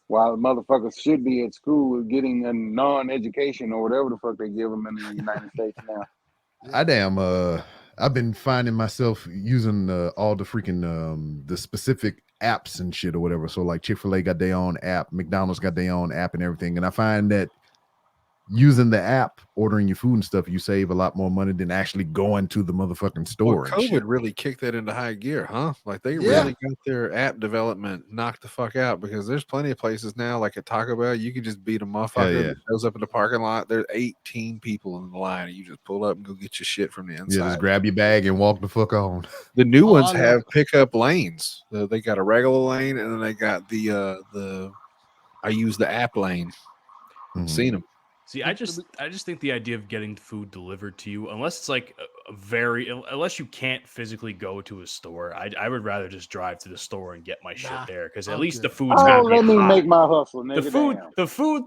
while motherfuckers should be at school getting a non-education or whatever the fuck they give them in the United States now. I've been finding myself using all the freaking the specific apps and shit or whatever. So like Chick-fil-A got their own app, McDonald's got their own app and everything. And I find that using the app, ordering your food and stuff, you save a lot more money than actually going to the motherfucking store. Well, and shit. COVID really kicked that into high gear, huh? Like they Yeah. really got their app development knocked the fuck out because there's plenty of places now, like at Taco Bell, you can just beat a motherfucker yeah. that shows up in the parking lot. There's 18 people in the line, and you just pull up and go get your shit from the Yeah, inside. just grab your bag and walk the fuck on. The new Oh, ones I love have it. pickup lanes. They got a regular lane, and then they got the I use the app lane. Mhm. Seen them. See, I just think the idea of getting food delivered to you, unless it's like unless you can't physically go to a store, I would rather just drive to the store and get my shit Nah, there because at I'm least good. the food's Oh, gonna let be me hot. make my hustle, nigga. The food.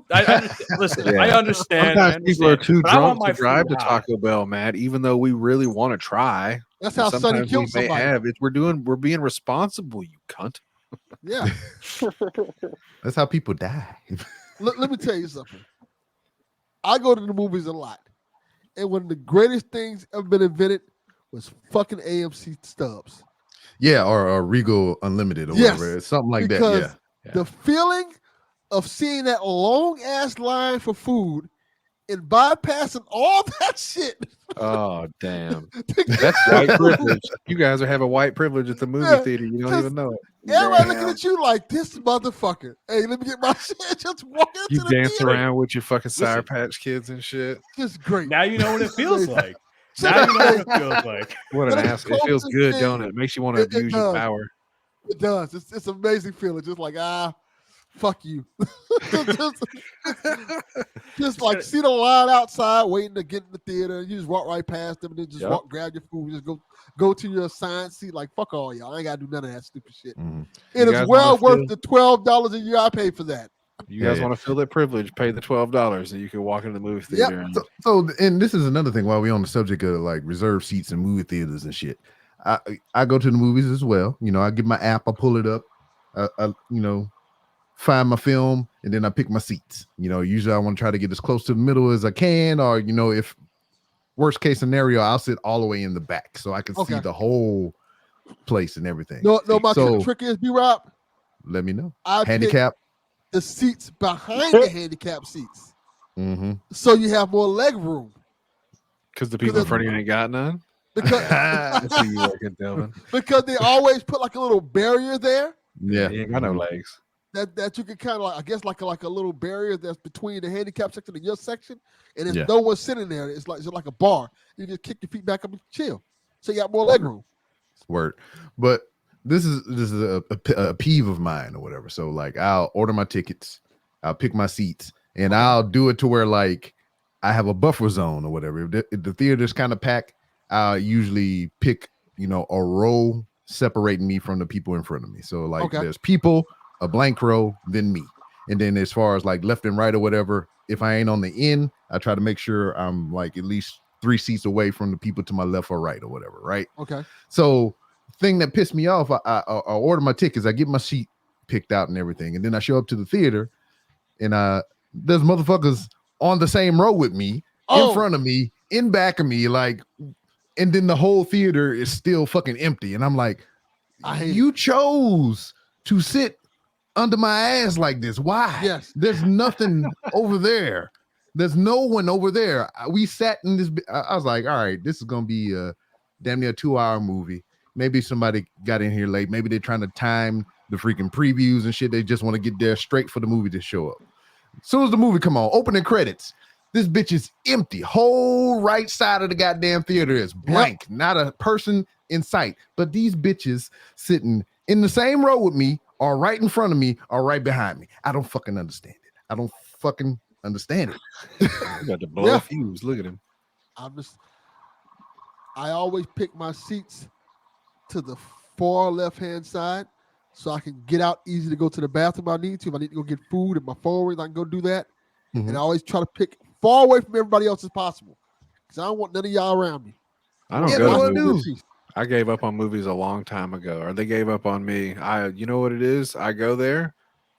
Listen, Yeah. I understand. Sometimes people are too but I drunk want to my drive food to hot. Taco Bell, Matt. Even though we really want to try, That's and how Sonny sometimes we killed may somebody. have it. We're being responsible, you cunt. Yeah. That's how people die. Let me tell you something. I go to the movies a lot. And one of the greatest things ever been invented was fucking AMC stubs. Yeah, or Regal Unlimited or Yes, whatever. It's something like that. Because Yeah. the feeling of seeing that long ass line for food and bypassing all that shit. Oh damn, to get that's your white food. privilege. You guys are having white privilege at the movie Yeah, theater. You don't because even know it. Everybody Damn. looking at you like this motherfucker. Hey, let me get my shit. Just walk into You the dance theater. around with your fucking Sour Listen. Patch Kids and shit. Just great. Now you know what it feels Amazing. like. Now you know what it feels like. What an But it's ass! It feels closest good, thing- don't it? It makes you want to it abuse your does. power. It does. It's an amazing feeling. Just like fuck you. just like see the line outside, waiting to get in the theater. You just walk right past them, and then just Yep. walk, grab your food, just go to your assigned seat. Like fuck all y'all. I ain't gotta do none of that stupid shit. Mhm. It You is guys well wanna worth the $12 a year I pay for that. You guys Yeah. want to feel that privilege? Pay the $12, and you can walk into the movie Yep. theater. And So, and this is another thing while we're on the subject of like reserved seats and movie theaters and shit. I go to the movies as well. You know, I get my app, I pull it up, I find my film, and then I pick my seats. You know, usually I want to try to get as close to the middle as I can, or if worst case scenario, I'll sit all the way in the back so I can see Okay. the whole place and everything. No, my So trick is, B-Rob. let me know. I pick Handicap. the seats behind the handicap seats, Mm-hmm. so you have more leg room. Because the people in front of you ain't got none. Because That's who you working, Delvin. because they always put like a little barrier there Yeah. He ain't got no legs. that you can kind of like, I guess like a little barrier that's between the handicap section and your section, and there's Yeah. no one sitting there. It's like a bar. You just kick your feet back up and chill, so you got more leg room. Word. But this is a peeve of mine or whatever. So like I'll order my tickets, I'll pick my seats, and I'll do it to where like I have a buffer zone or whatever. If the theater's kind of packed, I'll usually pick, a row separating me from the people in front of me. So like there's people, a blank row, then me. And then as far as like left and right or whatever, if I ain't on the end, I try to make sure I'm like at least 3 seats away from the people to my left or right or whatever, right? Okay. So thing that pissed me off, I order my tickets, I get my seat picked out and everything, and then I show up to the theater, and there's motherfuckers on the same row with me, in front of me, in back of me, like, and then the whole theater is still fucking empty, and I'm like, you chose to sit under my ass like this. Why? Yes. There's nothing over there. There's no one over there. We sat in this. I was like, all right, this is gonna be a damn near 2-hour movie. Maybe somebody got in here late. Maybe they're trying to time the freaking previews and shit. They just want to get there straight for the movie to show up. As soon as the movie come on, opening credits, this bitch is empty. Whole right side of the goddamn theater is blank. Yep. Not a person in sight. But these bitches sitting in the same row with me, or right in front of me, or right behind me. I don't fucking understand it. I don't fucking understand it. You got to blow a fuse. Look at him. I always pick my seats to the far left-hand side so I can get out easy to go to the bathroom I need to. If I need to go get food and my phone rings, I can go do that. And I always try to pick far away from everybody else as possible because I don't want none of y'all around me. I don't go to movies. I gave up on movies a long time ago, or they gave up on me. You know what it is? I go there,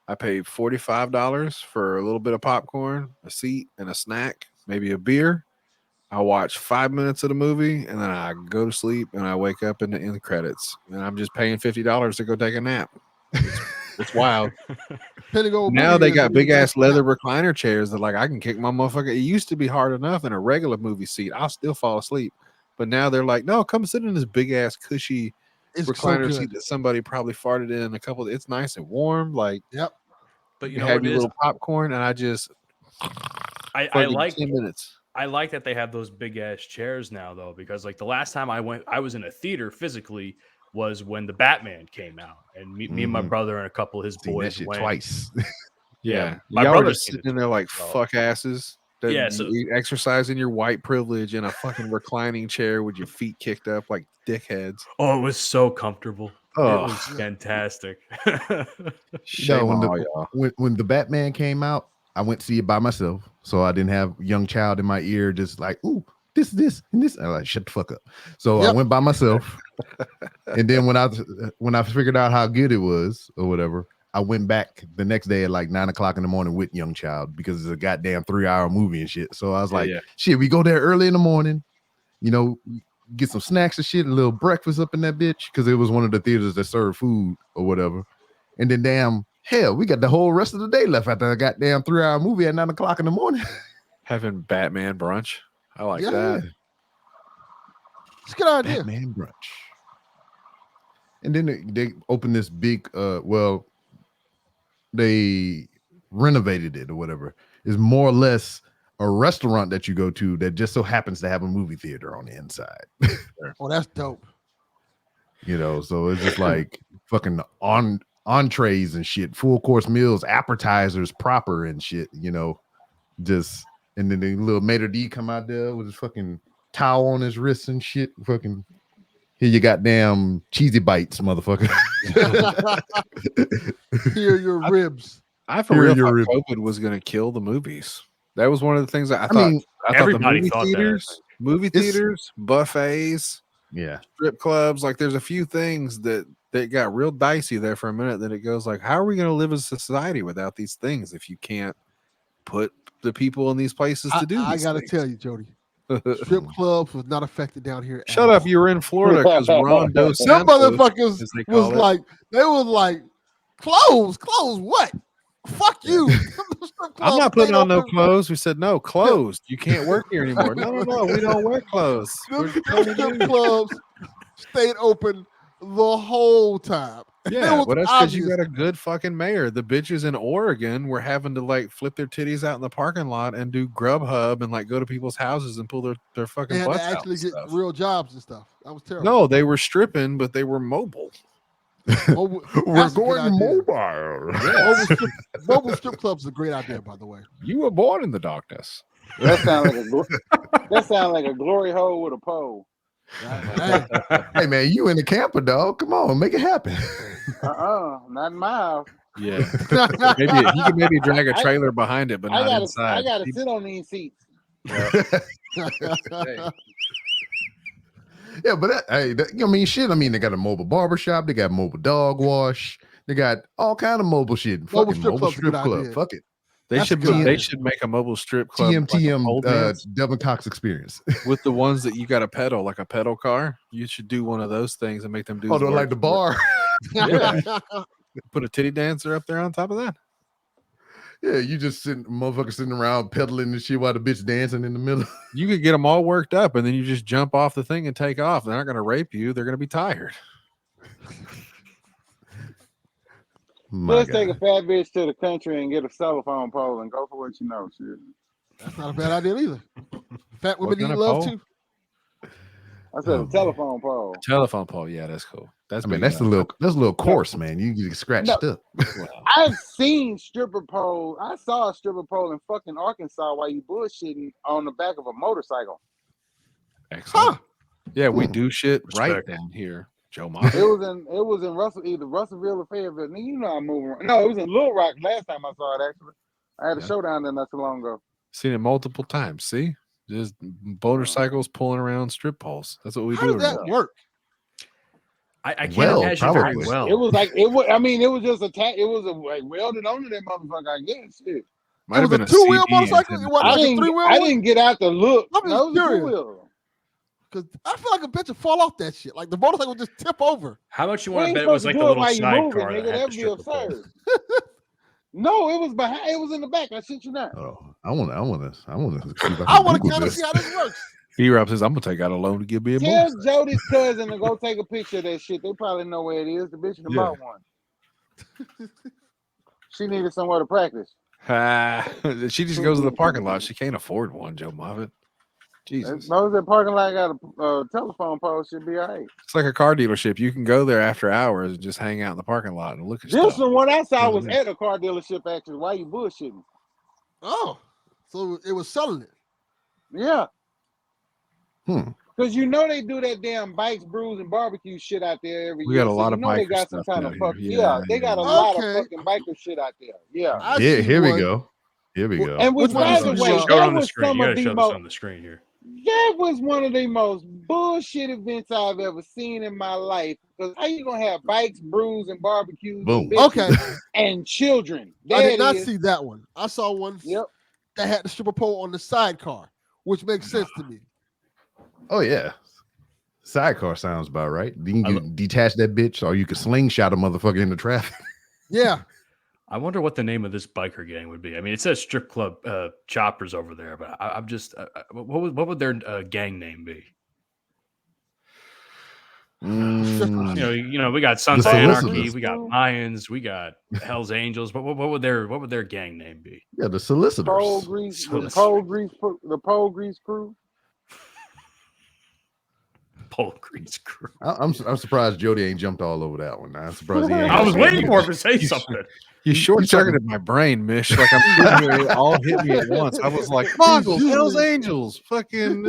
I pay $45 for a little bit of popcorn, a seat, and a snack, maybe a beer. I watch 5 minutes of the movie, and then I go to sleep, and I wake up in the credits, and I'm just paying $50 to go take a nap. It's wild. Now they got big ass leather recliner chairs that like I can kick my motherfucker. It used to be hard enough in a regular movie seat. I'll still fall asleep. But now they're like, no, come sit in this big ass cushy recliner seat that somebody probably farted in a couple. It's nice and warm. Like, yep. But you have your little popcorn, and I just I like 10 minutes. I like that they have those big ass chairs now though, because like the last time I was in a theater physically was when the Batman came out, and me and my brother and a couple of his boys went twice. My brother just sitting in there like fuck asses. So exercising your white privilege in a fucking reclining chair with your feet kicked up like dickheads. Oh, it was so comfortable. Oh, it was fantastic. When the Batman came out, I went to see it by myself, so I didn't have young child in my ear just like, ooh, this, and this. I'm like, shut the fuck up. So I went by myself, and then when I figured out how good it was or whatever, I went back the next day at like 9 o'clock in the morning with young child because it's a goddamn 3-hour movie and shit. So I was like, shit, we go there early in the morning, get some snacks and shit, a little breakfast up in that bitch because it was one of the theaters that served food or whatever. And then hell, we got the whole rest of the day left after a goddamn 3-hour movie at 9 o'clock in the morning. Having Batman brunch. I like that. It's a good idea. Batman brunch. And then they opened this big, they renovated it or whatever. It's more or less a restaurant that you go to that just so happens to have a movie theater on the inside. Oh, that's dope. So it's just like fucking entrees and shit, full course meals, appetizers proper and shit, just, and then the little maitre d' come out there with his fucking towel on his wrist and shit. Fucking, here you got damn cheesy bites, motherfucker. Here are your ribs. I for real thought COVID was going to kill the movies. That was one of the things that I thought. Everybody the thought movie theaters, buffets, strip clubs. Like, there's a few things that got real dicey there for a minute. Then it goes like, how are we going to live as a society without these things if you can't put the people in these places to do? I got to tell you, Jody, Strip clubs was not affected down here. at Shut up! all. You were in Florida because Ron Dos Some Santos, motherfuckers as they was call it. like, they was like, clothes, what? Fuck you. I'm not putting on no clothes. We said no, closed. You can't work here anymore. No, we don't wear clothes. We're Them strip clubs stayed open the whole time. Yeah, was well, that's because you obvious. got a good fucking mayor. The bitches in Oregon were having to like flip their titties out in the parking lot and do Grubhub and like go to people's houses and pull their They fucking had to butts out. actually and get stuff. real jobs and stuff. That was terrible. No, they were stripping, but they were mobile. Mobile, We're that's a good going idea. mobile. Mobile strip clubs is a great idea, by the way. You were born in the darkness. That sounds like a glory hole with a pole. Hey, Hey man, you in the camper, dog? Come on, make it happen. Not in my house. Yeah, maybe he could maybe drag a trailer behind it, but not inside. I gotta sit on these seats. Yeah, but I mean, shit. I mean, they got a mobile barbershop, they got mobile dog wash, they got all kind of mobile shit. Mobile Fucking strip mobile club's a strip good club. idea. Fuck it. They That's should a good they idea. should make a mobile strip club like a pole TM dance Devin Cox experience. with the ones that you got to pedal like a pedal car. You should do one of those things and make them do. Oh, they're like the bar. Yeah. Put a titty dancer up there on top of that. Yeah, you just motherfucker sitting around pedaling and shit while the bitch dancing in the middle. You could get them all worked up, and then you just jump off the thing and take off. They're not going to rape you. They're going to be tired. Let's take a fat bitch to the country and get a telephone pole and go for what you know. Shit. That's not a bad idea either. Fat What women kind need of love pole? too. I said a telephone pole. Telephone pole. Yeah, that's cool. That's I mean, big that's a enough. little coarse, man. You get scratched up. I've seen stripper pole. I saw a stripper pole in fucking Arkansas while you bullshitting on the back of a motorcycle. Excellent. Yeah, we do shit right Respect. down here, Joe It Moffitt. was in either Russellville or Fayetteville. You know I'm moving around. No, it was in Little Rock last time I saw it actually. I had a show down there not too long ago. Seen it multiple times. See, just motorcycles pulling around strip poles. That's what we How do. does that around here. work? I can't Well, imagine very probably. well. It was like it was. I mean, it was just it was like welded onto that motherfucker. I guess. Shit. Might It have was been a two-wheel CD motorcycle? antenna. It wasn't I like a didn't. three-wheel I one? didn't get out the look. I'm just No, it was a curious. two-wheel. Because I feel like a bitch would fall off that shit. Like the motorcycle would just tip over. How much you We want to ain't bet it was supposed like to the do it little while you moving, sidecar nigga. that had That'd the be stripper pole? absurd. No, it was behind. It was in the back. I shit you not. Oh, I want to see if I want to Google kind of this. see how this works. E-Rob says, I'm going to take out a loan to give me a Tell motorcycle. Jody's cousin to go take a picture of that shit. They probably know where it is. The bitch in Yeah. bought one. She needed somewhere to practice. She just goes to the parking lot. She can't afford one, Joe Moffitt. Jesus. As long as that parking lot got a telephone pole, should be all right. It's like a car dealership. You can go there after hours and just hang out in the parking lot and look at This stuff. one I saw was Mhm. at a car dealership actually. Why you bullshitting? Oh, so it was selling it. Yeah. Hmm. Because you know they do that damn bikes, brews, and barbecue shit out there every We year. got a lot of you know they biker got some stuff kind down of fuck. here. Yeah, they got a lot of Okay. fucking biker shit out there. Yeah. I Yeah, see here we one. go. Here we go. And which, Which one by is the this? way, Show Show it that on the was screen. some You of gotta the show this most. on the screen here. That was one of the most bullshit events I've ever seen in my life. Because how you gonna have bikes, brews, and barbecues, Boom. and bitches Okay, and children? I There did not it is. see that one. I saw one Yep. that had the stripper pole on the sidecar, which makes sense to me. Oh yeah. Sidecar sounds about right. You I can detach that bitch, or you can slingshot a motherfucker into traffic. Yeah, I wonder what the name of this biker gang would be. I mean, it says strip club choppers over there, but I'm just what would their gang name be? You know, we got Sons of The Anarchy, Solicitors. we got Mayans, we got Hell's Angels. But what would their gang name be? Yeah, the solicitors. Pole grease, So the pole grease crew. Pole Grease Crew. I'm surprised Jody ain't jumped all over that one. I'm surprised he ain't. I was waiting for him to say something. You short-circuited my brain, Mish. Like I'm sitting here, it all hit me at once. I was like, Mongols, Hell's Angels, fucking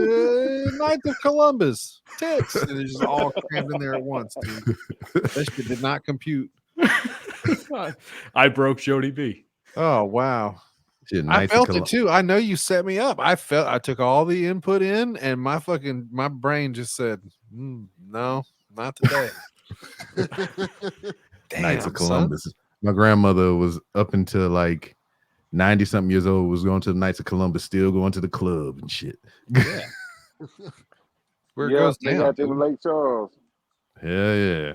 Knights of Columbus, tits. And it just all crammed in there at once, dude. That shit did not compute. I broke Jody B. Oh, wow. Shit, I Knights of felt Colum- it too. I know you set me up. I took all the input in, and my brain just said, no, not today. Damn, Knights of son. Columbus. My grandmother was up until like 90 something years old, was going to the Knights of Columbus, still going to the club and shit. Yeah. Where it Yeah, goes they down. got them in Lake Charles. Yeah.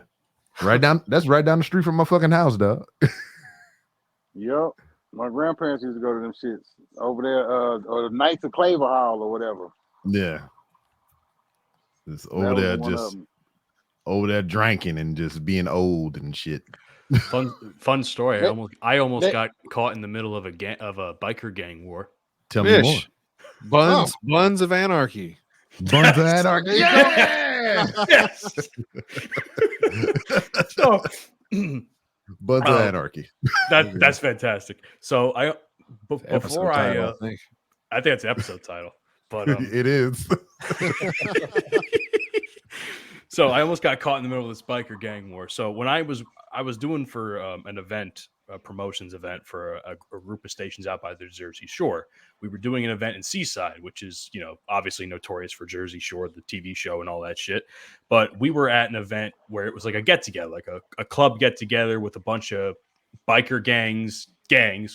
That's right down the street from my fucking house, dog. Yep. My grandparents used to go to them shits over there, or the Knights of Claver Hall or whatever. Yeah. It's That over was there one of just them. over there drinking and just being old and shit. Fun story. They- I almost they- got caught in the middle of a biker gang war. Tell me more. Fish. Buns of anarchy. Buns of Anarchy. There you Yeah. Yes. So Buns of Anarchy. that's fantastic. So Episode before title, I think. I think it's the episode title, but It is. so I almost got caught in the middle of this biker gang war. So when I was doing for an event, a promotions event for a group of stations out by the Jersey Shore. We were doing an event in Seaside, which is, obviously notorious for Jersey Shore, the TV show and all that shit. But we were at an event where it was like a get together, like a club get together with a bunch of biker gangs,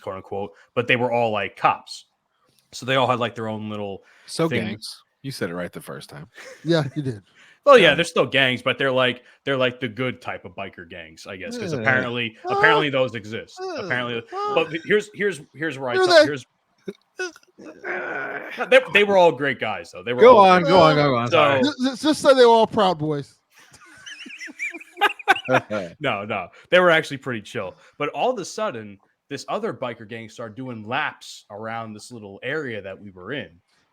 quote unquote, but they were all like cops. So they all had like their own little So thing. gangs. You said it right the first time. Yeah, you did. Well, yeah, they're still gangs, but they're like the good type of biker gangs, I guess, because Yeah. apparently those exist. Apparently, but here's where I Do tell, they? here's they were all great guys though. They were Go all on, great go on, guys. go on. So Sorry. Just say they were all Proud Boys. no, they were actually pretty chill. But all of a sudden, this other biker gang started doing laps around this little area that we were in.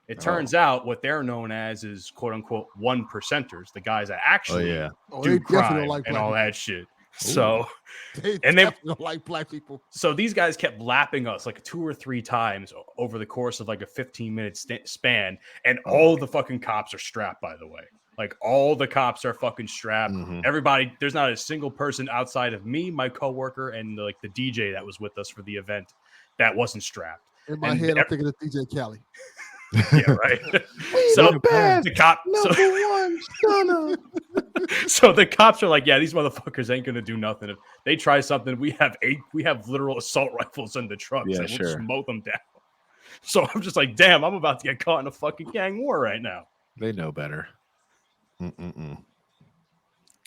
It turns out what they're known as is quote unquote 1%ers, the guys that Oh actually yeah. Oh, do they definitely crime don't like and black all people. that shit. So They and they- definitely don't like black people. so these guys kept lapping us like 2 or 3 times over the course of like a 15-minute span, and all the fucking cops are strapped, by the way. Like all the cops are fucking strapped. Mhm. Everybody, there's not a single person outside of me, my coworker, and like the DJ that was with us for the event that wasn't strapped. In my And head, I'm thinking of DJ Khaled. Yeah, right. So the cop, one stunner. so the cops are like, yeah, these motherfuckers ain't gonna do nothing. If they try something, we have literal assault rifles in the trucks, Yeah, and we'll just sure. mow them down. So I'm just like, damn, I'm about to get caught in a fucking gang war right now. They know better.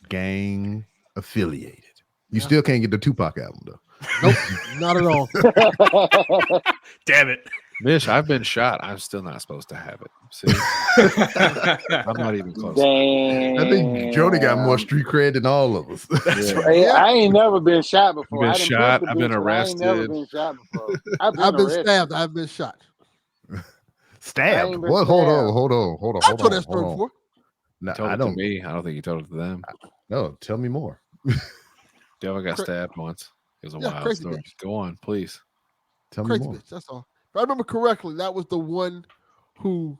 Gang affiliated. You Yeah. still can't get the Tupac album though. Nope, not at all. Damn it. Mish, I've been shot. I'm still not supposed to have it. See, I'm not even close. Damn. I think Jody got more street cred than all of us. That's Yeah. right. Hey, I ain't never been shot before. Been I done shot, put the I've been bitch, but I ain't never arrested. been shot before. I've been I've been arrested. stabbed. I've been shot. Stabbed. ain't been What? stabbed. Hold on. I told that story before. No, Told I it to don't. me. I don't think you told it to them. No, tell me more. Devil got Cra- stabbed once. It was a Yeah, wild crazy story. bitch. Go on, please. Tell me Crazy more. bitch. That's all. If I remember correctly, that was the one who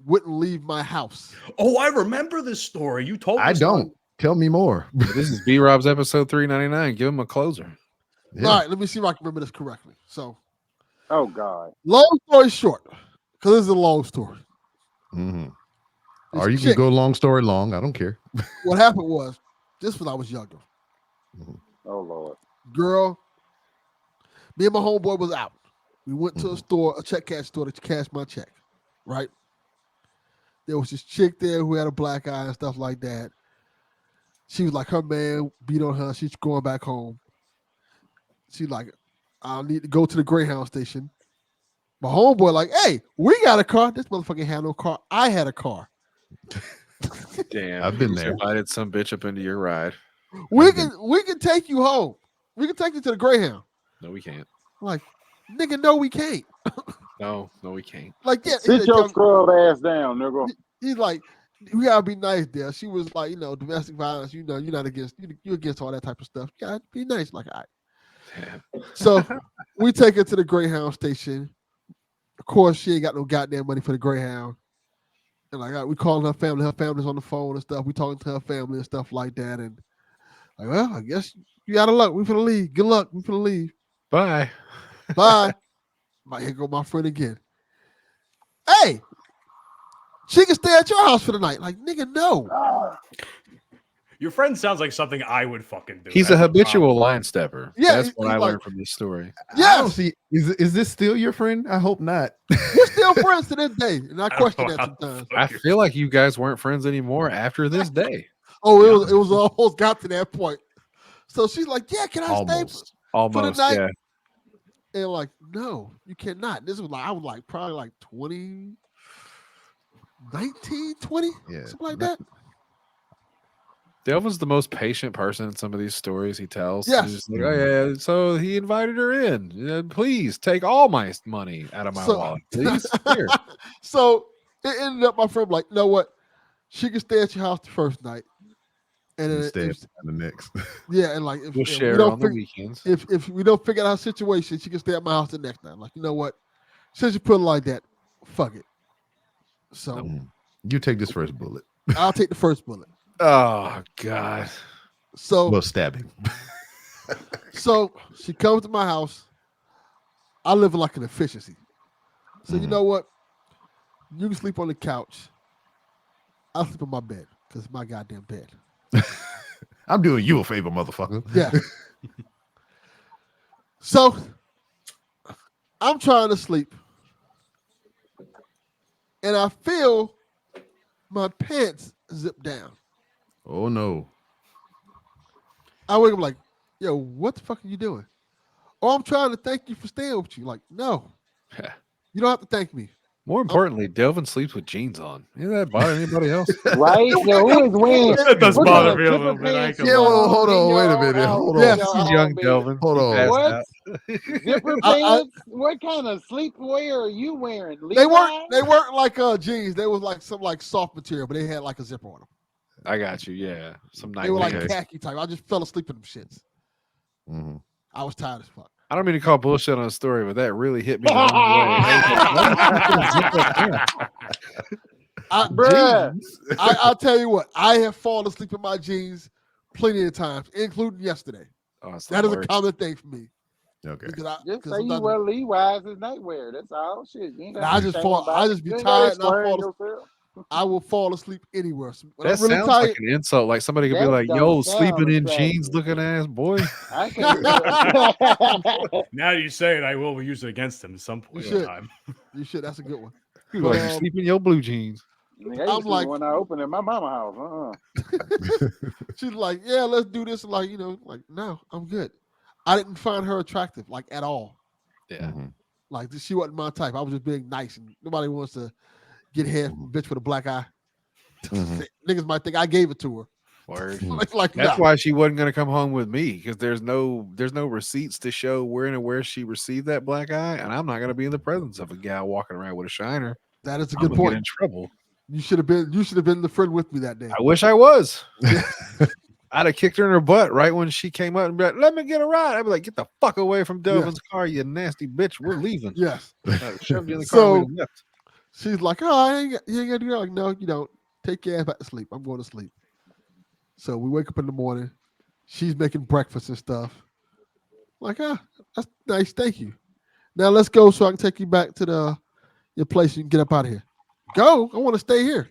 wouldn't leave my house. Oh, I remember this story. You told I this don't. one. Tell me more. This is B Rob's episode 399. Give him a closer. Yeah. All right, let me see if I can remember this correctly. So, Oh God. long story short, because this is a long story. Mhm. This Or you chick, can go long story long. I don't care. What happened was, this when I was younger. Oh Lord. Girl, me and my homeboy was out. We went to a store, a check cash store to cash my check, right? There was this chick there who had a black eye and stuff like that. She was like, her man beat on her. She's going back home. She like, I need to go to the Greyhound station. My homeboy like, hey, we got a car. This motherfucker had no car. I had a car. Damn. I've been you there. Invited some bitch up into your ride. We can take you home. We can take you to the Greyhound. No, we can't. I'm like, nigga, no, we can't. No, we can't. Like, yeah, Sit your scrub ass down, nigga. he's like, we gotta be nice there. She was like, domestic violence, you're not against, you're against all that type of stuff. You gotta be nice. Like, all right. Damn. So we take her to the Greyhound station. Of course, she ain't got no goddamn money for the Greyhound. And like, we calling her family. Her family's on the phone and stuff. We talking to her family and stuff like that. And like, well, I guess you out of luck. We finna leave. Good luck. We finna leave. Bye. Bye. Here go my friend again. Hey, she can stay at your house for the night. Like, nigga, no. Your friend sounds like something I would fucking do. He's That's a the problem. habitual line stepper. Yeah, That's what he's I like- learned from this story. I don't Yes, see. Is this still your friend? I hope not. we're still still friends to this day, and I I don't question know that how sometimes. I feel like you guys weren't friends anymore after this day. Oh, it was almost got to that point. So she's like, "Yeah, can I stay Almost. for the Almost, night?" yeah. And like, no, you cannot. This was like I was like probably like 20, 19, 20, Yeah. something like that. Delvin's the most patient person in some of these stories he tells. Yes. He's just like, oh yeah, so he invited her in. Please take all my money out of my wallet, please. Here. So it ended up my friend like, you know what? She can stay at your house the first night, and then Instead, the next. yeah, and like if, We'll if share we it don't on the fig- weekends. if we don't figure out our situation, she can stay at my house the next night. I'm like, you know what? Since you put it like that, fuck it. So You take this first bullet. I'll take the first bullet. Oh God. So Well, stabbing. So she comes to my house. I live in like an efficiency. So you know what? You can sleep on the couch. I'll sleep on my bed because it's my goddamn bed. I'm doing you a favor, motherfucker. Yeah. So I'm trying to sleep. And I feel my pants zip down. Oh no. I wake up like, yo, what the fuck are you doing? Oh, I'm trying to thank you for staying with you. Like, no. You don't have to thank me. More importantly, Delvin sleeps with jeans on. Does that bother anybody else? Right? Yeah, who is wearing? That does what bother kind me of a little zipper bit. I pants ain't you gonna Yeah, lie. well, hold in on, your wait a own minute, house hold with on. your He's own young, bed? Delvin. Hold He on. passed What? out. Zipper pants? What kind of sleepwear are you wearing? They weren't Levi's? like jeans. They was like some like soft material, but they had like a zipper on them. I got you. Yeah, some night. They were like wear. khaki type. I just fell asleep in them shits. Mhm. I was tired as fuck. I don't mean to call bullshit on the story, but that really hit me the wrong way. Bruh. Jeans. I'll tell you what. I have fallen asleep in my jeans plenty of times, including yesterday. Oh, it's the That is a worst. common thing for me. Okay. Because Just say you sometimes- wear Levi's as nightwear. That's all. Shit. You ain't Nah, I just fall. I just be tired and I fall. I will fall asleep anywher. So when That I'm really sounds tired, like an insult. Like somebody could be That like, don't "Yo, sound sleeping in attractive. jeans, looking ass boy." I can't. Now you say it, I will use it against him at some point You in should. time. you should. That's a good one. You're But, like, you sleep in your blue jeans. Nigga, I used I'm to like- when I opened at my mama house. She's like, yeah, let's do this. Like, like, no, I'm good. I didn't find her attractive, like at all. Yeah. Like she wasn't my type. I was just being nice, and nobody wants to get head from a bitch with a black eye. Niggas might think I gave it to her. Word. like That's nah. why she wasn't gonna come home with me, because there's no receipts to show when and where she received that black eye, and I'm not gonna be in the presence of a gal walking around with a shiner. That is a I'm good gonna get point. in trouble. You should have been the friend with me that day. I wish I was. I'd have kicked her in her butt right when she came up and be like, "Let me get a ride." I'd be like, "Get the fuck away from Delvin's car, you nasty bitch. We're leaving." Yes. Shoved you in the car and we left. She's like, oh, you ain't gonna do that. Like, no, you don't. Take your ass back to sleep. I'm going to sleep. So we wake up in the morning. She's making breakfast and stuff. Like, that's nice. Thank you. Now let's go so I can take you back to your place and you can get up out of here. Go. I want to stay here.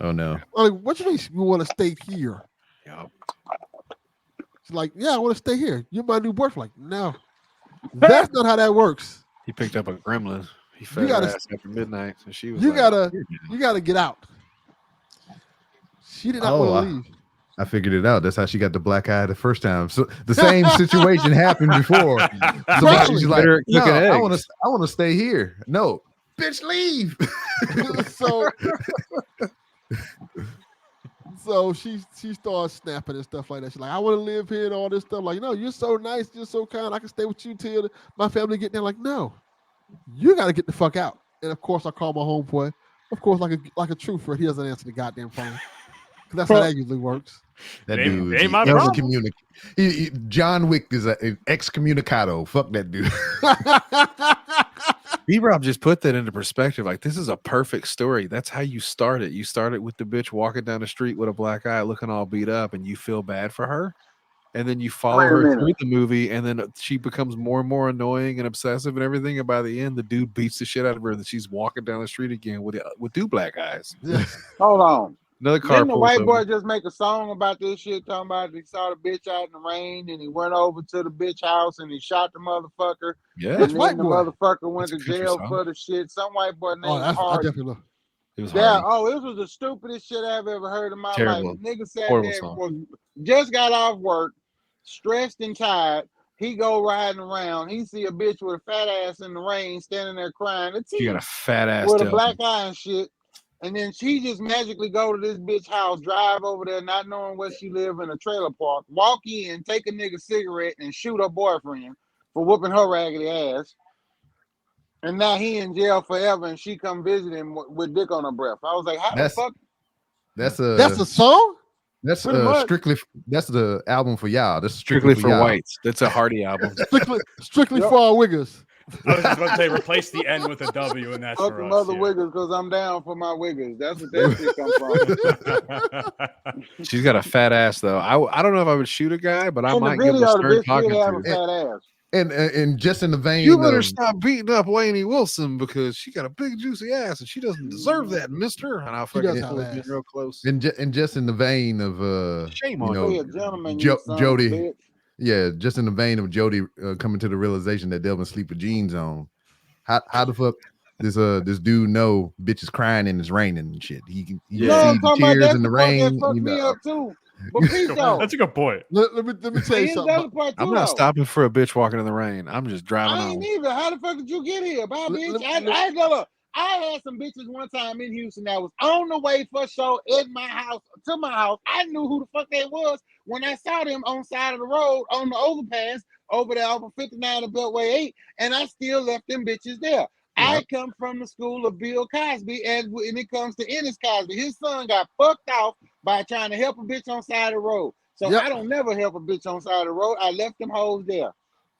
Oh no. I'm like, what you mean you want to stay here? Yup. She's like, yeah, I want to stay here. You're my new boyfriend. Like, no. That's not how that works. He picked up a gremlin. He fed her gotta- ass after midnight, and she was You like, gotta get out. She did not want to leave. I figured it out. That's how she got the black eye the first time. So the same situation happened before. Somebody's like, Better no, cooking I want eggs." to stay here. No, bitch, leave. So she starts snapping and stuff like that. She's like, I want to live here and all this stuff. Like, no, you're so nice, you're so kind. I can stay with you till my family get there. Like, no, you got to get the fuck out. And of course, I call my homeboy. Of course, like a true friend, he doesn't answer the goddamn phone. 'Cause that's how that usually works. That Ain't- dude, ain't my problem. John Wick is an excommunicado. Fuck that dude. B-Rob just put that into perspective. Like, this is a perfect story. That's how you start it. You start it with the bitch walking down the street with a black eye, looking all beat up, and you feel bad for her. And then you follow Wait a her minute. through the movie, and then she becomes more and more annoying and obsessive and everything. And by the end, the dude beats the shit out of her, and she's walking down the street again with two black eyes. Yeah. Hold on. Another car Didn't the pulls white boy over. just make a song about this shit, talking about he saw the bitch out in the rain and he went over to the bitch house and he shot the motherfucker. Yeah, And Which then white the boy? motherfucker went That's to a country jail song. for the shit. Some white boy Oh, named that's I Hardy. definitely know. it was Yeah, Hardy. this was the stupidest shit I've ever heard in my Terrible. life. Nigga sat Horrible there, song. just got off work, stressed and tired. He go riding around. He see a bitch with a fat ass in the rain standing there crying. You got a fat ass with a Delvin. black eye and shit. And then she just magically go to this bitch house, drive over there, not knowing where she live in a trailer park, walk in, take a nigga cigarette, and shoot her boyfriend for whooping her raggedy ass. And now he in jail forever, and she come visit him with dick on her breath. I was like, how the fuck? That's a song. That's Pretty much. strictly. That's the album for y'all. That's Strictly for y'all. whites. That's a Hardy album. Strictly Yep. for our wiggers. I was just about to say replace the N with a W, and that's Fuck for the us. mother yeah. wiggers, because I'm down for my wiggers. That's what that shit come from. She's got a fat ass though. I don't know if I would shoot a guy, but I In the might give him a video, the stern bitch talking did have a to. fat ass. And just in the vein You better of stop beating up Lainey Wilson because she got a big juicy ass and she doesn't deserve that, mister. And I'll She does fucking have pull ass. it real close. and just in the vein of Shame you on know, Be a gentleman, you son of a Jody. bitch. Yeah, just in the vein of Jody coming to the realization that Delvin sleep with jeans on. How the fuck this dude know bitches crying and it's raining and shit? He can Yeah. No, I'm see the talking about tears that's in the the part rain. that fucked you me know. up too. But Pete though, That's a good point. Let me tell you here's the something. other part too. I'm not though. stopping for a bitch walking in the rain. I'm just driving I on. ain't either. How the fuck did you get here? Bye, Let- bitch. let- I had some bitches one time in Houston that was on the way for show at my house to my house. I knew who the fuck they was when I saw them on side of the road on the overpass over there off of 59 and Beltway 8, and I still left them bitches there. I come from the school of Bill Cosby, and when it comes to Ennis Cosby, his son got fucked off by trying to help a bitch on side of the road. So Yep. I don't never help a bitch on side of the road. I left them hoes there.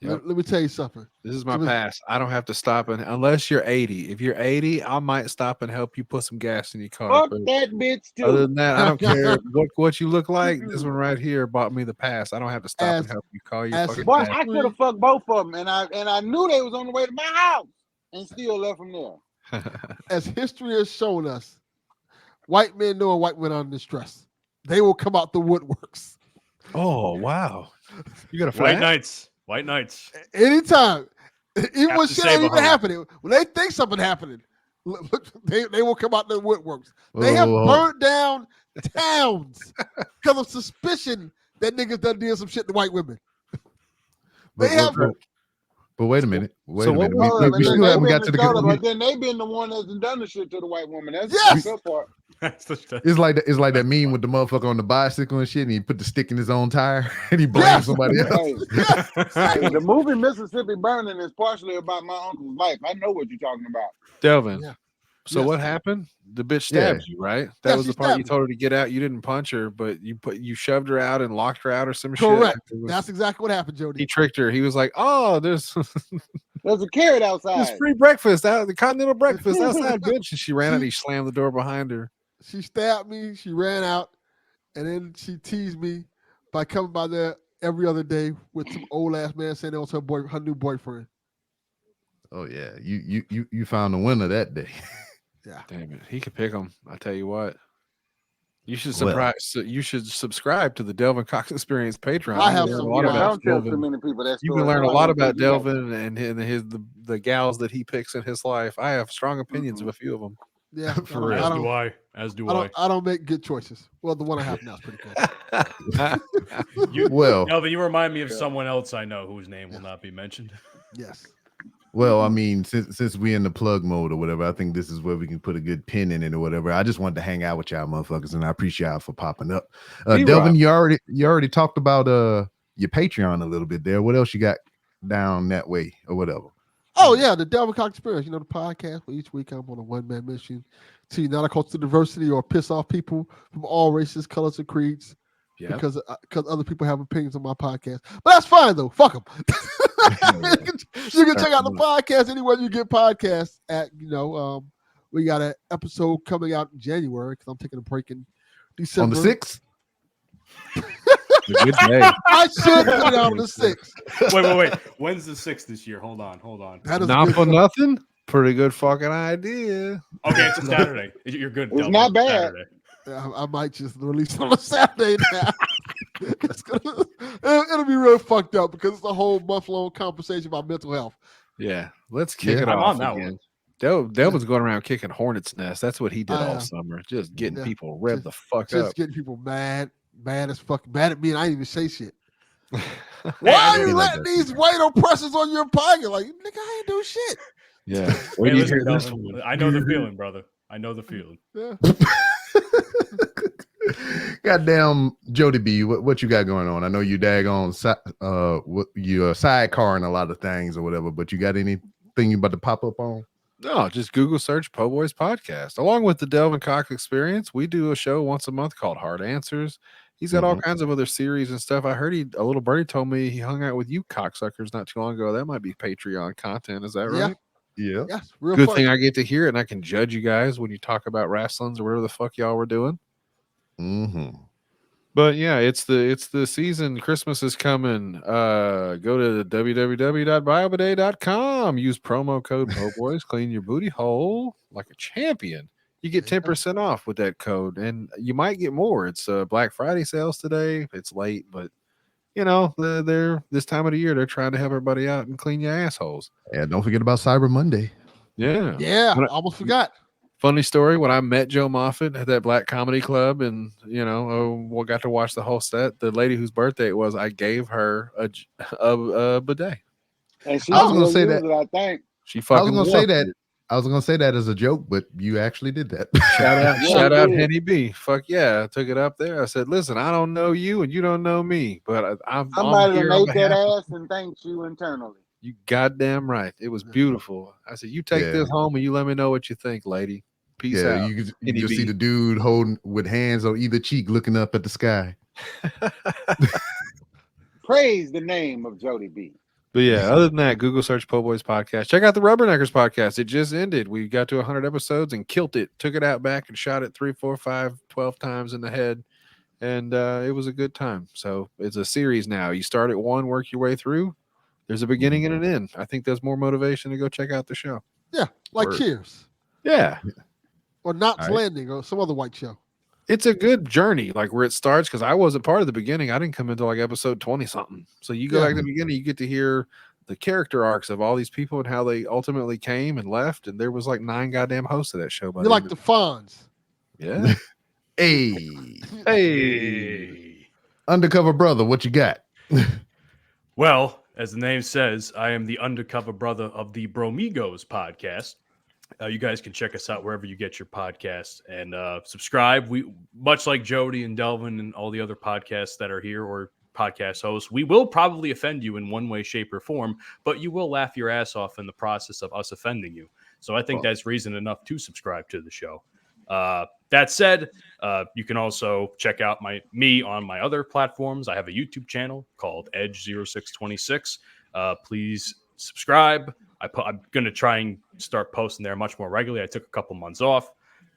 Yep. Let me tell you something. This is my It was- pass. I don't have to stop unless you're 80. If you're 80, I might stop and help you put some gas in your car. Fuck But that bitch too. other than that, I don't care what you look like. This one right here bought me the pass. I don't have to stop and As- help you call your as- fucking Boy, dad. I could have fucked both of them, and I knew they was on the way to my house, and still left them there. As history has shown us, white men know white men are in distress. They will come out the woodworks Oh wow, you got a White flat? Knights. White Knights. anytime. Even when to shit save ain't a even home. happening, when they think something happening, look, they will come out the woodworks. They have Whoa. burnt down towns because of suspicion that niggas done did some shit to white women. But, They have- but wait a minute. Wait So a what minute. we- Hold up, We and still then they haven't been got to the told her, good. but then they been the one that's done the shit to the white woman. That's Yes! the good part. That's the It's like that meme with the motherfucker on the bicycle and shit, and he put the stick in his own tire and he blames Yes! somebody else. Hey, Yes, hey, the movie Mississippi Burning is partially about my uncle's life. I know what you're talking about. Delvin. Yeah. So Yes. what happened? The bitch stabbed you, right? That Yeah, was she the part you stabbed me. told her to get out. You didn't punch her, but you shoved her out and locked her out or some shit. correct. It was- That's exactly what happened, he Jody. tricked her. He was like, "Oh, there's There's a carrot there's outside. free breakfast out the continental breakfast outside, bitch." And she ran out. And he slammed the door behind her. She stabbed me. She ran out, and then she teased me by coming by there every other day with some old ass man saying it was her new boyfriend. Oh yeah, you found the winner that day. Damn it, he could pick them. I tell you what. You should Well. you should subscribe to the Delvin Cox Experience Patreon. I You have can learn some- a lot yeah, about Don't tell too Delvin. many people that You story. can learn a Somebody lot gonna about think you got- Delvin and the gals that he picks in his life. I have strong opinions of a few of them. Yeah, For I real. As don't, do I. As do I I. don't, I don't make good choices. Well, the one I have now is pretty good. You, Well, Delvin, you remind me of someone else I know whose name will not be mentioned. Yes. well, I mean, since we in the plug mode or whatever, I think this is where we can put a good pin in it or whatever. I just wanted to hang out with y'all motherfuckers, and I appreciate y'all for popping up. B-Rob. Delvin, you already talked about your Patreon a little bit there. What else you got down that way or whatever? Oh yeah, the Delvin Cox Experience. You know the podcast where each week I'm on a one-man mission to unite our culture diversity or piss off people from all races, colors, and creeds. Yeah. Because other people have opinions on my podcast, but that's fine though. Fuck them. You can check out the podcast anywhere you get podcasts at. We got an episode coming out in January because I'm taking a break in December. On the 6th? A good day. I should put it out on the 6th. Wait. When's the 6th this year? Hold on. That is Not good for stuff. nothing. Pretty good fucking idea. Okay, it's a Saturday. You're good. It's Delvin. not bad. Saturday. I might just release it on a Saturday now. It'll be real fucked up because it's a whole month-long conversation about mental health. Yeah, let's kick it I'm off on that again. one. Delvin's going around kicking hornets' nest. That's what he did I all am. summer, just getting Yeah. people revved the fuck Just up. getting people mad as fuck, mad at me, and I didn't even say shit. Hey, Why I are know- you like letting that these white oppressors on your pocket? Like, nigga, I ain't do shit. Yeah, Hey, when you listen, hear this Delvin, one, I know the feeling, brother. I know the feeling. Yeah. Goddamn, Jody B, what you got going on? I know you daggone you sidecarring a lot of things or whatever, but you got anything you about to pop up on? No, just Google search Po Boys Podcast. Along with the Delvin Cox Experience, we do a show once a month called Hard Answers. He's got all kinds of other series and stuff. I heard a little birdie told me he hung out with you cocksuckers not too long ago. That might be Patreon content. Is that Yeah. right? Yeah. Yes, real Good fun. thing I get to hear it and I can judge you guys when you talk about wrestlings or whatever the fuck y'all were doing. Mm-hmm. But yeah, it's the season. Christmas is coming. Go to www.biobidet.com. Use promo code POBOYS. Clean your booty hole like a champion. You get 10% off with that code, and you might get more. It's Black Friday sales today. It's late, but you know they're this time of the year they're trying to help everybody out and clean your assholes. Yeah, don't forget about Cyber Monday. Yeah. Yeah, When I- almost forgot. Funny story, when I met Joe Moffat at that Black Comedy Club and, got to watch the whole set, the lady whose birthday it was, I gave her a bidet. And she I was gonna still say use that. it, I think. She I was fucking gonna say loved that. it. I was gonna say that as a joke, but you actually did that. Shout out, Yeah, shout I out did. Henny B. Fuck yeah. I took it up there. I said, listen, I don't know you and you don't know me, but I'm Somebody here that on made that behalf of ass and thanked you internally. you. Goddamn right. It was beautiful. I said, you take Yeah. this home and you let me know what you think, lady. Peace Yeah, out. you could Henny just see B. the dude holding with hands on either cheek, looking up at the sky. Praise the name of Jody B. But yeah, other than that, Google search Po Boys Podcast. Check out the Rubberneckers podcast. It just ended. We got to 100 episodes and killed it. Took it out back and shot it 3, 4, 5, 12 times in the head. And it was a good time. So it's a series now. You start at one, work your way through. There's a beginning and an end. I think there's more motivation to go check out the show. Yeah, like Word. Cheers Yeah. or Knots All right. Landing or some other white show. It's a good journey, like where it starts, because I wasn't part of the beginning. I didn't come into like episode 20 something. So you go Yeah. back to the beginning, you get to hear the character arcs of all these people and how they ultimately came and left. And there was like 9 goddamn hosts of that show. By You're the like end the of Fonz. Yeah. Hey, Hey. undercover brother, what you got? Well, as the name says, I am the undercover brother of the Bromigos podcast. You guys can check us out wherever you get your podcasts and subscribe. We, much like Jody and Delvin and all the other podcasts that are here or podcast hosts, we will probably offend you in one way, shape, or form, but you will laugh your ass off in the process of us offending you. So I think that's reason enough to subscribe to the show. That said, you can also check out me on my other platforms. I have a YouTube channel called Edge0626. Please subscribe. I'm going to try and start posting there much more regularly. I took a couple months off,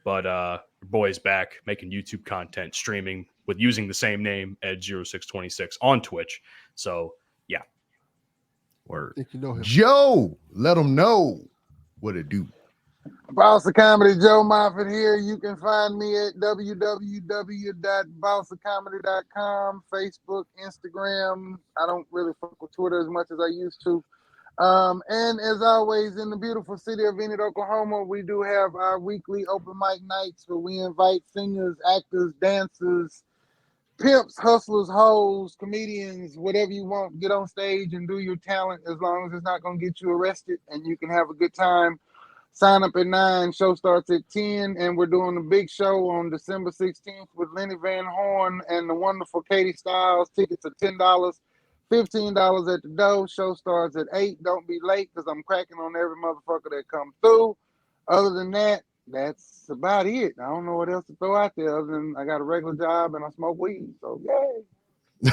but your boy's back making YouTube content, streaming with using the same name, Edge0626, on Twitch. So, yeah. Word. I think you know him. Joe, let them know what it do. Boss of Comedy, Joe Moffat here. You can find me at www.bossofcomedy.com, Facebook, Instagram. I don't really fuck with Twitter as much as I used to. And as always, in the beautiful city of Enid, Oklahoma, we do have our weekly open mic nights where we invite singers, actors, dancers, pimps, hustlers, hoes, comedians, whatever you want. Get on stage and do your talent as long as it's not going to get you arrested and you can have a good time. Sign up at 9, show starts at 10, and we're doing a big show on December 16th with Lenny Van Horn and the wonderful Katie Styles. Tickets are $10, $15 at the door. Show starts at 8. Don't be late because I'm cracking on every motherfucker that comes through. Other than that, that's about it. I don't know what else to throw out there other than I got a regular job and I smoke weed. So, yay.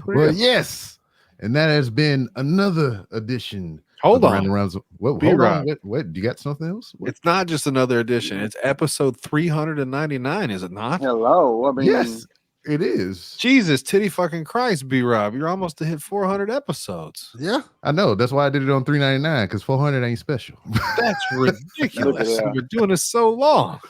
Well, yes. And that has been another edition. Hold of the on. Random Rounds. Hold B-Rob. on. What? You got something else? What? It's not just another edition. It's episode 399, is it not? Hello. I mean, Yes, it is. Jesus, titty fucking Christ, B-Rob. You're almost to hit 400 episodes. Yeah. I know. That's why I did it on 399 because 400 ain't special. That's ridiculous. that. You've been doing this so long.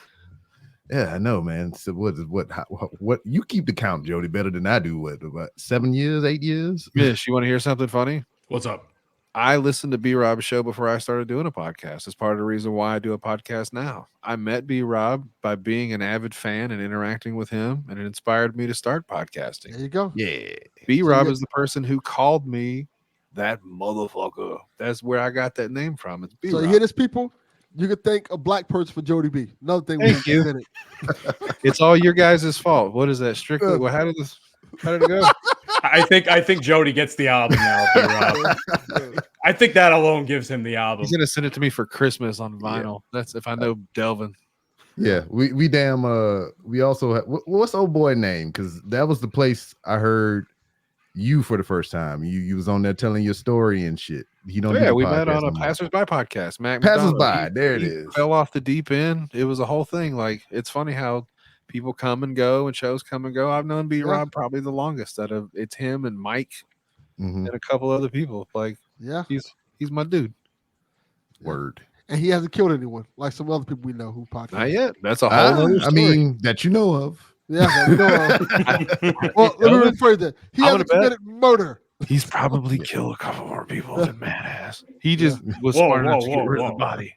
Yeah, I know, man. So what you keep the count, Jody, better than I do. What about 7 years, 8 years? Mish, you want to hear something funny? What's up? I listened to B Rob's show before I started doing a podcast. It's part of the reason why I do a podcast now. I met B Rob by being an avid fan and interacting with him, and it inspired me to start podcasting. There you go. Yeah. B Rob is the person who called me that motherfucker. That's where I got that name from. It's B So Rob. you hear this, people? You could thank a black person for Jody B. Another thing Thank we you. invented. It's all your guys' fault. What is that? Strictly. Well, how did it go? I think Jody gets the album now. B-Rob. I think that alone gives him the album. He's gonna send it to me for Christmas on vinyl. That's if I know Delvin. Yeah, we damn we also have, what's old boy name? Because that was the place I heard you for the first time. You was on there telling your story and shit. You don't. Yeah, we met on a Passersby podcast. Mac Passersby, McDonald. there it is. Fell off the deep end. It was a whole thing. Like it's funny how people come and go and shows come and go. I've known B Rob probably the longest. It's him and Mike and a couple other people. Like he's my dude. Word. And he hasn't killed anyone like some other people we know who podcast. Not yet. That's a whole other story. I mean, that you know of. Yeah, that we know of. Well, let me rephrase that. He hasn't committed murder. He's probably killed a couple more people than Matt has. He just was smart enough to get rid of the body.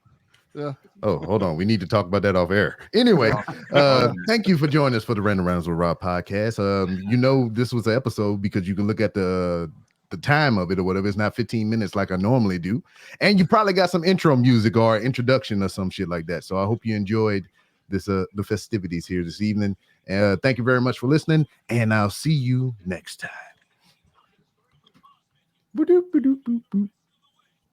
Yeah. Oh, hold on. We need to talk about that off air. Anyway, thank you for joining us for the Random Rounds with Rob podcast. You know, this was an episode because you can look at the time of it or whatever. It's not 15 minutes like I normally do. And you probably got some intro music or introduction or some shit like that. So I hope you enjoyed this the festivities here this evening. Thank you very much for listening, and I'll see you next time. Boop, boop, boop, boop, boop.